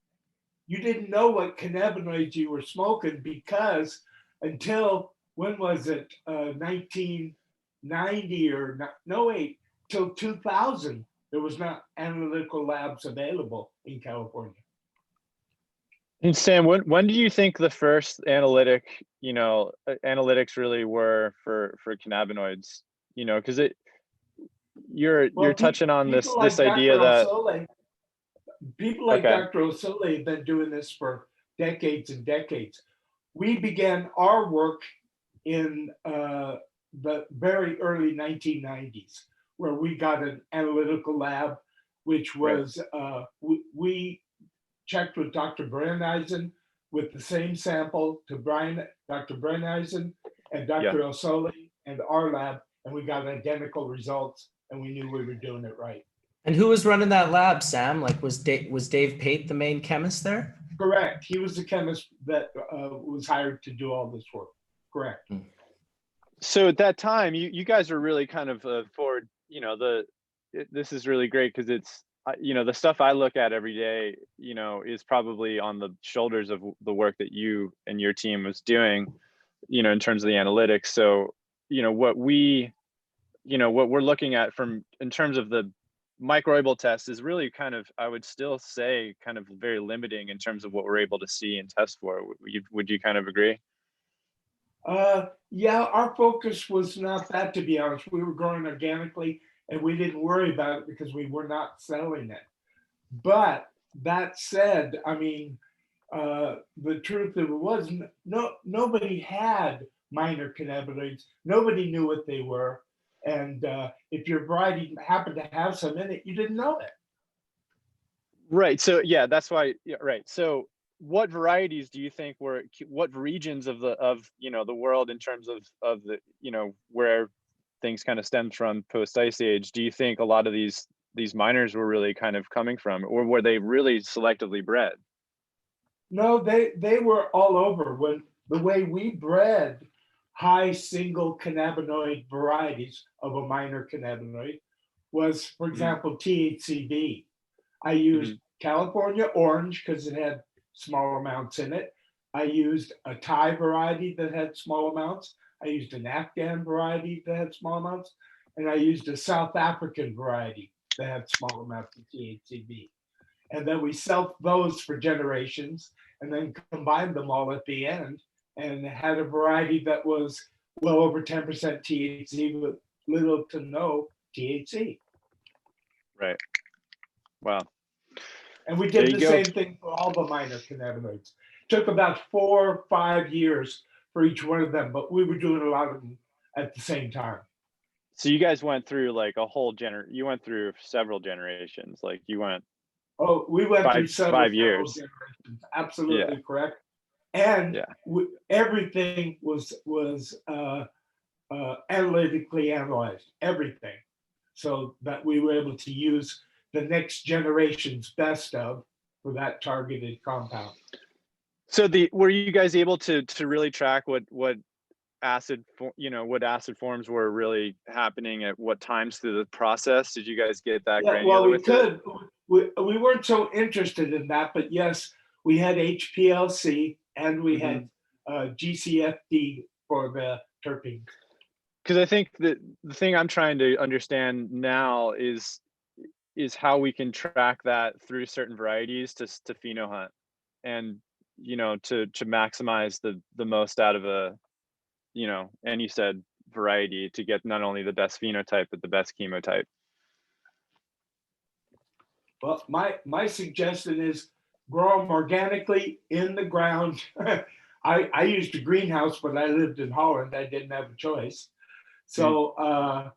you didn't know what cannabinoids you were smoking because until when was it? 1990 or no wait, till 2000, there was not analytical labs available in California. And Sam, when do you think the first analytics really were for cannabinoids? You know, because you're touching on this idea that people like okay. Dr. Osole have been doing this for decades and decades. We began our work in the very early 1990s, where we got an analytical lab, which was, we checked with Dr. Brennisen with the same sample to Dr. Brennisen and Dr. Osole and our lab, and we got identical results, and we knew we were doing it right. And who was running that lab, Sam? Like, was Dave Pate the main chemist there? Correct. He was the chemist that was hired to do all this work. Correct. So at that time, you guys were really kind of forward. You know, this is really great because it's, you know, the stuff I look at every day, you know, is probably on the shoulders of the work that you and your team was doing, you know, in terms of the analytics. So, you know, what we're looking at in terms of the microbial test is really kind of, I would still say, kind of very limiting in terms of what we're able to see and test for. Would you kind of agree? Yeah, our focus was not that, to be honest. We were growing organically and we didn't worry about it because we were not selling it. But that said, I mean, the truth of it was nobody had minor cannabinoids. Nobody knew what they were. And if your variety happened to have some in it, you didn't know it. Right. So yeah, that's why. Yeah, right. So what varieties do you think what regions of the world in terms of the, you know, where things kind of stemmed from post ice age, do you think a lot of these miners were really kind of coming from, or were they really selectively bred? No, they were all over. When the way we bred high single cannabinoid varieties of a minor cannabinoid was, for example, THCV. I used California orange because it had small amounts in it. I used a Thai variety that had small amounts. I used an Afghan variety that had small amounts. And I used a South African variety that had small amounts of THCV. And then we self those for generations and then combined them all at the end and had a variety that was well over 10% THC with little to no THC. Right. Wow. And we did the same thing for all the minor cannabinoids. Took about 4 or 5 years for each one of them, but we were doing a lot of them at the same time. So you guys went through like a whole you went through several generations. Like you went. Oh, we went through several years. Generations. Absolutely correct. And everything was analytically analyzed, everything, so that we were able to use the next generation's best of for that targeted compound. So were you guys able to really track what acid forms were really happening at what times through the process? Did you guys get that granular? Well, we could. We weren't so interested in that, but yes, we had HPLC and we had GCFD for the terpenes. Because I think that the thing I'm trying to understand now is how we can track that through certain varieties to pheno hunt, and you know, to maximize the most out of a, you know, and you said variety to get not only the best phenotype but the best chemotype. Well, my suggestion is grow them organically in the ground. I used a greenhouse, but I lived in Holland. I didn't have a choice. So,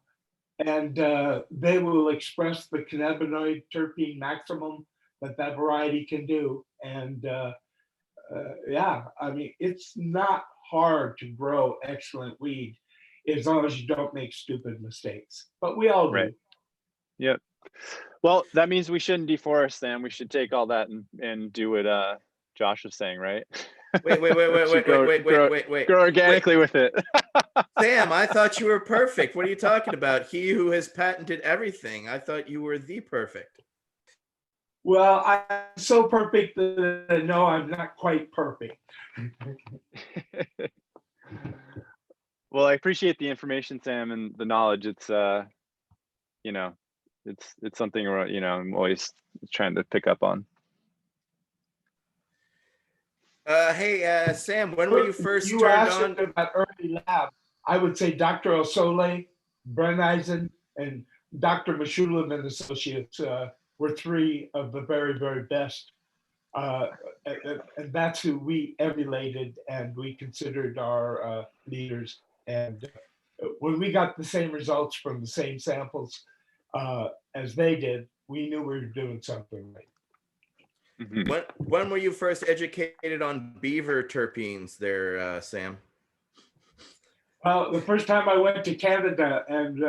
they will express the cannabinoid terpene maximum that variety can do. And yeah, I mean, it's not hard to grow excellent weed as long as you don't make stupid mistakes, but we all do. Right. Yep. Well, that means we shouldn't deforest, Sam. We should take all that and do what Josh was saying, right? Wait. Grow organically with it. Sam, I thought you were perfect. What are you talking about? He who has patented everything. I thought you were the perfect. Well, I'm so perfect that no, I'm not quite perfect. Well, I appreciate the information, Sam, and the knowledge. It's you know, it's something where, you know, I'm always trying to pick up on. Hey, Sam, when were you first You turned asked on? about early lab. I would say Dr. Osole, Brenneisen, and Dr. Meshulam and Associates were three of the very, very best. And that's who we emulated and we considered our leaders. And when we got the same results from the same samples as they did, we knew we were doing something right. Mm-hmm. When were you first educated on beaver terpenes there, Sam? Well, the first time I went to Canada, and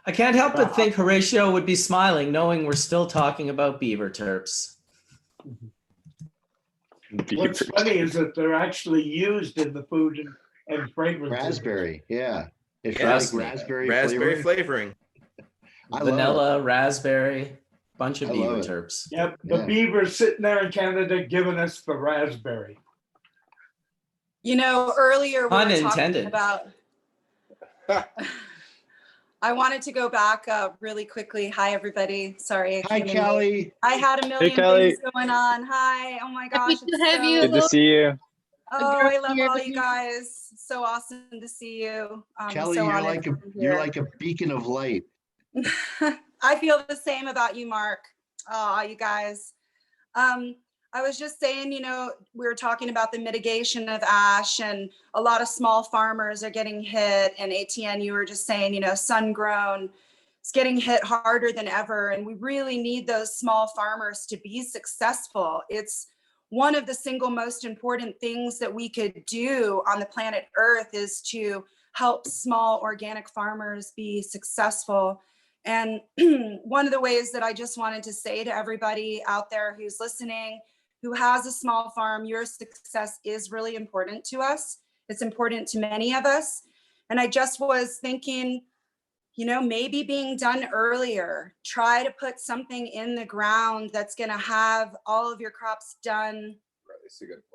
I can't help but think Horatio would be smiling knowing we're still talking about beaver terps. What's funny is that they're actually used in the food and fragrance. Raspberry, yeah. It's Yes, like raspberry flavoring. Vanilla, raspberry, bunch of beaver terps. Yep, the beaver's sitting there in Canada giving us the raspberry. You know, earlier we were Unintended. talking about. I wanted to go back really quickly. Hi, everybody. Sorry. Hi, Kelly. I had a million things going on. Hi. Oh my gosh. Good to have you. Good to see you. Oh, I love all you guys. So awesome to see you. Kelly, so you're like a beacon of light. I feel the same about you, Mark. Oh, you guys. I was just saying, you know, we were talking about the mitigation of ash, and a lot of small farmers are getting hit. And Etienne, you were just saying, you know, sun-grown is getting hit harder than ever. And we really need those small farmers to be successful. It's one of the single most important things that we could do on the planet Earth is to help small organic farmers be successful. And one of the ways that I just wanted to say to everybody out there who's listening, who has a small farm, your success is really important to us. It's important to many of us. And I just was thinking, you know, maybe being done earlier, try to put something in the ground that's going to have all of your crops done,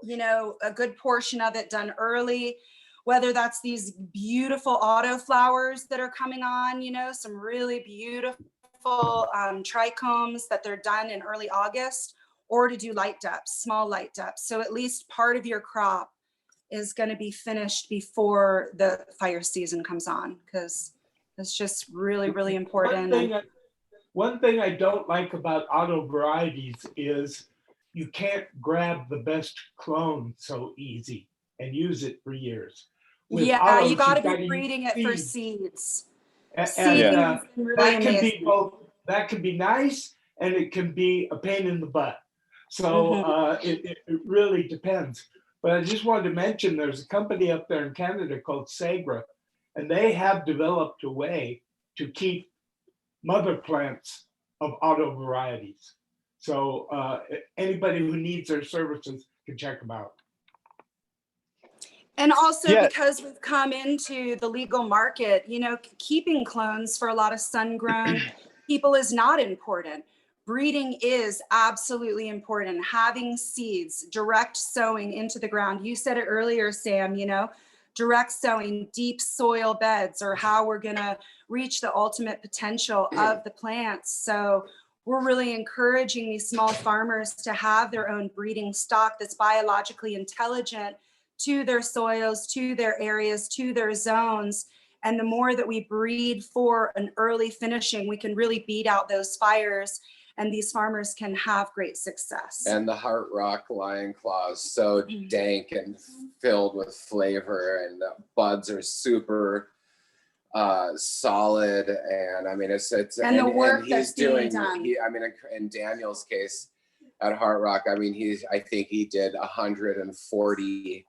you know, a good portion of it done early, whether that's these beautiful auto flowers that are coming on, you know, some really beautiful trichomes that they're done in early August, or to do light depths, small light depths. So at least part of your crop is going to be finished before the fire season comes on, because it's just really, really important. One thing I don't like about auto varieties is you can't grab the best clone so easy and use it for years. With yeah, autos, you got to be breeding it for seeds. And really that can be nice, and it can be a pain in the butt. So it really depends. But I just wanted to mention there's a company up there in Canada called Sagra, and they have developed a way to keep mother plants of auto varieties. So anybody who needs their services can check them out. And also because we've come into the legal market, you know, keeping clones for a lot of sun-grown people is not important. Breeding is absolutely important. Having seeds, direct sowing into the ground. You said it earlier, Sam, you know, direct sowing, deep soil beds are how we're gonna reach the ultimate potential of the plants. So we're really encouraging these small farmers to have their own breeding stock that's biologically intelligent to their soils, to their areas, to their zones. And the more that we breed for an early finishing, we can really beat out those fires, and these farmers can have great success. And the Heart Rock Lion Claw is so dank and filled with flavor, and the buds are super solid, and I mean it's and the work and that's he's being doing. done. I mean, in Daniel's case at Heart Rock, I mean I think he did 140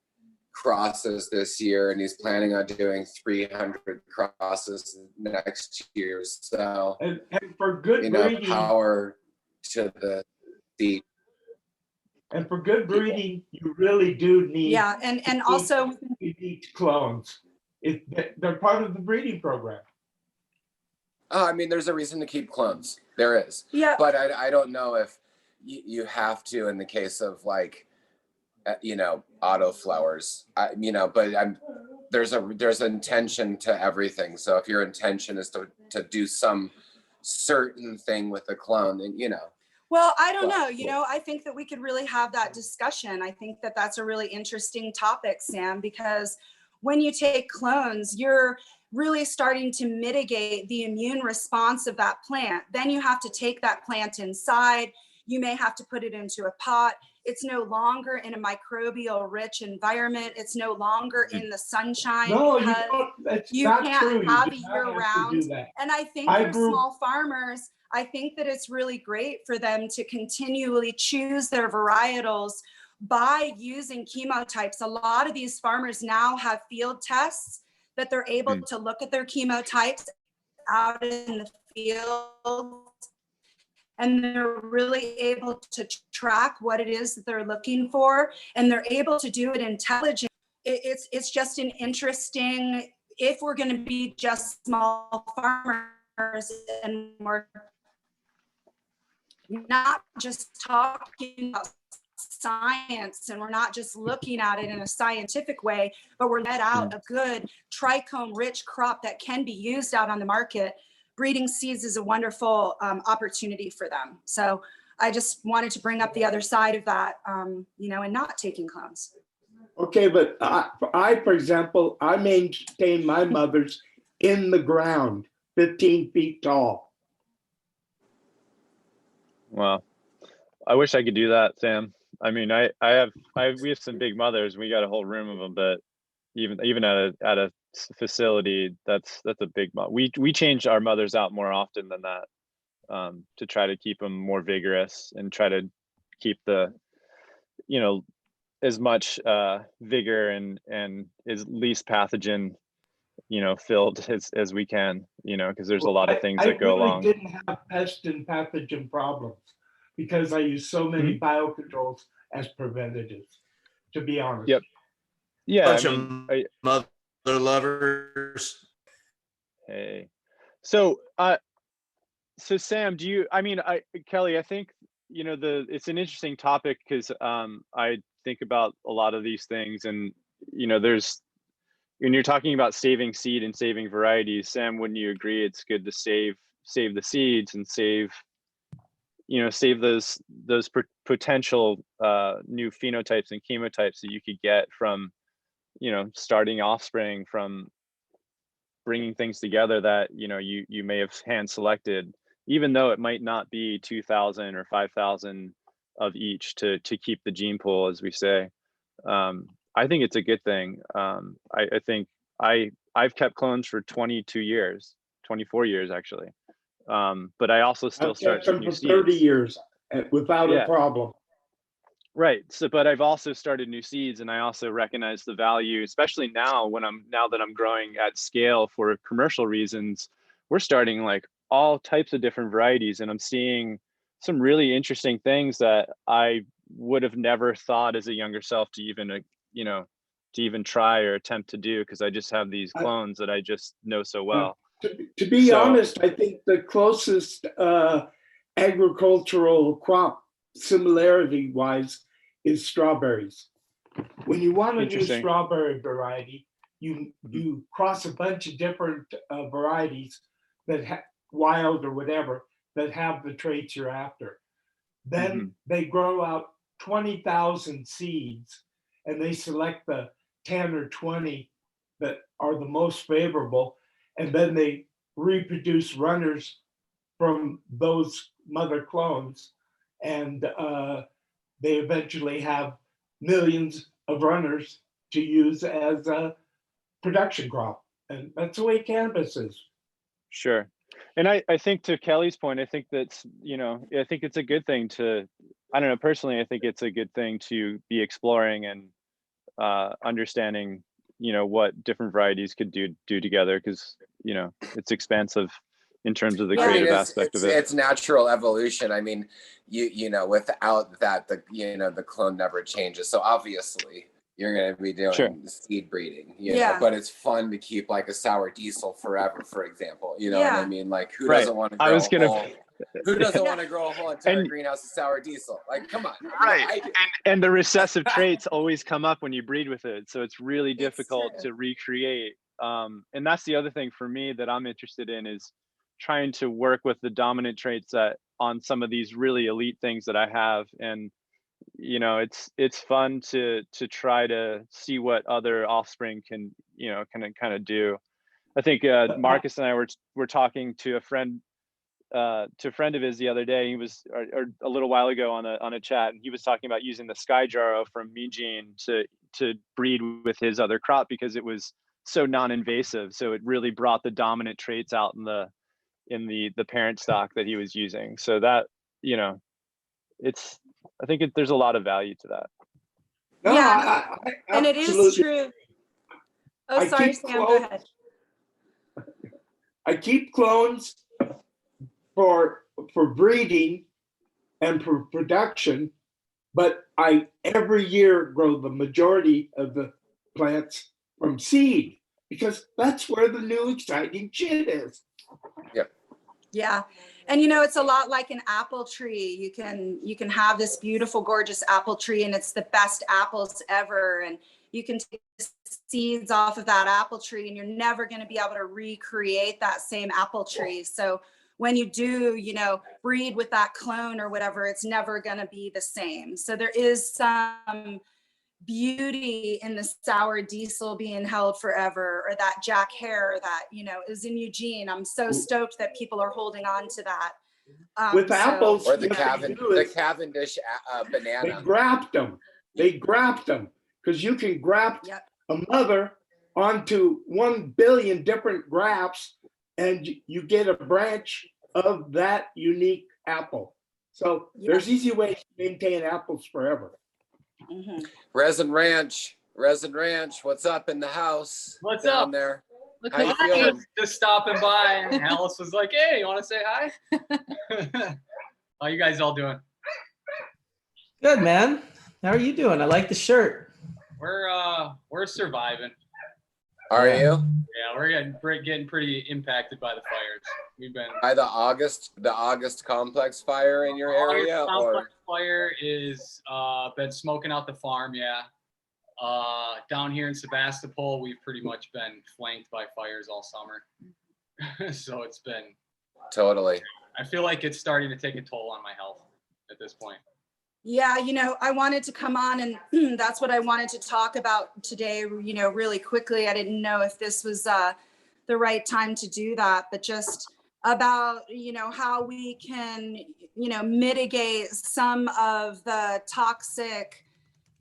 crosses this year, and he's planning on doing 300 crosses next year. So and for good breeding, power to the deep. And for good breeding, you really do need. Yeah, and also you need clones. They're part of the breeding program. I mean, there's a reason to keep clones. There is. Yeah. But I don't know if you have to in the case of like, auto flowers. But there's intention to everything. So if your intention is to do some certain thing with a clone, then Well, I don't know. I think that we could really have that discussion. I think that that's a really interesting topic, Sam, because when you take clones, you're really starting to mitigate the immune response of that plant. Then you have to take that plant inside. You may have to put it into a pot. It's no longer in a microbial rich environment. It's no longer in the sunshine. No, because you can't have it year round. And I think for small farmers, I think that it's really great for them to continually choose their varietals by using chemotypes. A lot of these farmers now have field tests that they're able to look at their chemotypes out in the field, and they're really able to track what it is that they're looking for, and they're able to do it intelligently. It's just an interesting, if we're going to be just small farmers and we're not just talking about science and we're not just looking at it in a scientific way, but we're let out a good trichome rich crop that can be used out on the market. Breeding seeds is a wonderful opportunity for them. So I just wanted to bring up the other side of that, and not taking clones. Okay, but I, for example, I maintain my mothers in the ground, 15 feet tall. Well, I wish I could do that, Sam. I mean, we have some big mothers. We got a whole room of them, but even at a facility, that's a big. We change our mothers out more often than that, to try to keep them more vigorous and try to keep the, as much vigor and as least pathogen, filled as we can, because there's a lot of things that go along. I really didn't have pest and pathogen problems because I use so many biocontrols as preventatives, to be honest. Yep. Yeah. Bunch of mother lovers. Hey. So Sam, Kelly, I think, it's an interesting topic because I think about a lot of these things, and when you're talking about saving seed and saving varieties, Sam, wouldn't you agree it's good to save the seeds and save those potential new phenotypes and chemotypes that you could get from starting offspring, from bringing things together that you may have hand selected, even though it might not be 2,000 or 5,000 of each to keep the gene pool, as we say. I think it's a good thing. I think I've kept clones for 22 years, 24 years actually. But I also still start new seeds. 30 years without a problem. Right. So, but I've also started new seeds, and I also recognize the value, especially now that I'm growing at scale for commercial reasons. We're starting like all types of different varieties, and I'm seeing some really interesting things that I would have never thought as a younger self to even try or attempt to do, because I just have these clones that I just know so well. To be honest, I think the closest agricultural crop similarity wise is strawberries. When you want a new strawberry variety, you cross a bunch of different varieties that wild or whatever that have the traits you're after. Then they grow out 20,000 seeds, and they select the 10 or 20 that are the most favorable, and then they reproduce runners from those mother clones, and they eventually have millions of runners to use as a production crop. And that's the way cannabis is. Sure. And I think to Kelly's point, I think that's, I think it's a good thing to, I don't know, personally, I think it's a good thing to be exploring and understanding, what different varieties could do together, because, it's expansive in terms of the creative aspect of it. It's natural evolution. I mean, without that, the clone never changes. So obviously you're going to be doing seed breeding, but it's fun to keep like a sour diesel forever, for example. You know what I mean? Like, who doesn't want to grow who doesn't want to grow a whole entire greenhouse of sour diesel? Like, come on. Right. And the recessive traits always come up when you breed with it. So it's really difficult to recreate. And that's the other thing for me that I'm interested in, is trying to work with the dominant traits that on some of these really elite things that I have. And, it's fun to try to see what other offspring can kind of do. I think Marcus and I were talking to a friend of his the other day. He was or a little while ago on a chat, and he was talking about using the Sky Jarrow from Mitigation to breed with his other crop, because it was so non-invasive. So it really brought the dominant traits out in the parent stock that he was using. So that, I think there's a lot of value to that. No, Yeah, and it is true. Oh, sorry, Sam, go ahead. I keep clones for breeding and for production, but I every year grow the majority of the plants from seed, because that's where the new exciting shit is. Yep. Yeah. And it's a lot like an apple tree. You can have this beautiful, gorgeous apple tree, and it's the best apples ever. And you can take the seeds off of that apple tree, and you're never going to be able to recreate that same apple tree. So when you do, breed with that clone or whatever, it's never going to be the same. So there is some beauty in the sour diesel being held forever, or that Jack Hare that is in Eugene. I'm so stoked that people are holding on to that. With apples, or the Cavendish banana. They graft them because you can graft a mother onto 1 billion different grafts, and you get a branch of that unique apple. So there's easy ways to maintain apples forever. Mm-hmm. Resin Ranch, what's up in the house? What's down up there? Look How you feeling? Just stopping by, and Alice was like, "Hey, you want to say hi?" How you guys all doing? Good, man. How are you doing? I like the shirt. We're surviving. Are you? Yeah, we're getting pretty impacted by the fires. We've been by the August complex fire in your area, complex fire is been smoking out the farm. Yeah, down here in Sebastopol, we've pretty much been flanked by fires all summer. So it's been totally. I feel like it's starting to take a toll on my health at this point. Yeah, I wanted to come on, and that's what I wanted to talk about today, really quickly. I didn't know if this was the right time to do that, but just about, how we can, mitigate some of the toxic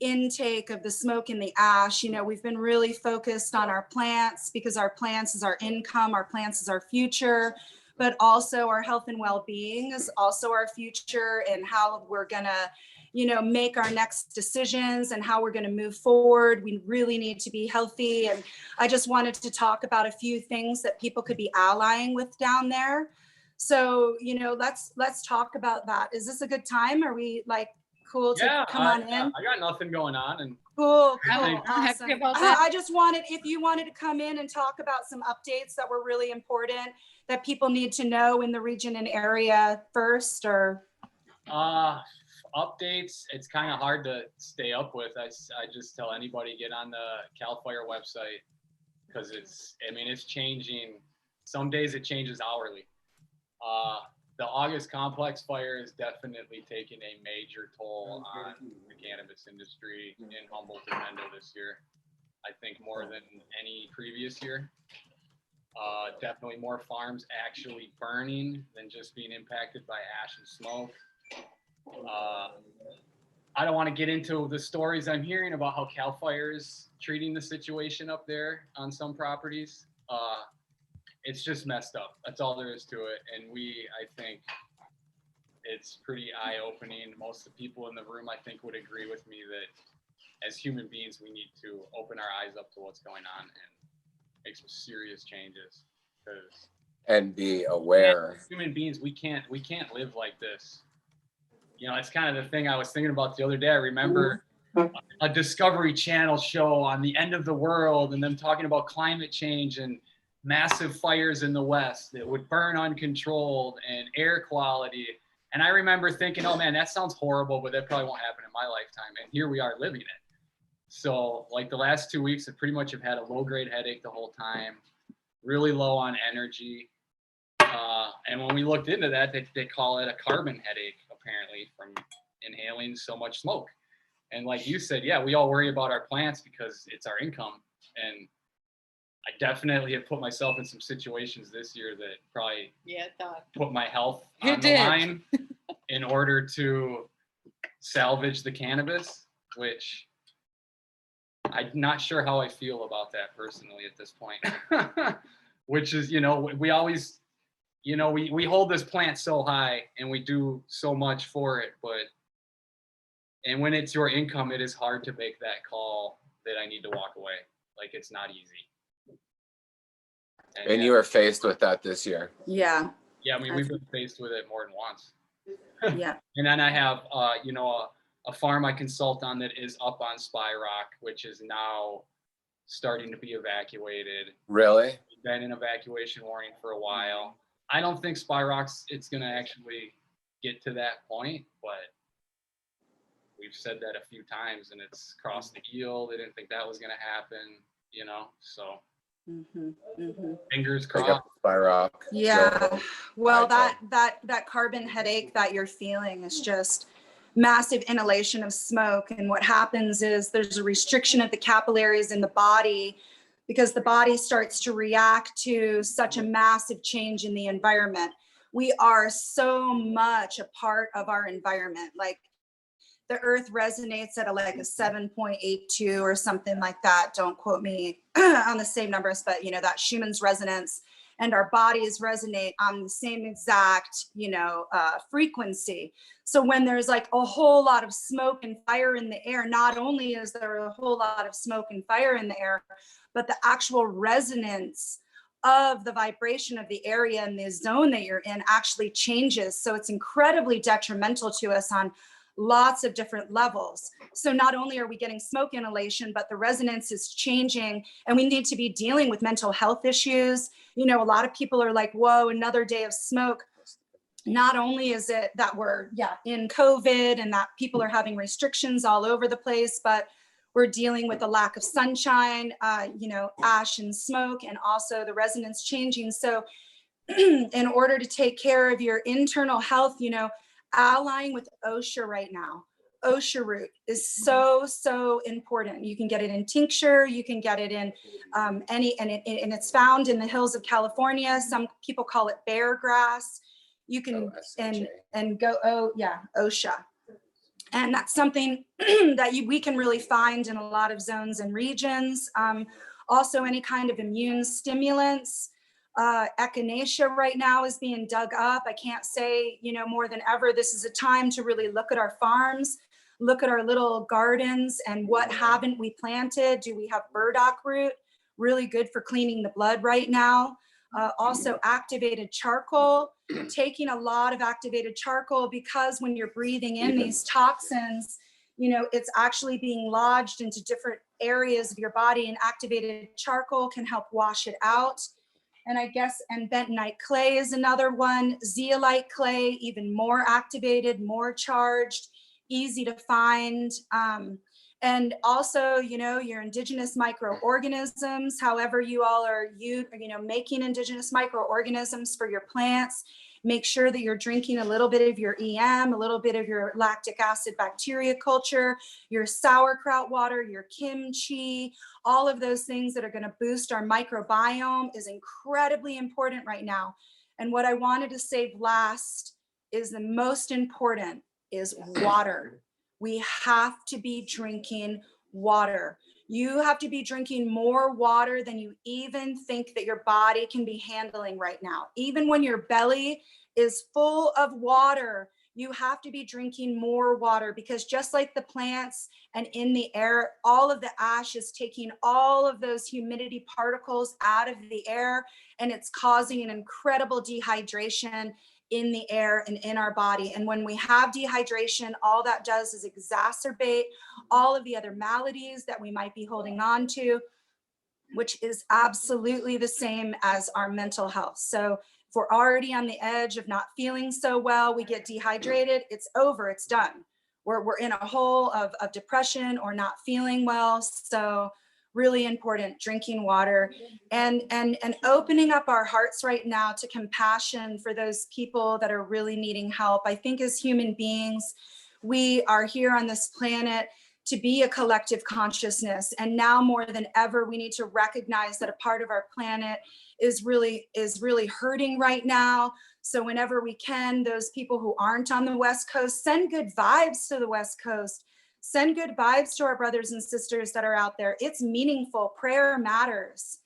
intake of the smoke and the ash. We've been really focused on our plants, because our plants is our income, our plants is our future, but also our health and well-being is also our future, and how we're gonna, make our next decisions and how we're gonna move forward. We really need to be healthy. And I just wanted to talk about a few things that people could be allying with down there. So, let's talk about that. Is this a good time? Are we cool to come on in? I got nothing going on. And Cool. I'm Awesome. happy about that. I just wanted, if you wanted to come in and talk about some updates that were really important that people need to know in the region and area first, or updates, it's kind of hard to stay up with. I just tell anybody, get on the Cal Fire website, because it's changing. Some days it changes hourly. The August complex fire is definitely taking a major toll on the cannabis industry in Humboldt and Mendo this year. I think more than any previous year. Definitely more farms actually burning than just being impacted by ash and smoke. I don't want to get into the stories I'm hearing about how Cal Fire is treating the situation up there on some properties. It's just messed up. That's all there is to it. And I think it's pretty eye-opening. Most of the people in the room, I think, would agree with me that as human beings, we need to open our eyes up to what's going on and make some serious changes. And be aware. As human beings, we can't live like this. You know, it's kind of the thing I was thinking about the other day. I remember a Discovery Channel show on the end of the world and them talking about climate change and massive fires in the West that would burn uncontrolled and air quality. And I remember thinking, oh man, that sounds horrible, but that probably won't happen in my lifetime. And here we are living it. So like the last 2 weeks, I pretty much have had a low-grade headache the whole time, really low on energy. And when we looked into that, they call it a carbon headache, apparently, from inhaling so much smoke. And like you said, yeah, we all worry about our plants because it's our income. And I definitely have put myself in some situations this year that probably put my health on the line in order to salvage the cannabis, which I'm not sure how I feel about that personally at this point. Which is, you know, we always, you know, we hold this plant so high and we do so much for it, and when it's your income, it is hard to make that call that I need to walk away. Like, it's not easy. And you were faced with that this year. Yeah. Yeah, I mean, we've been faced with it more than once. Yeah. And then I have, you know, a farm I consult on that is up on Spy Rock, which is now starting to be evacuated. Really? We've been in evacuation warning for a while. I don't think Spy Rock's, it's going to actually get to that point, but we've said that a few times and it's crossed the eel. They didn't think that was going to happen, you know, so fingers crossed. Spy Rock. Yeah. Well, that carbon headache that you're feeling is just massive inhalation of smoke. And what happens is there's a restriction of the capillaries in the body because the body starts to react to such a massive change in the environment. We are so much a part of our environment. Like the earth resonates at like a 7.82 or something like that. Don't quote me on the same numbers, but you know, that Schumann's resonance, and our bodies resonate on the same exact, you know, frequency. So when there's like a whole lot of smoke and fire in the air, not only is there a whole lot of smoke and fire in the air, but the actual resonance of the vibration of the area and the zone that you're in actually changes. So it's incredibly detrimental to us on lots of different levels. So not only are we getting smoke inhalation, but the resonance is changing, and we need to be dealing with mental health issues. You know, a lot of people are like, whoa, another day of smoke. Not only is it that we're in COVID and that people are having restrictions all over the place, but we're dealing with the lack of sunshine, you know, ash and smoke, and also the resonance changing. So in order to take care of your internal health, you know, allying with OSHA right now. OSHA root is so important. You can get it in tincture, you can get it in and it's found in the hills of California. Some people call it bear grass. You can OSHA. And that's something that we can really find in a lot of zones and regions. Also any kind of immune stimulants. Echinacea right now is being dug up. I can't say, you know, more than ever, this is a time to really look at our farms, look at our little gardens and what haven't we planted? Do we have burdock root? Really good for cleaning the blood right now. Also activated charcoal, taking a lot of activated charcoal, because when you're breathing in these toxins, you know, it's actually being lodged into different areas of your body, and activated charcoal can help wash it out. And I guess, and bentonite clay is another one. Zeolite clay, even more activated, more charged, easy to find. And also, you know, your indigenous microorganisms, however you all are, you know, making indigenous microorganisms for your plants. Make sure that you're drinking a little bit of your EM, a little bit of your lactic acid bacteria culture, your sauerkraut water, your kimchi, all of those things that are going to boost our microbiome is incredibly important right now. And what I wanted to save last is the most important is water. We have to be drinking water. You have to be drinking more water than you even think that your body can be handling right now. Even when your belly is full of water, you have to be drinking more water, because just like the plants and in the air, all of the ash is taking all of those humidity particles out of the air, and it's causing an incredible dehydration in the air and in our body. And when we have dehydration, all that does is exacerbate all of the other maladies that we might be holding on to, which is absolutely the same as our mental health. So if we're already on the edge of not feeling so well, we get dehydrated, it's over, it's done. We're in a hole of depression or not feeling well. So really important, drinking water and opening up our hearts right now to compassion for those people that are really needing help. I think as human beings, we are here on this planet to be a collective consciousness. And now more than ever, we need to recognize that a part of our planet is really hurting right now. So whenever we can, those people who aren't on the West Coast, send good vibes to the West Coast. Send good vibes to our brothers and sisters that are out there. It's meaningful. Prayer matters,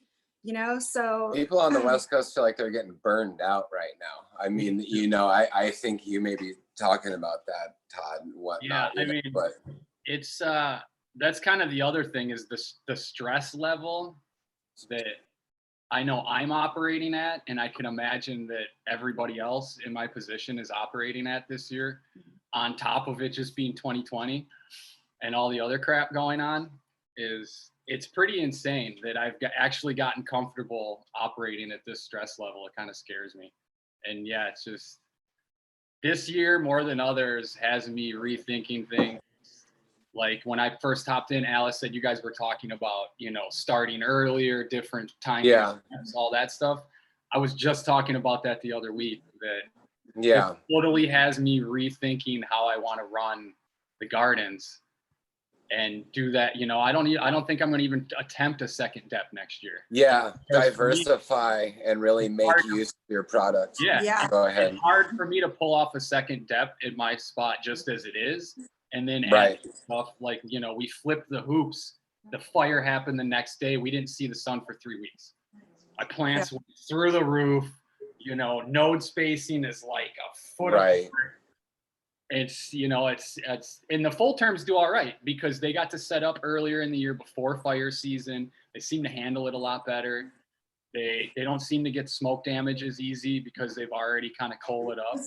so. People on the West Coast feel like they're getting burned out right now. I mean, I think you may be talking about that, Todd, and whatnot. Yeah, I mean, but it's, that's kind of the other thing is the stress level that I know I'm operating at, and I can imagine that everybody else in my position is operating at this year, on top of it just being 2020 and all the other crap going on. It's pretty insane that I've actually gotten comfortable operating at this stress level. It kind of scares me. And yeah, it's just this year more than others has me rethinking things. Like when I first hopped in, Alice said you guys were talking about, starting earlier, different times, all that stuff. I was just talking about that the other week, that it totally has me rethinking how I want to run the gardens and do that. I don't think I'm going to even attempt a second depth next year. Yeah, diversify and really make use of your product. Yeah. Go ahead. It's hard for me to pull off a second depth in my spot just as it is. And then add stuff like, we flipped the hoops. The fire happened the next day. We didn't see the sun for 3 weeks. My plants went through the roof. Node spacing is like a foot apart. It's, it's and the full terms do all right because they got to set up earlier in the year before fire season. They seem to handle it a lot better. They don't seem to get smoke damage as easy because they've already kind of coaled it up.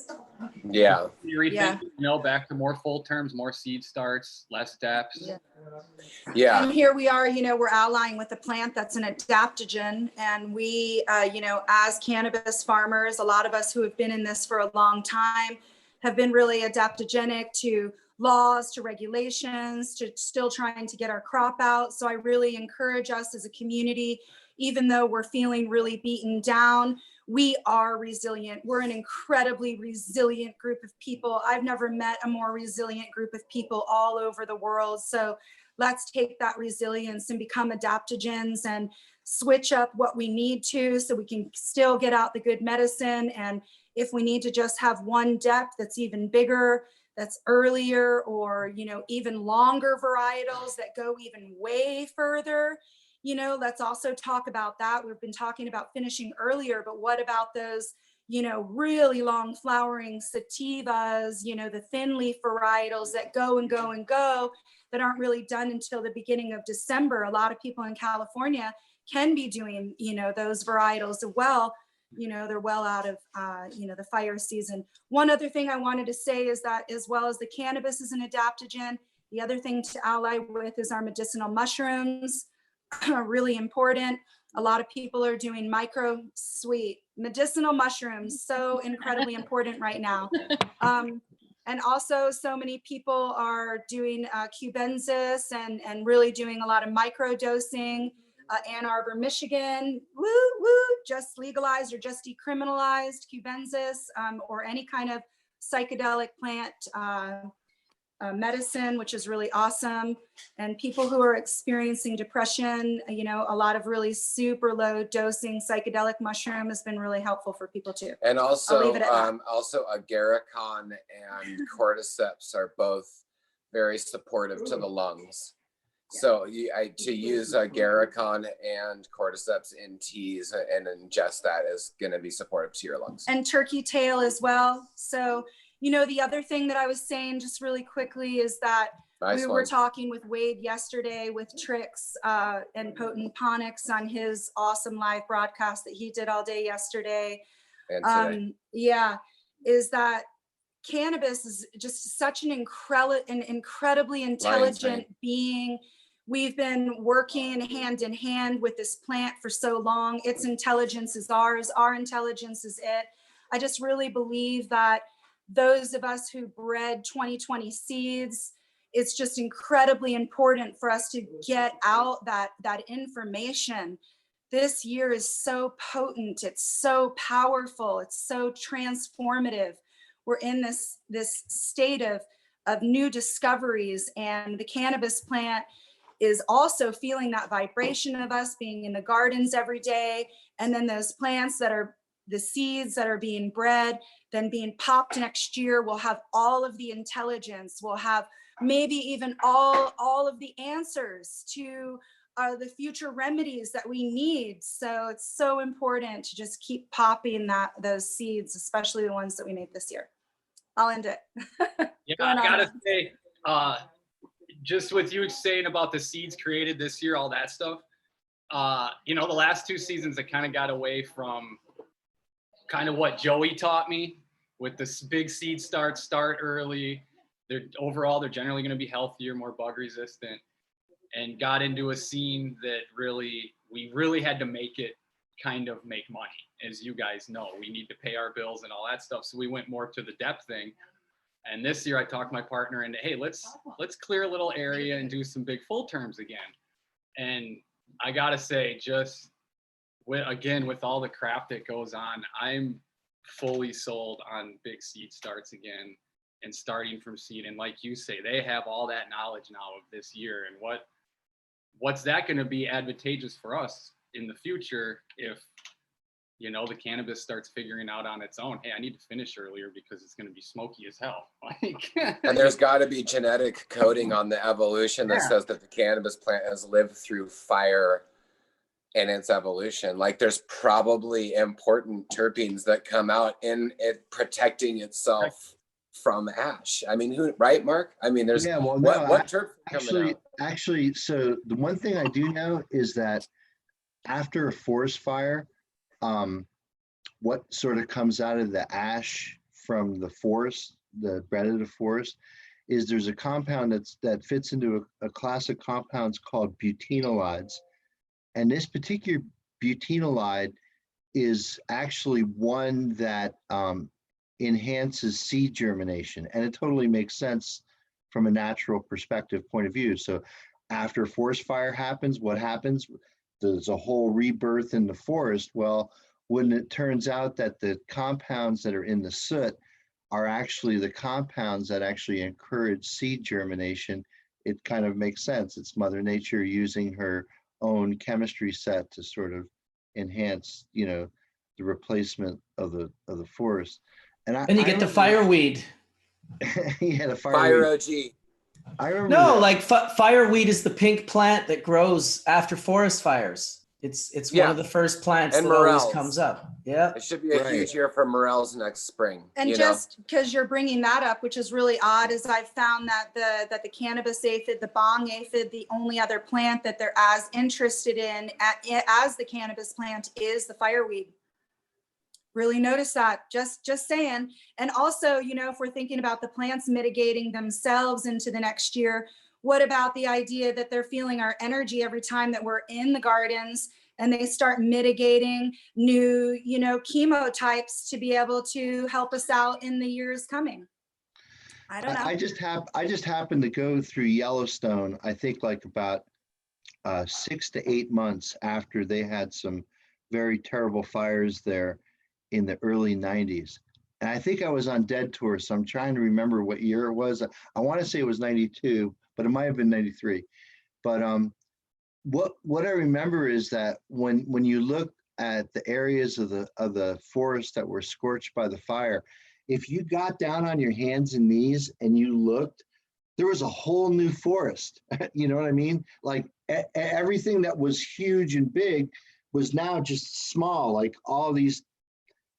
Yeah. Back to more full terms, more seed starts, less depths. Yeah. And here we are, we're allying with a plant that's an adaptogen. And we, as cannabis farmers, a lot of us who have been in this for a long time have been really adaptogenic to laws, to regulations, to still trying to get our crop out. So I really encourage us as a community, even though we're feeling really beaten down, we are resilient. We're an incredibly resilient group of people. I've never met a more resilient group of people all over the world. So let's take that resilience and become adaptogens and switch up what we need to so we can still get out the good medicine. And if we need to just have one depth that's even bigger, that's earlier, or, even longer varietals that go even way further, let's also talk about that. We've been talking about finishing earlier, but what about those, really long flowering sativas, the thin leaf varietals that go and go and go that aren't really done until the beginning of December. A lot of people in California can be doing, those varietals as well. They're well out of, the fire season. One other thing I wanted to say is that as well as the cannabis is an adaptogen, the other thing to ally with is our medicinal mushrooms. Really important. A lot of people are doing micro sweet medicinal mushrooms, so incredibly important right now. And also so many people are doing cubensis and really doing a lot of micro dosing. Ann Arbor, Michigan, just legalized or just decriminalized cubensis or any kind of psychedelic plant medicine, which is really awesome. And people who are experiencing depression, a lot of really super low dosing psychedelic mushroom has been really helpful for people too. And also, agarikon and cordyceps are both very supportive to the lungs. So to use Garicon and cordyceps in teas and ingest that is going to be supportive to your lungs. And turkey tail as well. So, you know, the other thing that I was saying just really quickly is that we were talking with Wade yesterday with Trix and Potent Ponics on his awesome live broadcast that he did all day yesterday. And today. Yeah, is that cannabis is just such an incredibly intelligent being. We've been working hand in hand with this plant for so long. Its intelligence is ours, our intelligence is it. I just really believe that those of us who bred 2020 seeds, it's just incredibly important for us to get out that information. This year is so potent, it's so powerful, it's so transformative. We're in this state of new discoveries, and the cannabis plant is also feeling that vibration of us being in the gardens every day. And then those plants that are the seeds that are being bred, then being popped next year, will have all of the intelligence, will have maybe even all of the answers to the future remedies that we need. So it's so important to just keep popping those seeds, especially the ones that we made this year. I'll end it. Yeah, I gotta say, just with you saying about the seeds created this year, all that stuff, you know, the last 2 seasons I kind of got away from kind of what Joey taught me with this big seed start early. They're generally going to be healthier, more bug resistant, and got into a scene that we really had to make it kind of make money. As you guys know, we need to pay our bills and all that stuff. So we went more to the depth thing. And this year I talked my partner into, hey, let's clear a little area and do some big full terms again. And I gotta say, just with all the crap that goes on, I'm fully sold on big seed starts again and starting from seed. And like you say, they have all that knowledge now of this year, and what's that going to be advantageous for us in the future if, you know, the cannabis starts figuring out on its own, hey, I need to finish earlier because it's going to be smoky as hell. And there's got to be genetic coding on the evolution that says that the cannabis plant has lived through fire in its evolution. Like there's probably important terpenes that come out in it protecting itself from ash. I mean, right, Mark? I mean, there's what terp coming out? Actually, so the one thing I do know is that after a forest fire, what sort of comes out of the ash from the forest, the breaded forest, is there's a compound that fits into a class of compounds called butenolides. And this particular butenolide is actually one that enhances seed germination. And it totally makes sense from a natural perspective point of view. So after a forest fire happens, what happens? There's a whole rebirth in the forest. Well, when it turns out that the compounds that are in the soot are actually the compounds that actually encourage seed germination, it kind of makes sense. It's Mother Nature using her own chemistry set to sort of enhance, you know, the replacement of the forest. And you get the fireweed. Yeah, the Fire fireweed. OG. I remember No, that. like fireweed is the pink plant that grows after forest fires. It's one of the first plants that always comes up. Yeah. It should be a huge year for morels next spring. And just because you're bringing that up, which is really odd, is I've found that the cannabis aphid, the bong aphid, the only other plant that they're as interested in as the cannabis plant is the fireweed. Really notice that, just saying. And also, you know, if we're thinking about the plants mitigating themselves into the next year, what about the idea that they're feeling our energy every time that we're in the gardens and they start mitigating new, you know, chemotypes to be able to help us out in the years coming? I don't know. I just happened to go through Yellowstone, I think like about 6 to 8 months after they had some very terrible fires there in the early 90s. And I think I was on Dead Tour, so I'm trying to remember what year it was. I want to say it was 92, but it might have been 93. But what I remember is that when you look at the areas of the forest that were scorched by the fire, if you got down on your hands and knees and you looked, there was a whole new forest. You know what I mean? Like everything that was huge and big was now just small. Like all these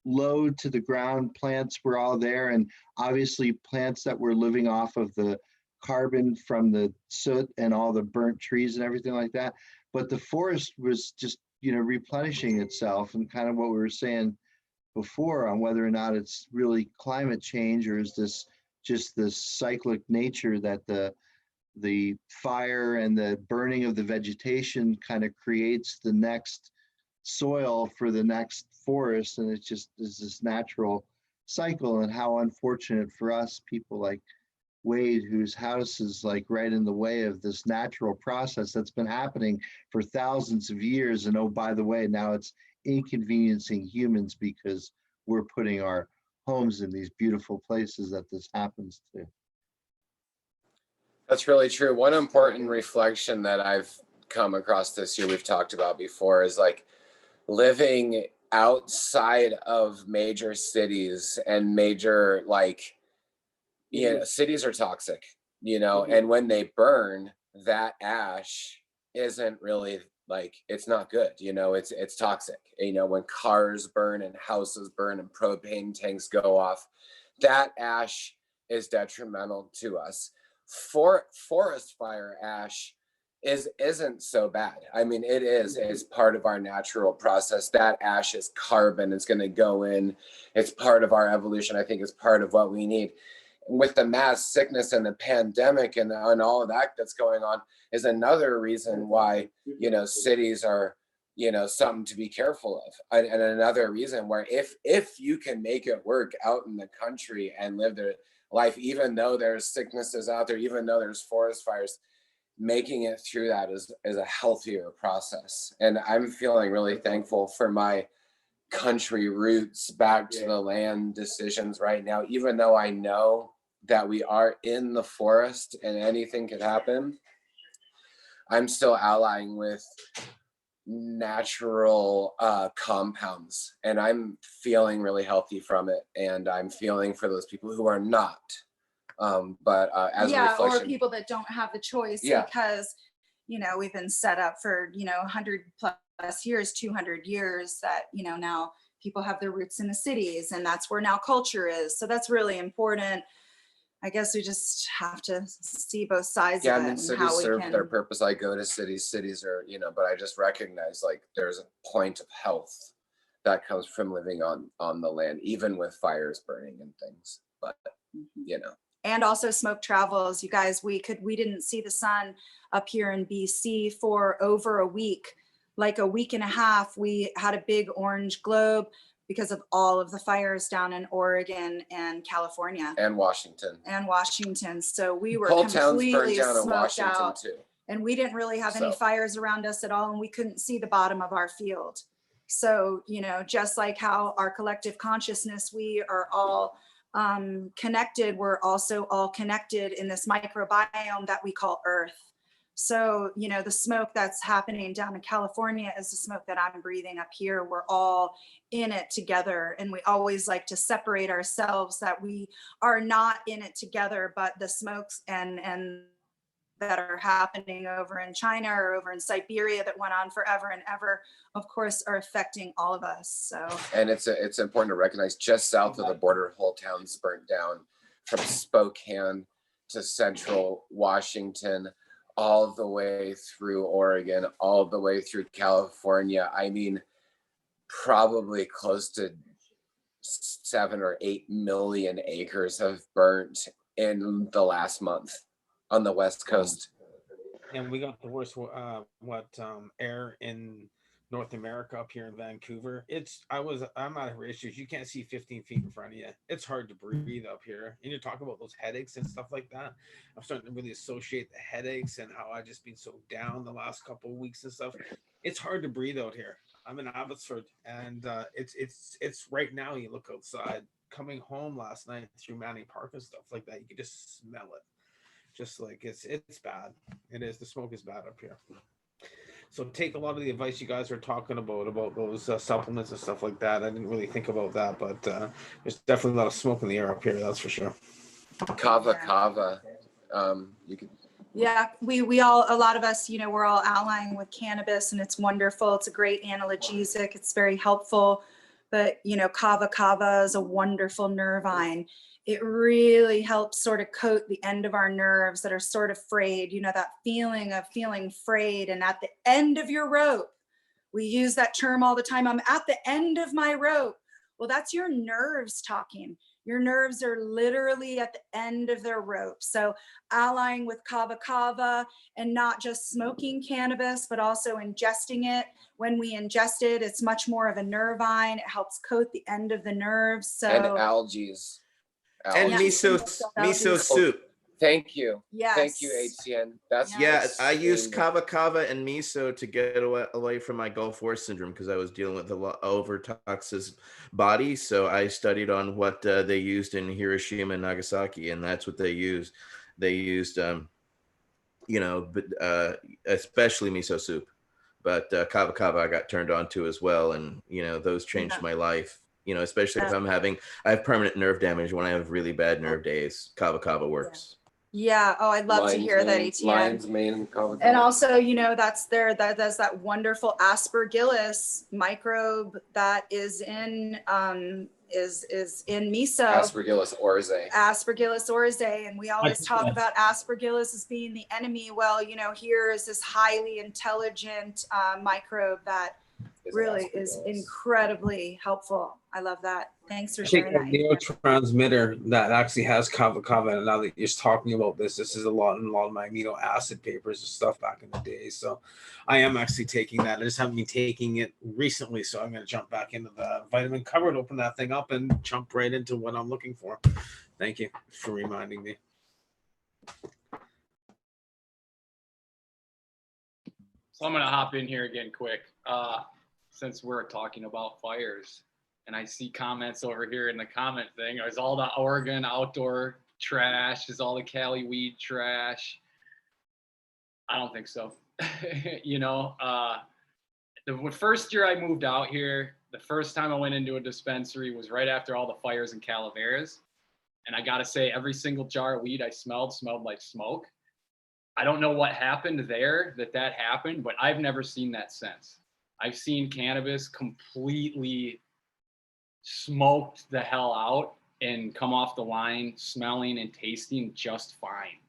low to the ground plants were all there, and obviously plants that were living off of the carbon from the soot and all the burnt trees and everything like that. But the forest was just, you know, replenishing itself, and kind of what we were saying before on whether or not it's really climate change, or is this just the cyclic nature that the fire and the burning of the vegetation kind of creates the next soil for the next forest, and it just is this natural cycle. And how unfortunate for us, people like Wade, whose house is like right in the way of this natural process that's been happening for thousands of years. And oh, by the way, now it's inconveniencing humans because we're putting our homes in these beautiful places that this happens to. That's really true. One important reflection that I've come across this year, we've talked about before, is like living outside of major cities and major, like, you know, cities are toxic, you know, and when they burn, that ash isn't really, like, it's not good, you know, it's toxic. You know, when cars burn and houses burn and propane tanks go off, that ash is detrimental to us. Forest fire ash isn't so bad. I mean, it's part of our natural process. That ash is carbon. It's going to go in. It's part of our evolution. I think it's part of what we need. With the mass sickness and the pandemic and all of that that's going on is another reason why, you know, cities are, you know, something to be careful of. And another reason where if you can make it work out in the country and live their life, even though there's sicknesses out there, even though there's forest fires, making it through that is a healthier process. And I'm feeling really thankful for my country roots, back to the land decisions right now, even though I know that we are in the forest and anything could happen. I'm still allying with natural compounds, and I'm feeling really healthy from it, and I'm feeling for those people who are not. But as a reflection, or people that don't have the choice, because, you know, we've been set up for, you know, 100 plus years, 200 years, that, you know, now people have their roots in the cities, and that's where now culture is. So that's really important. I guess we just have to see both sides of it. I mean, cities serve their purpose. I go to cities are, you know, but I just recognize, like, there's a point of health that comes from living on the land, even with fires burning and things. But, you know. And also smoke travels. You guys, we didn't see the sun up here in BC for over a week, like a week and a half. We had a big orange globe because of all of the fires down in Oregon and California. And Washington. So we were whole completely towns burned down in smoked Washington out. too. And we didn't really have any fires around us at all, and we couldn't see the bottom of our field. So, you know, just like how our collective consciousness, we are all connected, we're also all connected in this microbiome that we call Earth. So, you know, the smoke that's happening down in California is the smoke that I'm breathing up here. We're all in it together. And we always like to separate ourselves, that we are not in it together, but the smokes and that are happening over in China or over in Siberia that went on forever and ever, of course, are affecting all of us. So, and it's important to recognize, just south of the border, whole towns burnt down, from Spokane to central Washington, all the way through Oregon, all the way through California. I mean, probably close to 7 or 8 million acres have burnt in the last month on the West Coast. And we got the worst air in North America up here in Vancouver. I'm out of issues. You can't see 15 feet in front of you. It's hard to breathe up here. And you're talking about those headaches and stuff like that. I'm starting to really associate the headaches and how I've just been so down the last couple of weeks and stuff. It's hard to breathe out here. I'm in Abbotsford, and it's right now. You look outside. Coming home last night through Manning Park and stuff like that, you can just smell it. Just like it's bad. It is. The smoke is bad up here. So take a lot of the advice you guys are talking about those supplements and stuff like that. I didn't really think about that, but there's definitely a lot of smoke in the air up here. That's for sure. Kava You could. Yeah, we all, a lot of us, you know, we're all allying with cannabis, and it's wonderful. It's a great analgesic. It's very helpful. But, you know, kava is a wonderful nervine. It really helps sort of coat the end of our nerves that are sort of frayed, you know, that feeling of feeling frayed. And at the end of your rope, we use that term all the time. I'm at the end of my rope. Well, that's your nerves talking. Your nerves are literally at the end of their rope. So allying with kava and not just smoking cannabis, but also ingesting it. When we ingest it, it's much more of a nervine. It helps coat the end of the nerves. So And algae. And miso soup. Thank you. Yes. Thank you, Etienne. That's I used kava and miso to get away from my Gulf War syndrome because I was dealing with a lot overtoxic body. So I studied on what they used in Hiroshima and Nagasaki, and that's what they used. They used, you know, especially miso soup, but kava I got turned on to as well, and you know those changed my life. You know, especially if I have permanent nerve damage. When I have really bad nerve days, kava works. Yeah. Oh, I'd love to hear that, Etienne. Lion's mane and kava. And also, you know, that's that wonderful aspergillus microbe that is in is in miso. Aspergillus oryzae. Aspergillus oryzae, and we always talk about aspergillus as being the enemy. Well, you know, here is this highly intelligent microbe that really is incredibly helpful. I love that. Thanks for sharing that. Neurotransmitter that actually has kava. And now that you're talking about this is a lot of my amino acid papers and stuff back in the day. So I am actually taking that. I just haven't been taking it recently. So I'm going to jump back into the vitamin cupboard, open that thing up, and jump right into what I'm looking for. Thank you for reminding me. So I'm going to hop in here again quick. Since we're talking about fires, and I see comments over here in the comment thing. Is all the Oregon outdoor trash? Is all the Cali weed trash? I don't think so. You know, the first year I moved out here, the first time I went into a dispensary was right after all the fires in Calaveras. And I got to say, every single jar of weed I smelled like smoke. I don't know what happened there that happened, but I've never seen that since. I've seen cannabis completely smoked the hell out and come off the line smelling and tasting just fine.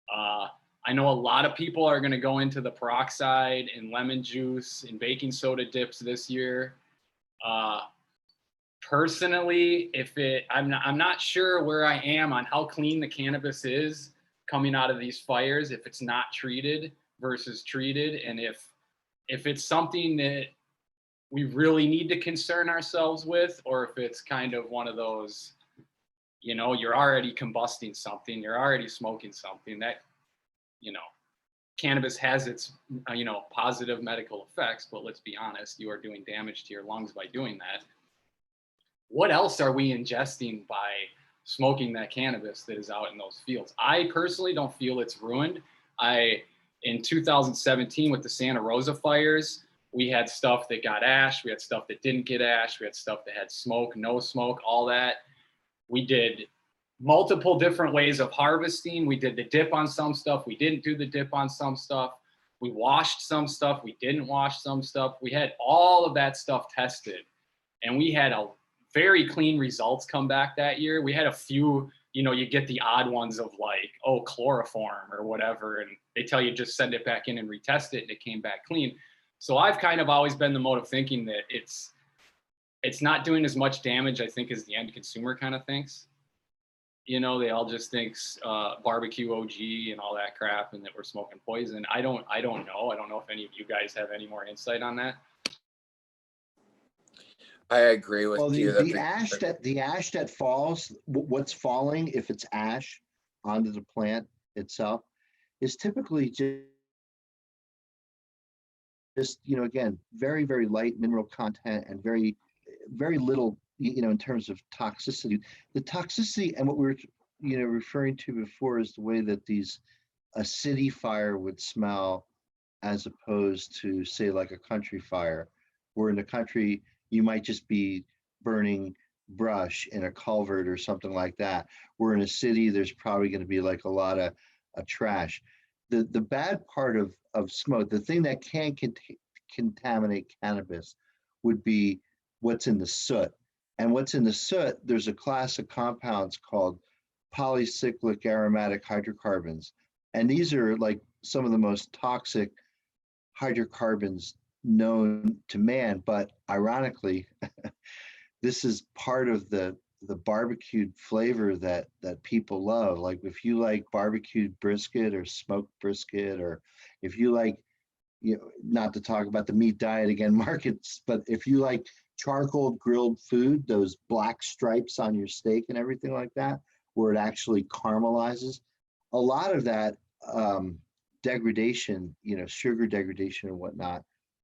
I know a lot of people are going to go into the peroxide and lemon juice and baking soda dips this year. Personally, I'm not sure where I am on how clean the cannabis is coming out of these fires, if it's not treated versus treated, and if it's something that we really need to concern ourselves with, or if it's kind of one of those, you know, you're already combusting something, you're already smoking something that, you know, cannabis has its, you know, positive medical effects, but let's be honest, you are doing damage to your lungs by doing that. What else are we ingesting by smoking that cannabis that is out in those fields? I personally don't feel it's ruined. In 2017 with the Santa Rosa fires, we had stuff that got ash, we had stuff that didn't get ash, we had stuff that had smoke, no smoke, all that. We did multiple different ways of harvesting. We did the dip on some stuff, we didn't do the dip on some stuff. We washed some stuff, we didn't wash some stuff. We had all of that stuff tested, and we had a very clean results come back that year. We had a few, you know, you get the odd ones of like, oh, chloroform or whatever, and they tell you just send it back in and retest it, and it came back clean. So I've kind of always been the mode of thinking that it's not doing as much damage, I think, as the end consumer kind of thinks. You know, they all just thinks barbecue OG and all that crap, and that we're smoking poison. I don't know. I don't know if any of you guys have any more insight on that. I agree with you. The ash that falls, what's falling, if it's ash onto the plant itself, is typically just, you know, again, very, very light mineral content and very, very little, you know, in terms of toxicity. The toxicity, and what we were, you know, referring to before, is the way that a city fire would smell, as opposed to, say, like a country fire, where in the country you might just be burning brush in a culvert or something like that. We're in a city, there's probably going to be like a lot of trash. The bad part of smoke, the thing that can contaminate cannabis would be what's in the soot. And what's in the soot, there's a class of compounds called polycyclic aromatic hydrocarbons. And these are like some of the most toxic hydrocarbons known to man. But ironically, this is part of the barbecued flavor that people love. Like if you like barbecued brisket or smoked brisket, or if you like, you know, not to talk about the meat diet again, markets, but if you like charcoal grilled food, those black stripes on your steak and everything like that, where it actually caramelizes, a lot of that degradation, you know, sugar degradation and whatnot,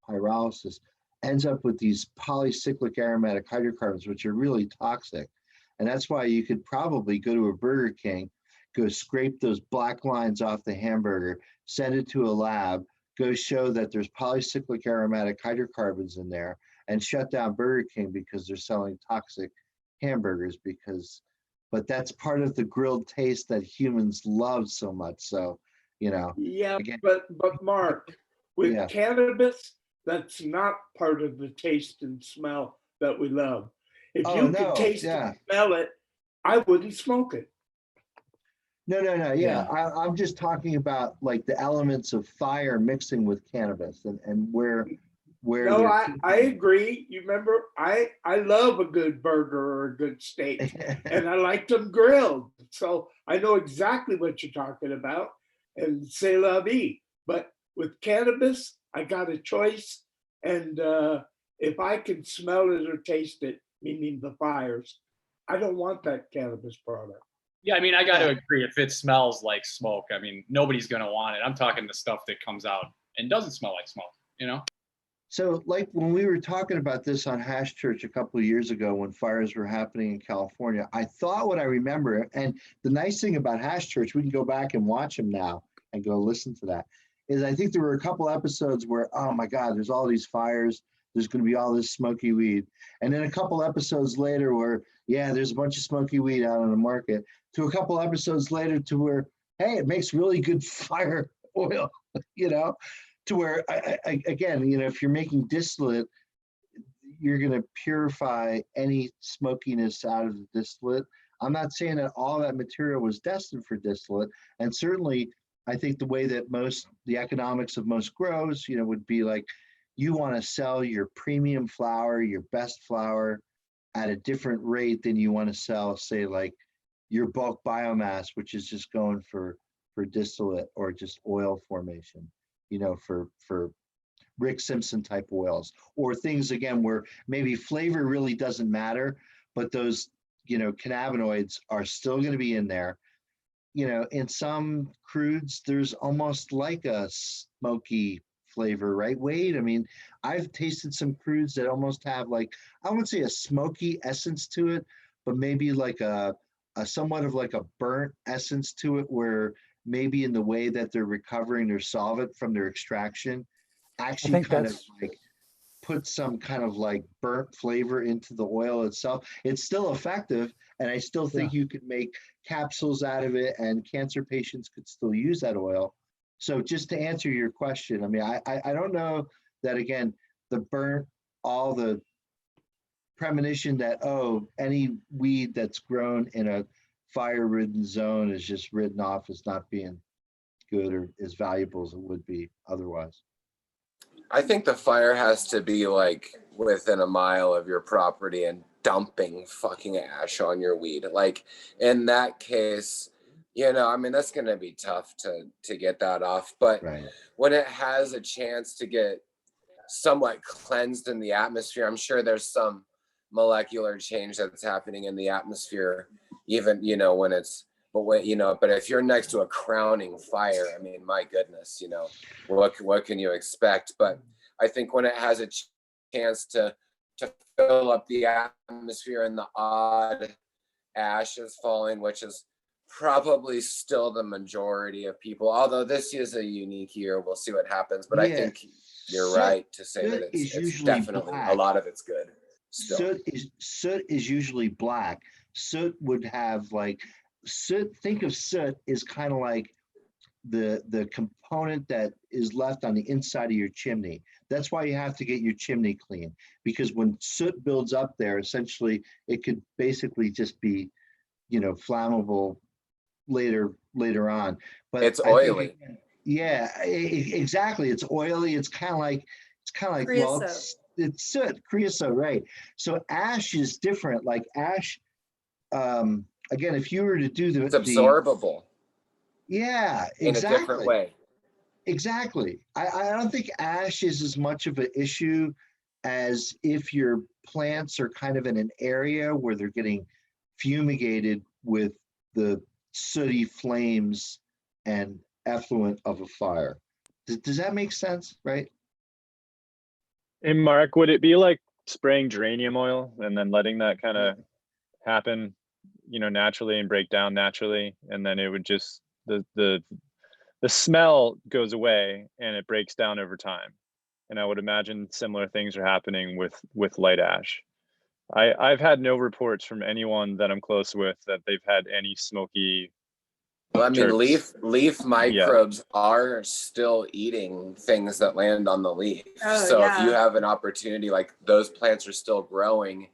pyrolysis, ends up with these polycyclic aromatic hydrocarbons, which are really toxic. And that's why you could probably go to a Burger King, go scrape those black lines off the hamburger, send it to a lab, go show that there's polycyclic aromatic hydrocarbons in there, and shut down Burger King because they're selling toxic hamburgers. But that's part of the grilled taste that humans love so much. So, you know. Yeah, again, but Mark, with cannabis, that's not part of the taste and smell that we love. If you could taste and smell it, I wouldn't smoke it. No. Yeah, I'm just talking about like the elements of fire mixing with cannabis and where. No, I agree. You remember, I love a good burger or a good steak, and I like them grilled. So I know exactly what you're talking about, and c'est la vie. But with cannabis, I got a choice, and if I can smell it or taste it, meaning the fires, I don't want that cannabis product. Yeah, I mean, I got to agree. If it smells like smoke, I mean, nobody's going to want it. I'm talking the stuff that comes out and doesn't smell like smoke, you know? So like when we were talking about this on Hash Church a couple of years ago when fires were happening in California, I thought what I remember, and the nice thing about Hash Church, we can go back and watch them now and go listen to that, is I think there were a couple episodes where, oh my God, there's all these fires, there's going to be all this smoky weed. And then a couple episodes later where, yeah, there's a bunch of smoky weed out on the market, to a couple episodes later to where, hey, it makes really good fire oil, you know? To where, again, you know, if you're making distillate, you're going to purify any smokiness out of the distillate. I'm not saying that all that material was destined for distillate. And certainly, I think the way that the economics of most grows, you know, would be like, you want to sell your premium flower, your best flower at a different rate than you want to sell, say, like your bulk biomass, which is just going for distillate or just oil formation. You know, for Rick Simpson type oils, or things again where maybe flavor really doesn't matter, but those, you know, cannabinoids are still going to be in there. You know, in some crudes, there's almost like a smoky flavor, right, Wade? I mean, I've tasted some crudes that almost have like, I wouldn't say a smoky essence to it, but maybe like a somewhat of like a burnt essence to it, where maybe in the way that they're recovering their solvent from their extraction, actually kind of like put some kind of like burnt flavor into the oil itself. It's still effective, and I still think you could make capsules out of it, and cancer patients could still use that oil. So just to answer your question, I mean, I don't know that, again, the burnt, all the premonition that, oh, any weed that's grown in a fire-ridden zone is just written off as not being good or as valuable as it would be otherwise. I think the fire has to be like within a mile of your property and dumping fucking ash on your weed. Like in that case, you know, I mean, that's going to be tough to get that off. But when it has a chance to get somewhat cleansed in the atmosphere, I'm sure there's some molecular change that's happening in the atmosphere, even, you know, when it's, but if you're next to a crowning fire, I mean, my goodness, you know, what can you expect? But I think when it has a chance to fill up the atmosphere and the odd ashes falling, which is probably still the majority of people, although this is a unique year, we'll see what happens. But I think you're right to say that it's definitely black. A lot of it's good. still. Soot is usually black. Soot would have like soot. Think of soot is kind of like the component that is left on the inside of your chimney. That's why you have to get your chimney clean, because when soot builds up there, essentially it could basically just be, flammable later on. But It's oily. Exactly. It's oily. It's kind of like well, it's soot, creosote, right? So ash is different. Like ash, again, if you were to do it's absorbable. Yeah, exactly. In a different way. Exactly. I don't think ash is as much of an issue as if your plants are kind of in an area where they're getting fumigated with the sooty flames and effluent of a fire. Does that make sense, right? And Mark, would it be like spraying geranium oil and then letting that kind of happen, naturally and break down naturally, and then it would just the smell goes away and it breaks down over time? And I would imagine similar things are happening with light ash. I've had no reports from anyone that I'm close with that they've had any smoky. Well, I mean, terps. leaf microbes are still eating things that land on the leaf. So if you have an opportunity, like those plants are still growing,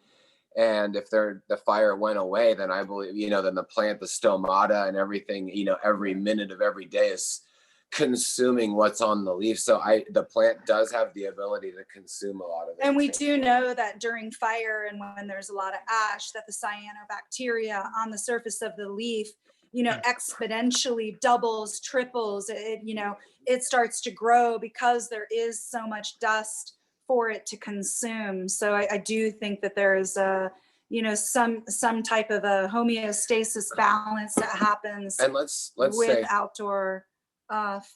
and if the fire went away, then I believe, then the plant, the stomata and everything, every minute of every day is consuming what's on the leaf. So the plant does have the ability to consume a lot of it. And we do know that during fire and when there's a lot of ash, that the cyanobacteria on the surface of the leaf, exponentially doubles, triples, it starts to grow because there is so much dust for it to consume. So I do think that there is some type of a homeostasis balance that happens and let's with say outdoor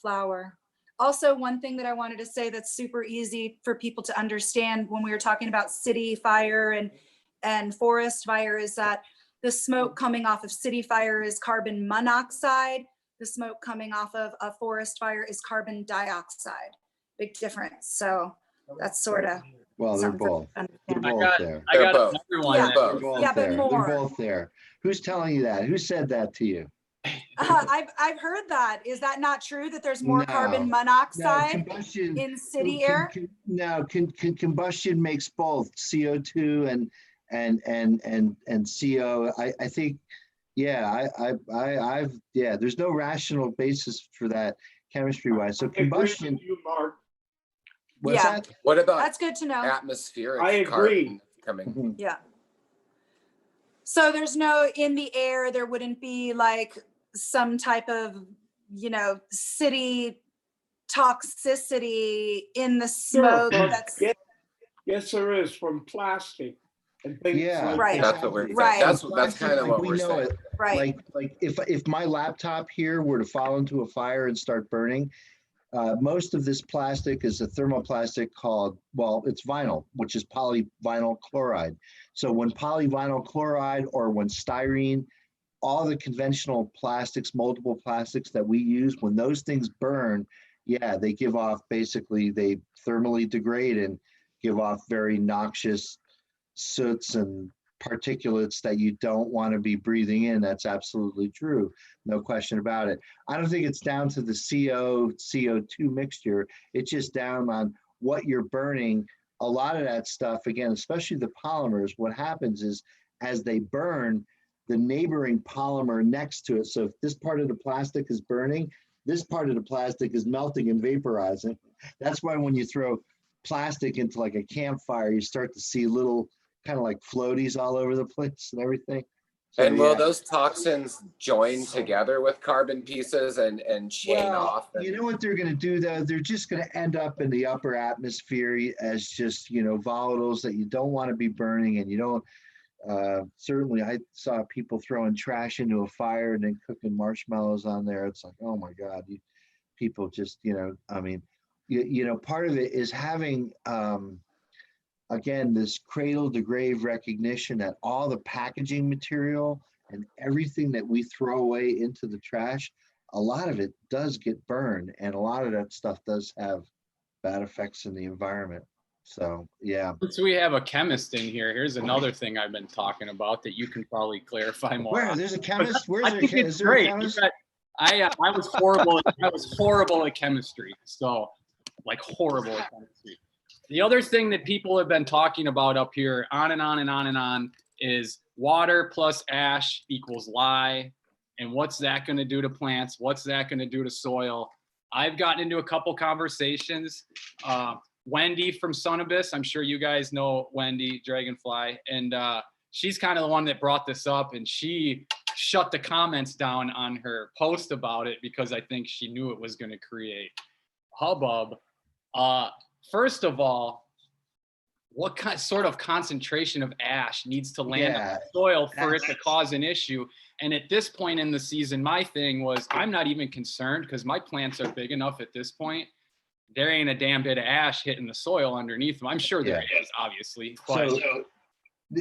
flower. Also, one thing that I wanted to say that's super easy for people to understand when we were talking about city fire and forest fire is that the smoke coming off of city fire is carbon monoxide. The smoke coming off of a forest fire is carbon dioxide. Big difference. So that's sort of. Well, they're both. They're both there. I got both. another one. Yeah, They're both but there. more. They're both there. Who's telling you that? Who said that to you? I've heard that. Is that not true? That there's more carbon No, monoxide combustion in city air? Combustion makes both CO2 and CO. I think, there's no rational basis for that chemistry wise. So combustion. You, Mark. What's that? What about That's good to know. atmospheric I agree. carbon coming? Mhm. Yeah. So there's no, in the air, there wouldn't be like some type of, city toxicity in the smoke. Sure, That's yes, there is, from plastic and things Yeah, like Right. that. That's what we're Right. that's kind of what we we're know saying. it. right. Like if my laptop here were to fall into a fire and start burning, most of this plastic is a thermoplastic called, it's vinyl, which is polyvinyl chloride. So when polyvinyl chloride or when styrene, all the conventional plastics, multiple plastics that we use, when those things burn, they give off, basically they thermally degrade and give off very noxious soots and particulates that you don't want to be breathing in. That's absolutely true. No question about it. I don't think it's down to the CO2 mixture. It's just down on what you're burning. A lot of that stuff, again, especially the polymers, what happens is as they burn, the neighboring polymer next to it. So if this part of the plastic is burning, this part of the plastic is melting and vaporizing. That's why when you throw plastic into like a campfire, you start to see little kind of like floaties all over the place and everything. So, And will those toxins join together with carbon pieces and chain off? You know what they're going to do though? They're just going to end up in the upper atmosphere as just, volatiles that you don't want to be burning, and you don't. Certainly, I saw people throwing trash into a fire and then cooking marshmallows on there. It's like, oh my God, people just, part of it is having, again, this cradle to grave recognition that all the packaging material and everything that we throw away into the trash, a lot of it does get burned, and a lot of that stuff does have bad effects in the environment. So yeah. Since we have a chemist in here, here's another thing I've been talking about that you can probably clarify more. Where? There's a chemist? Where's I think it's great. I was horrible. I was horrible at chemistry. So, like, horrible at chemistry. The other thing that people have been talking about up here, on and on and on and on, is water plus ash equals lye. And what's that going to do to plants? What's that going to do to soil? I've gotten into a couple conversations. Wendy from Sunabis, I'm sure you guys know Wendy Dragonfly, and she's kind of the one that brought this up, and she shut the comments down on her post about it because I think she knew it was going to create hubbub. First of all, what sort of concentration of ash needs to land on the soil for it to cause an issue? And at this point in the season, my thing was, I'm not even concerned because my plants are big enough at this point. There ain't a damn bit of ash hitting the soil underneath them. I'm sure there is, obviously. But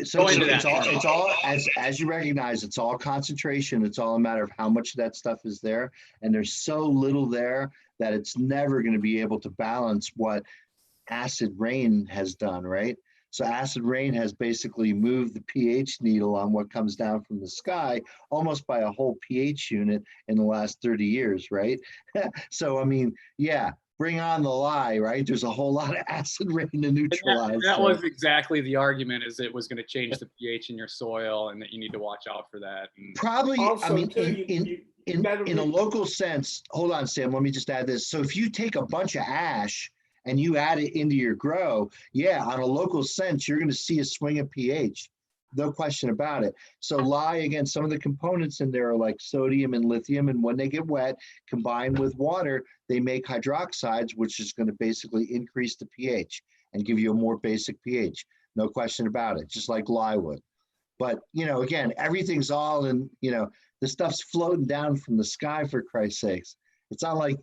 so it's all as you recognize, it's all concentration. It's all a matter of how much of that stuff is there. And there's so little there that it's never going to be able to balance what acid rain has done, right? So acid rain has basically moved the pH needle on what comes down from the sky almost by a whole pH unit in the last 30 years, right? So, I mean, yeah, bring on the lye, right? There's a whole lot of acid rain to neutralize. That was exactly the argument, is it was going to change the pH in your soil and that you need to watch out for that. And probably, also, I mean, in a local sense, hold on, Sam, let me just add this. So if you take a bunch of ash and you add it into your grow, yeah, on a local sense, you're going to see a swing of pH. No question about it. So lye, again, some of the components in there are like sodium and lithium, and when they get wet, combined with water, they make hydroxides, which is going to basically increase the pH and give you a more basic pH. No question about it, just like lye would. But, you know, again, everything's all in, you know, the stuff's floating down from the sky, for Christ's sakes. It's not like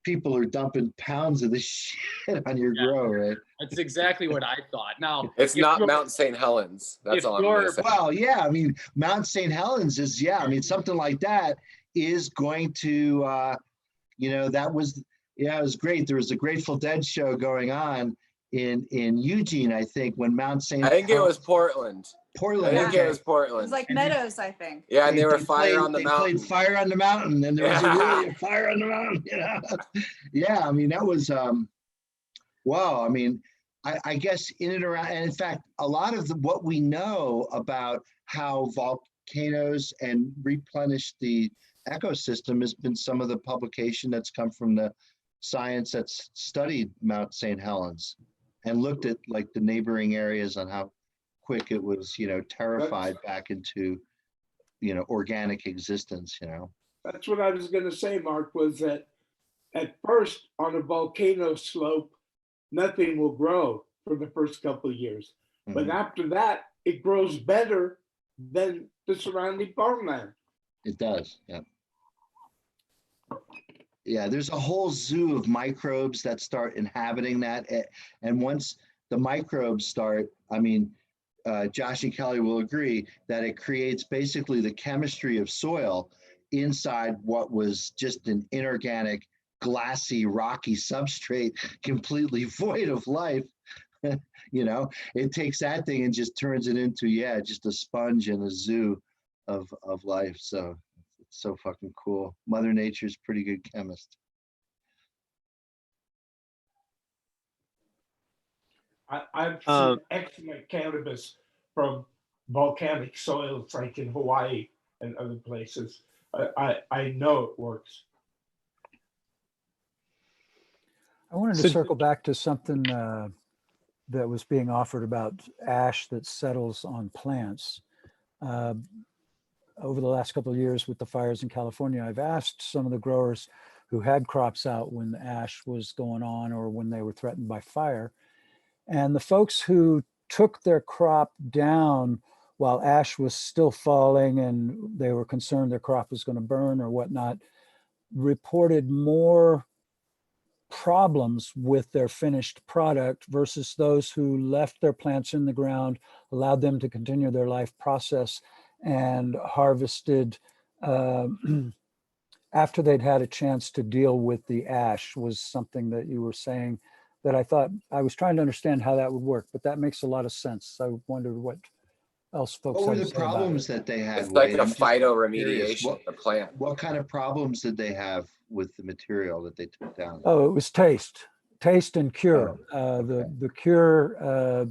people are dumping pounds of this shit on your grow, right? That's exactly what I thought. Now, it's not Mount St. Helens. That's all I'm going to say. Well, yeah, I mean, Mount St. Helens is, yeah, I mean, something like that is going to, you know, that was, yeah, it was great. There was a Grateful Dead show going on in Eugene, I think, when Mount St. I think it was Portland. Portland. I think it was Portland. It was like Meadows, I think. Yeah, and they were Fire on the Mountain. They played Fire on the Mountain, and there was a really Fire on the Mountain, you know? Yeah, I mean, that was, wow, I mean, I guess in and around, and in fact, a lot of what we know about how volcanoes and replenish the ecosystem has been some of the publication that's come from the science that's studied Mount St. Helens and looked at like the neighboring areas on how quick it was, you know, terrified back into, you know, organic existence, you know. That's what I was going to say, Mark, was that at first on a volcano slope, nothing will grow for the first couple of years. Mm-hmm. But after that, it grows better than the surrounding farmland. It does, yeah. Yeah, there's a whole zoo of microbes that start inhabiting that. And once the microbes start, I mean, Josh and Kelly will agree that it creates basically the chemistry of soil inside what was just an inorganic, glassy, rocky substrate, completely void of life. You know, it takes that thing and just turns it into, yeah, just a sponge and a zoo of life. So it's so fucking cool. Mother Nature's pretty good chemist. I've seen excellent cannabis from volcanic soils like in Hawaii and other places. I know it works. I wanted to circle back to something that was being offered about ash that settles on plants. Over the last couple of years with the fires in California, I've asked some of the growers who had crops out when the ash was going on or when they were threatened by fire. And the folks who took their crop down while ash was still falling and they were concerned their crop was going to burn or whatnot, reported more problems with their finished product versus those who left their plants in the ground, allowed them to continue their life process, and harvested after they'd had a chance to deal with the ash. Was something that you were saying that I thought I was trying to understand how that would work, but that makes a lot of sense. I wondered what else folks What were had to the say about problems it. that they had? It's like Wade? a I'm just curious. phytoremediation of the plant. What kind of problems did they have with the material that they took down? Oh, it was taste and cure. The cure,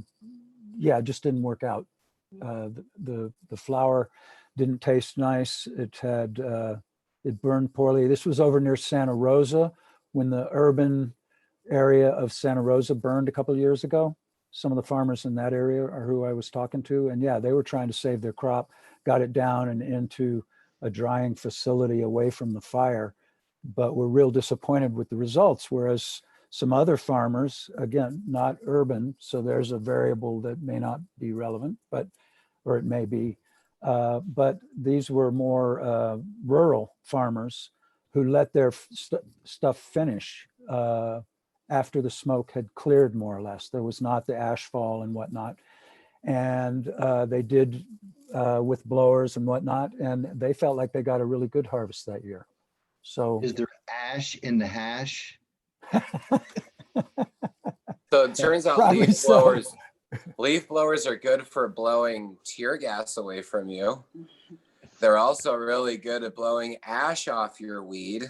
yeah, just didn't work out. The flour didn't taste nice. It had it burned poorly. This was over near Santa Rosa when the urban area of Santa Rosa burned a couple of years ago. Some of the farmers in that area are who I was talking to, and yeah, they were trying to save their crop, got it down and into a drying facility away from the fire, but were real disappointed with the results. Whereas some other farmers, again, not urban, so there's a variable that may not be relevant, or it may be, but these were more rural farmers who let their stuff finish after the smoke had cleared, more or less. There was not the ash fall and whatnot. And they did with blowers and whatnot, and they felt like they got a really good harvest that year. So is there ash in the hash? So it turns out leaf blowers are good for blowing tear gas away from you. They're also really good at blowing ash off your weed.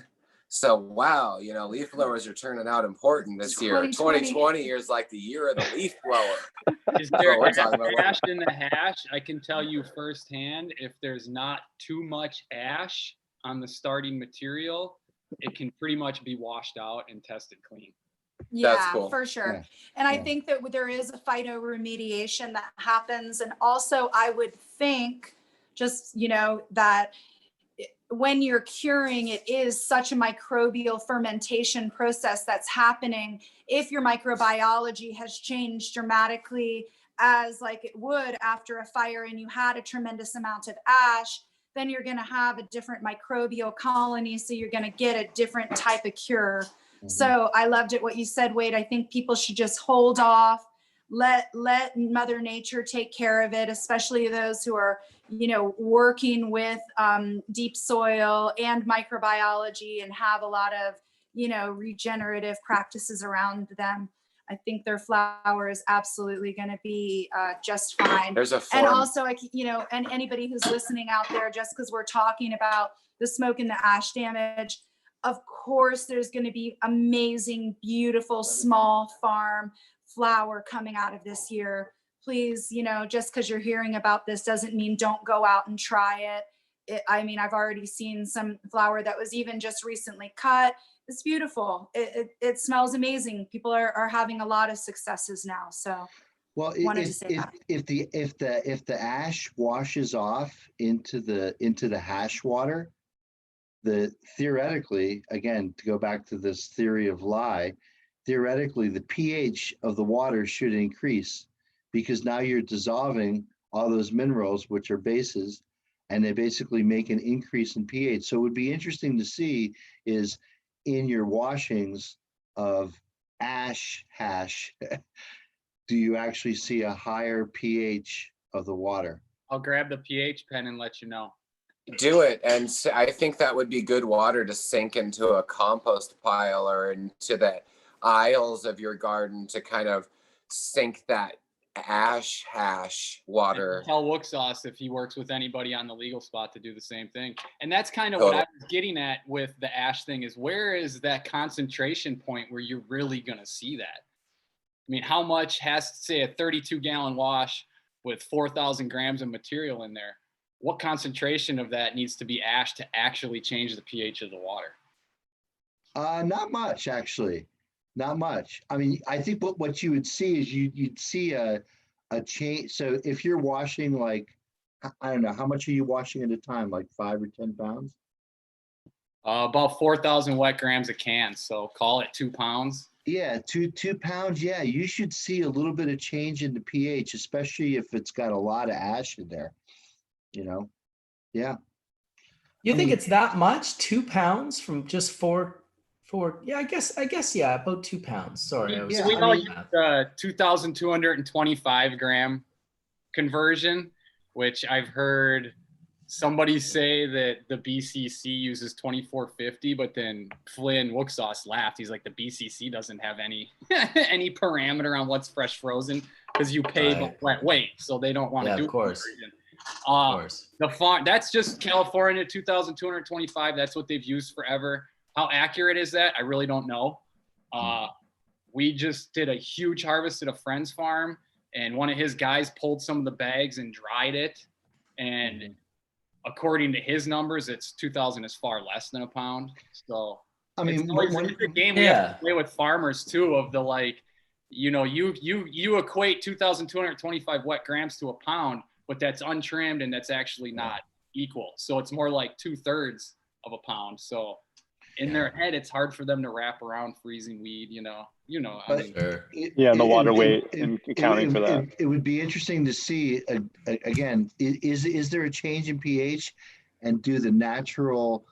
So wow, leaf blowers are turning out important this year. 2020 is like the year of the leaf blower. Is there ash in the hash? I can tell you firsthand, if there's not too much ash on the starting material, it can pretty much be washed out and tested clean. Yeah, that's cool. For sure. Yeah. And I think that there is a phytoremediation that happens. And also I would think just, that when you're curing, it is such a microbial fermentation process that's happening. If your microbiology has changed dramatically, as like it would after a fire and you had a tremendous amount of ash, then you're going to have a different microbial colony. So you're going to get a different type of cure. Mm-hmm. So I loved it what you said, Wade. I think people should just hold off, let Mother Nature take care of it, especially those who are, working with deep soil and microbiology and have a lot of, regenerative practices around them. I think their flower is absolutely going to be just fine. There's a form. And also, and anybody who's listening out there, just because we're talking about the smoke and the ash damage, of course, there's going to be amazing, beautiful, small farm flower coming out of this year. Please, just because you're hearing about this doesn't mean don't go out and try it. I've already seen some flower that was even just recently cut. It's beautiful. It smells amazing. People are having a lot of successes now. So, well, if the ash washes off into the hash water, theoretically, again, to go back to this theory of lye, theoretically the pH of the water should increase, because now you're dissolving all those minerals, which are bases, and they basically make an increase in pH. So it would be interesting to see is in your washings of ash hash, do you actually see a higher pH of the water? I'll grab the pH pen and let you know. Do it. And I think that would be good water to sink into a compost pile or into the aisles of your garden to kind of sink that ash hash water. Tell Wooksauce if he works with anybody on the legal spot to do the same thing. And that's kind of what I was getting at with the ash thing, is where is that concentration point where you're really going to see that? I mean, how much has to say a 32-gallon wash with 4,000 grams of material in there? What concentration of that needs to be ash to actually change the pH of the water? Not much, actually. Not much. I mean, I think what you would see is you'd see a change. So if you're washing, like, I don't know, how much are you washing at a time? Like 5 or 10 pounds? About 4,000 wet grams a can. So call it 2 pounds. Yeah, two pounds. Yeah, you should see a little bit of change in the pH, especially if it's got a lot of ash in there. Yeah. You think it's that much? 2 pounds from just four? Yeah, I guess, yeah, about 2 pounds. Sorry. We all use the 2,225 gram conversion, which I've heard somebody say that the BCC uses 2450, but then Flynn Wooksauce laughed. He's like, the BCC doesn't have any any parameter on what's fresh frozen because you pay the flat weight, so they don't want to do. Of course. The farm, that's just California 2,225. That's what they've used forever. How accurate is that? I really don't know. We just did a huge harvest at a friend's farm, and one of his guys pulled some of the bags and dried it. And according to his numbers, it's 2,000 is far less than a pound. So I mean, it's a game we have to play with farmers too, of the like, you know, you equate 2,225 wet grams to a pound, but that's untrimmed and that's actually not equal. So it's more like 2/3 of a pound. So in their head, it's hard for them to wrap around freezing weed, you know. I mean, the water weight and accounting for that. It would be interesting to see, again, is there a change in pH, and do the natural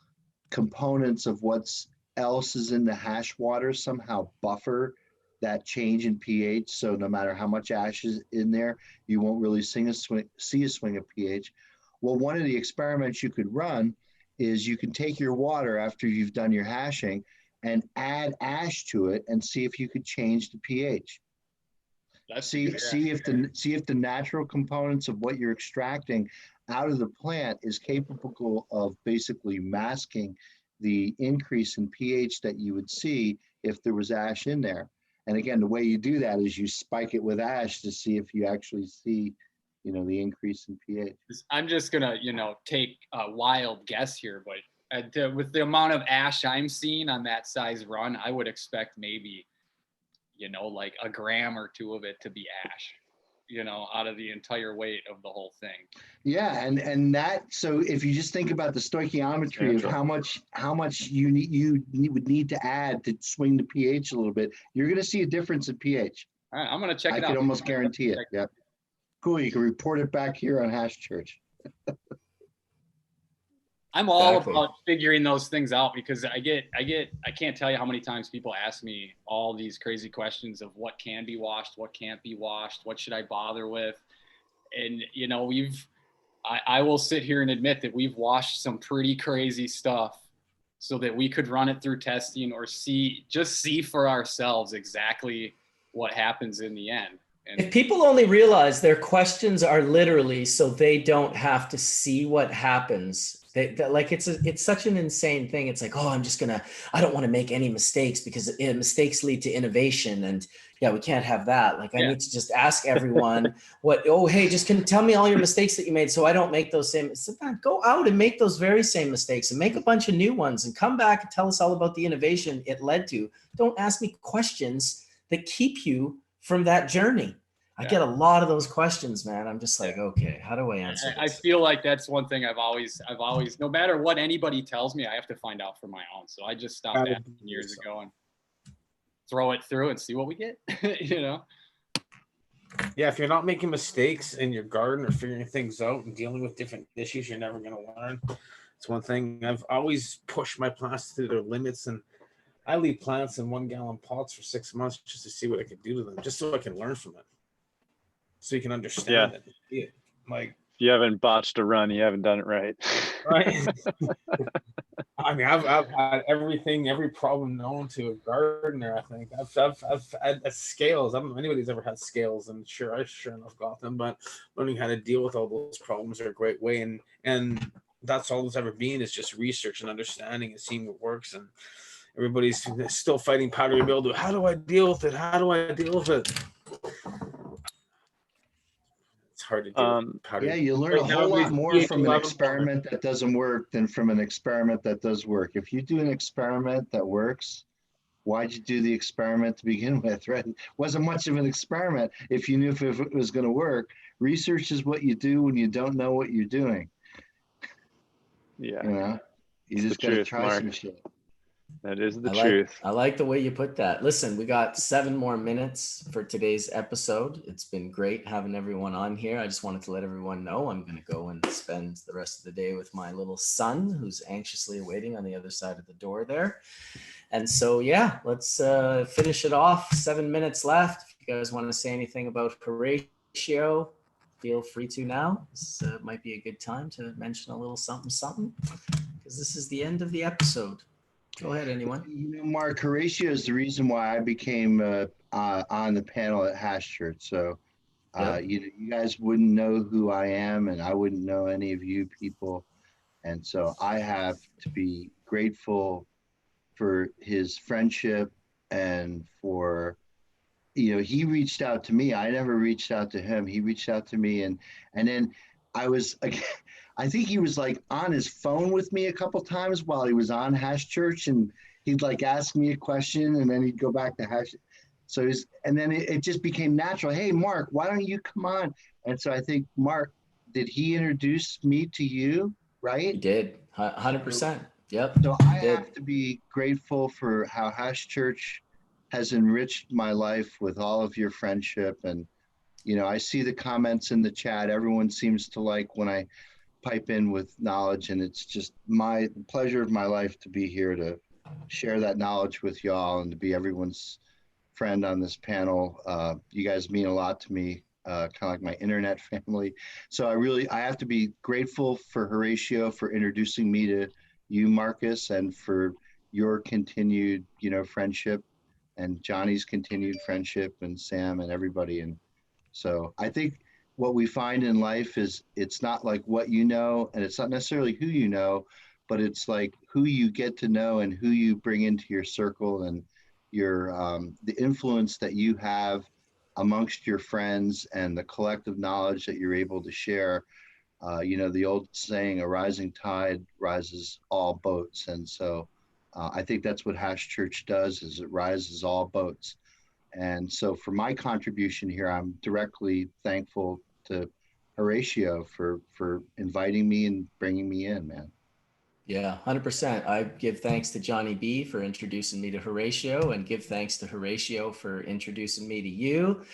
components of what's else is in the hash water somehow buffer that change in pH? So no matter how much ash is in there, you won't really see a swing of pH. Well, one of the experiments you could run is you can take your water after you've done your hashing and add ash to it and see if you could change the pH. See if the natural components of what you're extracting out of the plant is capable of basically masking the increase in pH that you would see if there was ash in there. And again, the way you do that is you spike it with ash to see if you actually see, you know, the increase in pH. I'm just gonna, take a wild guess here, but with the amount of ash I'm seeing on that size run, I would expect maybe, like a gram or two of it to be ash, out of the entire weight of the whole thing. Yeah, and that, so if you just think about the stoichiometry of how much you would need to add to swing the pH a little bit, you're going to see a difference in pH. All right, I'm going to check it out. I can almost guarantee it. Yeah. Cool. You can report it back here on Hash Church. I'm all about figuring those things out because I can't tell you how many times people ask me all these crazy questions of what can be washed, what can't be washed, what should I bother with? And, I will sit here and admit that we've washed some pretty crazy stuff so that we could run it through testing or see for ourselves exactly what happens in the end. And if people only realize their questions are literally so they don't have to see what happens. It's such an insane thing. It's like, I don't want to make any mistakes because mistakes lead to innovation. And we can't have that. I need to just ask everyone just can you tell me all your mistakes that you made so I don't make those same. Go out and make those very same mistakes and make a bunch of new ones and come back and tell us all about the innovation it led to. Don't ask me questions that keep you from that journey. I get a lot of those questions, man. I'm just like, okay, how do I answer this? I feel like that's one thing I've always, no matter what anybody tells me, I have to find out for my own. So I just stopped asking years ago and throw it through and see what we get, Yeah, if you're not making mistakes in your garden or figuring things out and dealing with different issues, you're never going to learn. It's one thing. I've always pushed my plants to their limits, and I leave plants in 1-gallon pots for 6 months just to see what I can do to them, just so I can learn from it. So you can understand it. Like, if you haven't botched a run, you haven't done it right. Right. I mean, I've had every problem known to a gardener. I think I've had scales. I don't know if anybody's ever had scales, and I sure enough got them. But learning how to deal with all those problems are a great way, and that's all there's ever been is just research and understanding and seeing what works. And everybody's still fighting powdery mildew. How do I deal with it? How do I deal with it? Hard to do. You learn a whole lot more from an experiment that doesn't work than from an experiment that does work. If you do an experiment that works, why'd you do the experiment to begin with, right? It wasn't much of an experiment if you knew if it was going to work. Research is what you do when you don't know what you're doing. Yeah. You just got to try some shit. That is the truth. I like the way you put that. Listen, we got 7 more minutes for today's episode. It's been great having everyone on here. I just wanted to let everyone know I'm going to go and spend the rest of the day with my little son who's anxiously awaiting on the other side of the door there. And so, let's finish it off. 7 minutes left. If you guys want to say anything about Horatio, feel free to now. This might be a good time to mention a little something, something, because this is the end of the episode. Go ahead, anyone. You know, Mark, Horatio is the reason why I became on the panel at Hash Church. So, you guys wouldn't know who I am, and I wouldn't know any of you people. And so I have to be grateful for his friendship and for, he reached out to me. I never reached out to him. He reached out to me. And then I think he was like on his phone with me a couple times while he was on Hash Church, and he'd like ask me a question and then he'd go back to Hash. So and then it just became natural. Hey, Mark, why don't you come on? And so I think, Mark, did he introduce me to you? Right? He did. 100%. Yep. So I have to be grateful for how Hash Church has enriched my life with all of your friendship. And, I see the comments in the chat. Everyone seems to like when I pipe in with knowledge, and it's just the pleasure of my life to be here to share that knowledge with y'all and to be everyone's friend on this panel. You guys mean a lot to me, kind of like my internet family. So I have to be grateful for Horatio for introducing me to you, Marcus, and for your continued, friendship, and Johnny's continued friendship, and Sam and everybody. And so I think what we find in life is it's not like what you know, and it's not necessarily who you know, but it's like who you get to know and who you bring into your circle, and your the influence that you have amongst your friends and the collective knowledge that you're able to share. The old saying, a rising tide rises all boats. And so I think that's what Hash Church does, is it rises all boats. And so for my contribution here, I'm directly thankful to Horatio for inviting me and bringing me in, man. Yeah, 100%. I give thanks to Johnny B for introducing me to Horatio, and give thanks to Horatio for introducing me to you.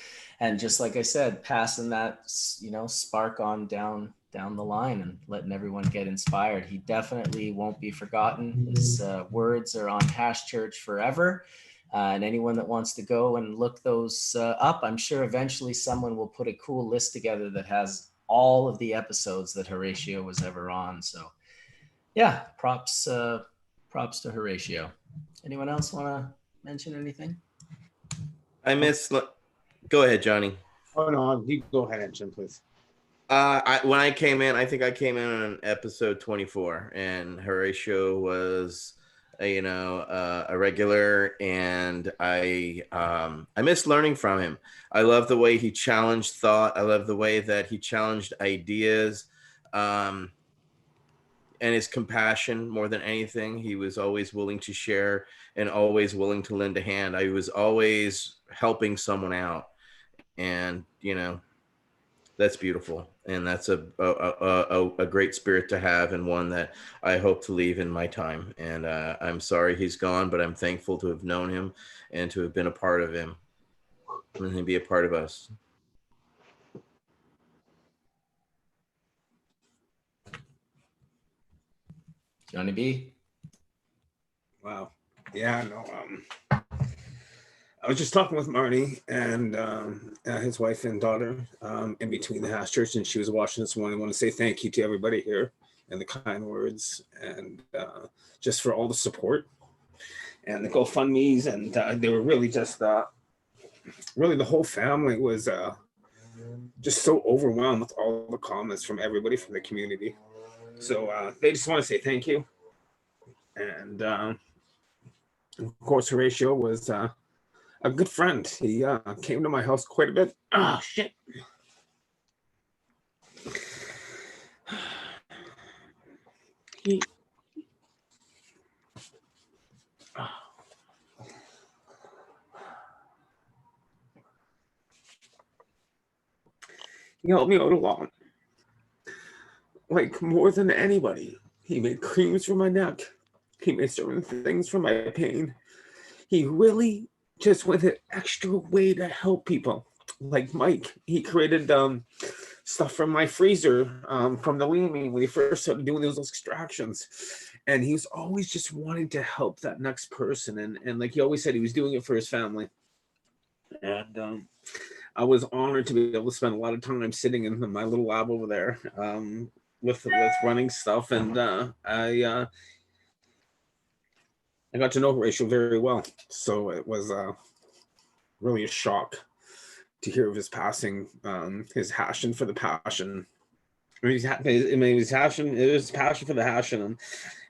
And just like I said, passing that, spark on down the line and letting everyone get inspired. He definitely won't be forgotten. His words are on Hash Church forever. And anyone that wants to go and look those up, I'm sure eventually someone will put a cool list together that has all of the episodes that Horatio was ever on. So yeah, props to Horatio. Anyone else want to mention anything? Go ahead, Johnny. Oh no, you go ahead and Jim, please. When I came in, I think I came in on episode 24, and Horatio was, a regular, and I miss learning from him. I love the way he challenged thought. I love the way that he challenged ideas, and his compassion more than anything. He was always willing to share and always willing to lend a hand. I was always helping someone out, and that's beautiful, and that's a great spirit to have, and one that I hope to leave in my time. And I'm sorry he's gone, but I'm thankful to have known him and to have been a part of him, and to be a part of us. Johnny B. Wow. Yeah, no. I was just talking with Marty and his wife and daughter in between the Hash Church, and she was watching this morning. I want to say thank you to everybody here and the kind words, and just for all the support and the GoFundMe's, and they were really just really the whole family was just so overwhelmed with all the comments from everybody from the community. So they just want to say thank you. And of course, Horatio was a good friend. He came to my house quite a bit. Oh, shit. He helped me out a lot. Like, more than anybody. He made creams for my neck. He made certain things for my pain. He really just went an extra way to help people. Like Mike, he created stuff from my freezer from the lean when he first started doing those extractions. And he was always just wanting to help that next person. And like he always said, he was doing it for his family. And I was honored to be able to spend a lot of time sitting in my little lab over there with running stuff, and I got to know Horatio very well. So it was really a shock to hear of his passing, his passion for the passion. His passion, it was passion for the passion,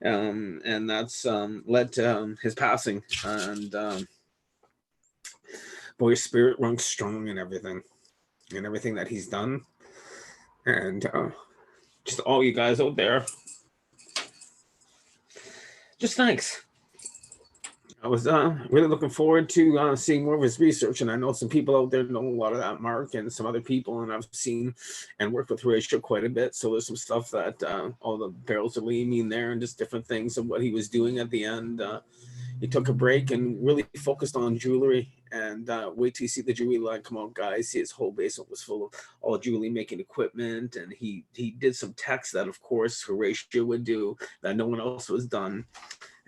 and that's led to his passing. And boy, his spirit runs strong in everything that he's done. And just all you guys out there, just thanks. I was really looking forward to seeing more of his research, and I know some people out there know a lot of that, Mark, and some other people, and I've seen and worked with Horatio quite a bit, so there's some stuff that all the barrels are leaning there and just different things of what he was doing at the end. He took a break and really focused on jewelry, and wait till you see the jewelry line come out, guys. See, his whole basement was full of all jewelry making equipment, and he did some techs that, of course, Horatio would do that no one else was done.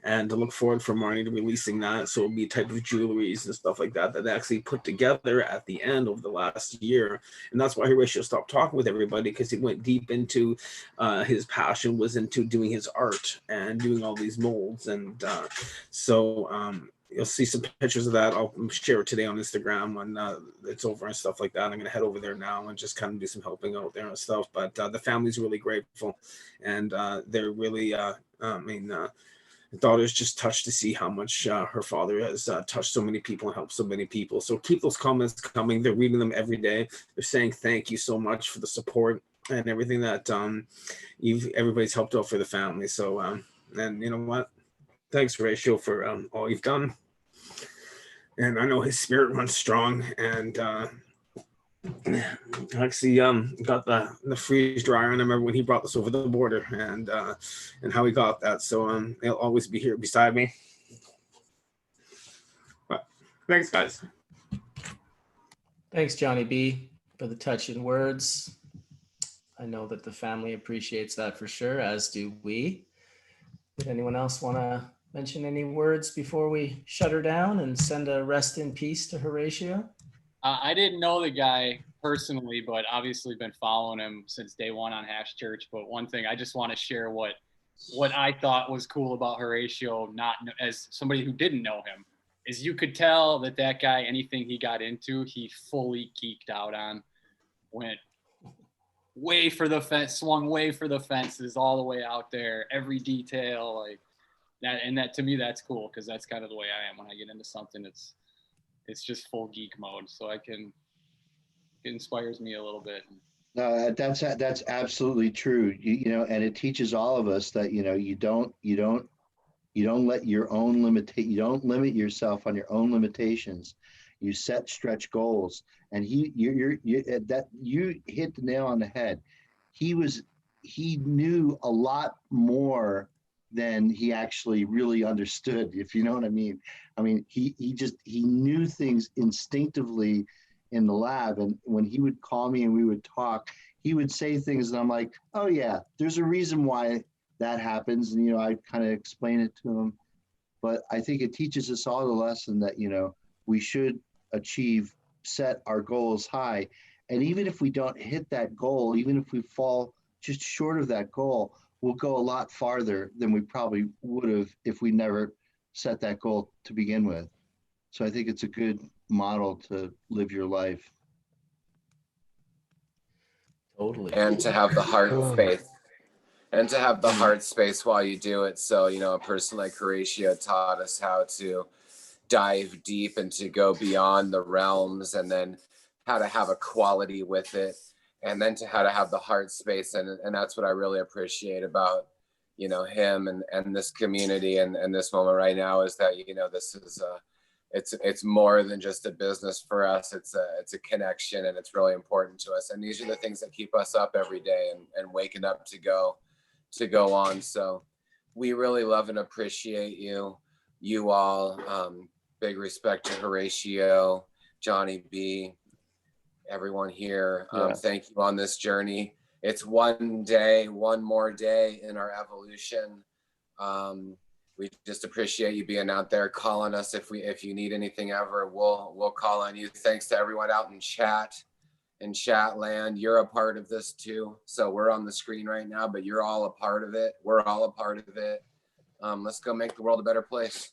And to look forward for Marnie to releasing that. So it'll be a type of jewelries and stuff like that they actually put together at the end of the last year. And that's why Horatio stopped talking with everybody, because he went deep into his passion was into doing his art and doing all these molds. And so you'll see some pictures of that. I'll share it today on Instagram when it's over and stuff like that. I'm going to head over there now and just kind of do some helping out there and stuff. But the family's really grateful, and they're really, the daughter's just touched to see how much her father has touched so many people and helped so many people. So keep those comments coming. They're reading them every day. They're saying thank you so much for the support and everything that everybody's helped out for the family. So, and you know what? Thanks, Horatio, for all you've done. And I know his spirit runs strong, and actually got the freeze dryer, and I remember when he brought this over the border, and how he got that. So he'll always be here beside me. But thanks, guys. Thanks, Johnny B, for the touching words. I know that the family appreciates that for sure, as do we. Would anyone else want to mention any words before we shut her down and send a rest in peace to Horatio? I didn't know the guy personally, but obviously been following him since day one on Hash Church. But one thing I just want to share what I thought was cool about Horatio, not as somebody who didn't know him, is you could tell that guy, anything he got into, he fully geeked out on, went way for the fence, swung way for the fences, all the way out there, every detail like that. And that, to me, that's cool, because that's kind of the way I am when I get into something. It's just full geek mode, so it inspires me a little bit. That's absolutely true. You know, and it teaches all of us that you don't let your own you don't limit yourself on your own limitations. You set stretch goals, and you hit the nail on the head. He knew a lot more than he actually really understood, if you know what I mean. I mean, he knew things instinctively in the lab, and when he would call me and we would talk, he would say things, and I'm like, oh yeah, there's a reason why that happens, and I kind of explain it to him. But I think it teaches us all the lesson that we should set our goals high, and even if we don't hit that goal, even if we fall just short of that goal, we'll go a lot farther than we probably would have if we never set that goal to begin with. So I think it's a good model to live your life. Totally. And to have the heart space. And to have the heart space while you do it. So, a person like Horatio taught us how to dive deep and to go beyond the realms, and then how to have a quality with it, and then to how to have the heart space. And that's what I really appreciate about, him and this community and this moment right now, is that, this is it's more than just a business for us. It's a connection, and it's really important to us. And these are the things that keep us up every day and waking up to go on. So we really love and appreciate you all. Big respect to Horatio, Johnny B, everyone here. Thank you on this journey. It's one more day in our evolution. we just appreciate you being out there, calling us if you need anything ever. We'll call on you. Thanks to everyone out in chat land. You're a part of this too. So we're on the screen right now, but you're all a part of it. We're all a part of it. Let's go make the world a better place.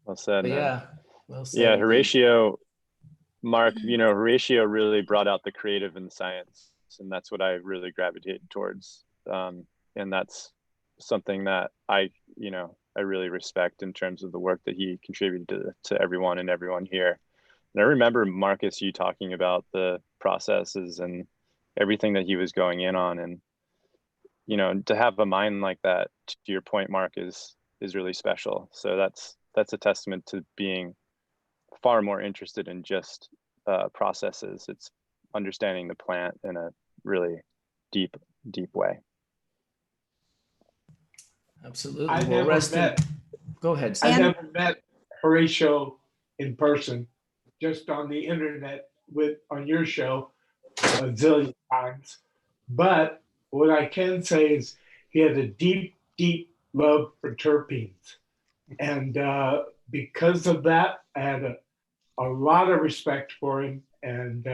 Well said. But Man. yeah, well said. Yeah, Horatio, Mark, Horatio really brought out the creative and the science, and that's what I really gravitated towards. And that's something that I really respect in terms of the work that he contributed to everyone here. And I remember, Marcus, you talking about the processes and everything that he was going in on, and to have a mind like that, to your point, Mark, is really special. So that's a testament to being far more interested in just processes. It's understanding the plant in a really deep way. Absolutely. I never met. Go ahead, I Sam. never met Horatio in person, just on the internet on your show a zillion times. But what I can say is he had a deep, deep love for terpenes. And because of that, I had a lot of respect for him. And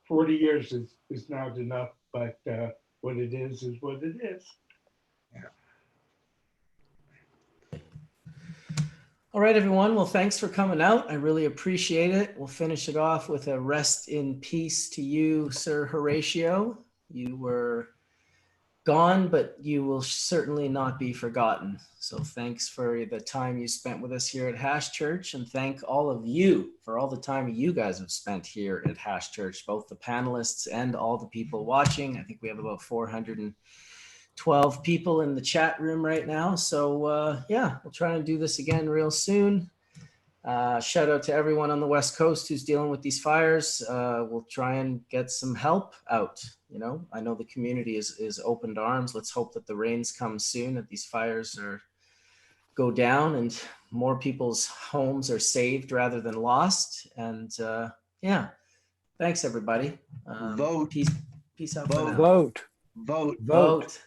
40 years is not enough, but what it is what it is. All right, everyone. Well, thanks for coming out. I really appreciate it. We'll finish it off with a rest in peace to you, Sir Horatio. You were gone, but you will certainly not be forgotten. So thanks for the time you spent with us here at Hash Church, and thank all of you for all the time you guys have spent here at Hash Church, both the panelists and all the people watching. I think we have about 412 people in the chat room right now. So we'll try and do this again real soon. Shout out to everyone on the West Coast who's dealing with these fires. We'll try and get some help out. I know the community is open to arms. Let's hope that the rains come soon, that these fires go down and more people's homes are saved rather than lost. And thanks everybody. Vote. Peace out. Vote. Vote.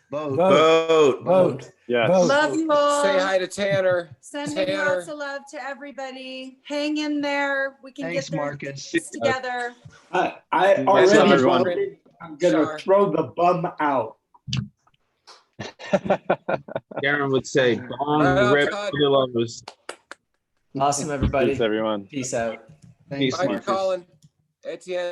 Yes. Love you all. Say hi to Tanner. Sending lots of love to everybody. Hang in there. We can Thanks, get through Marcus. this together. I Thanks, already everyone. voted. I'm gonna throw the bum out. Darren would say, "Bong rip pillows." Awesome, everybody. Thanks, everyone. Peace out. Thanks, Bye, Marcus. Colin. Etienne.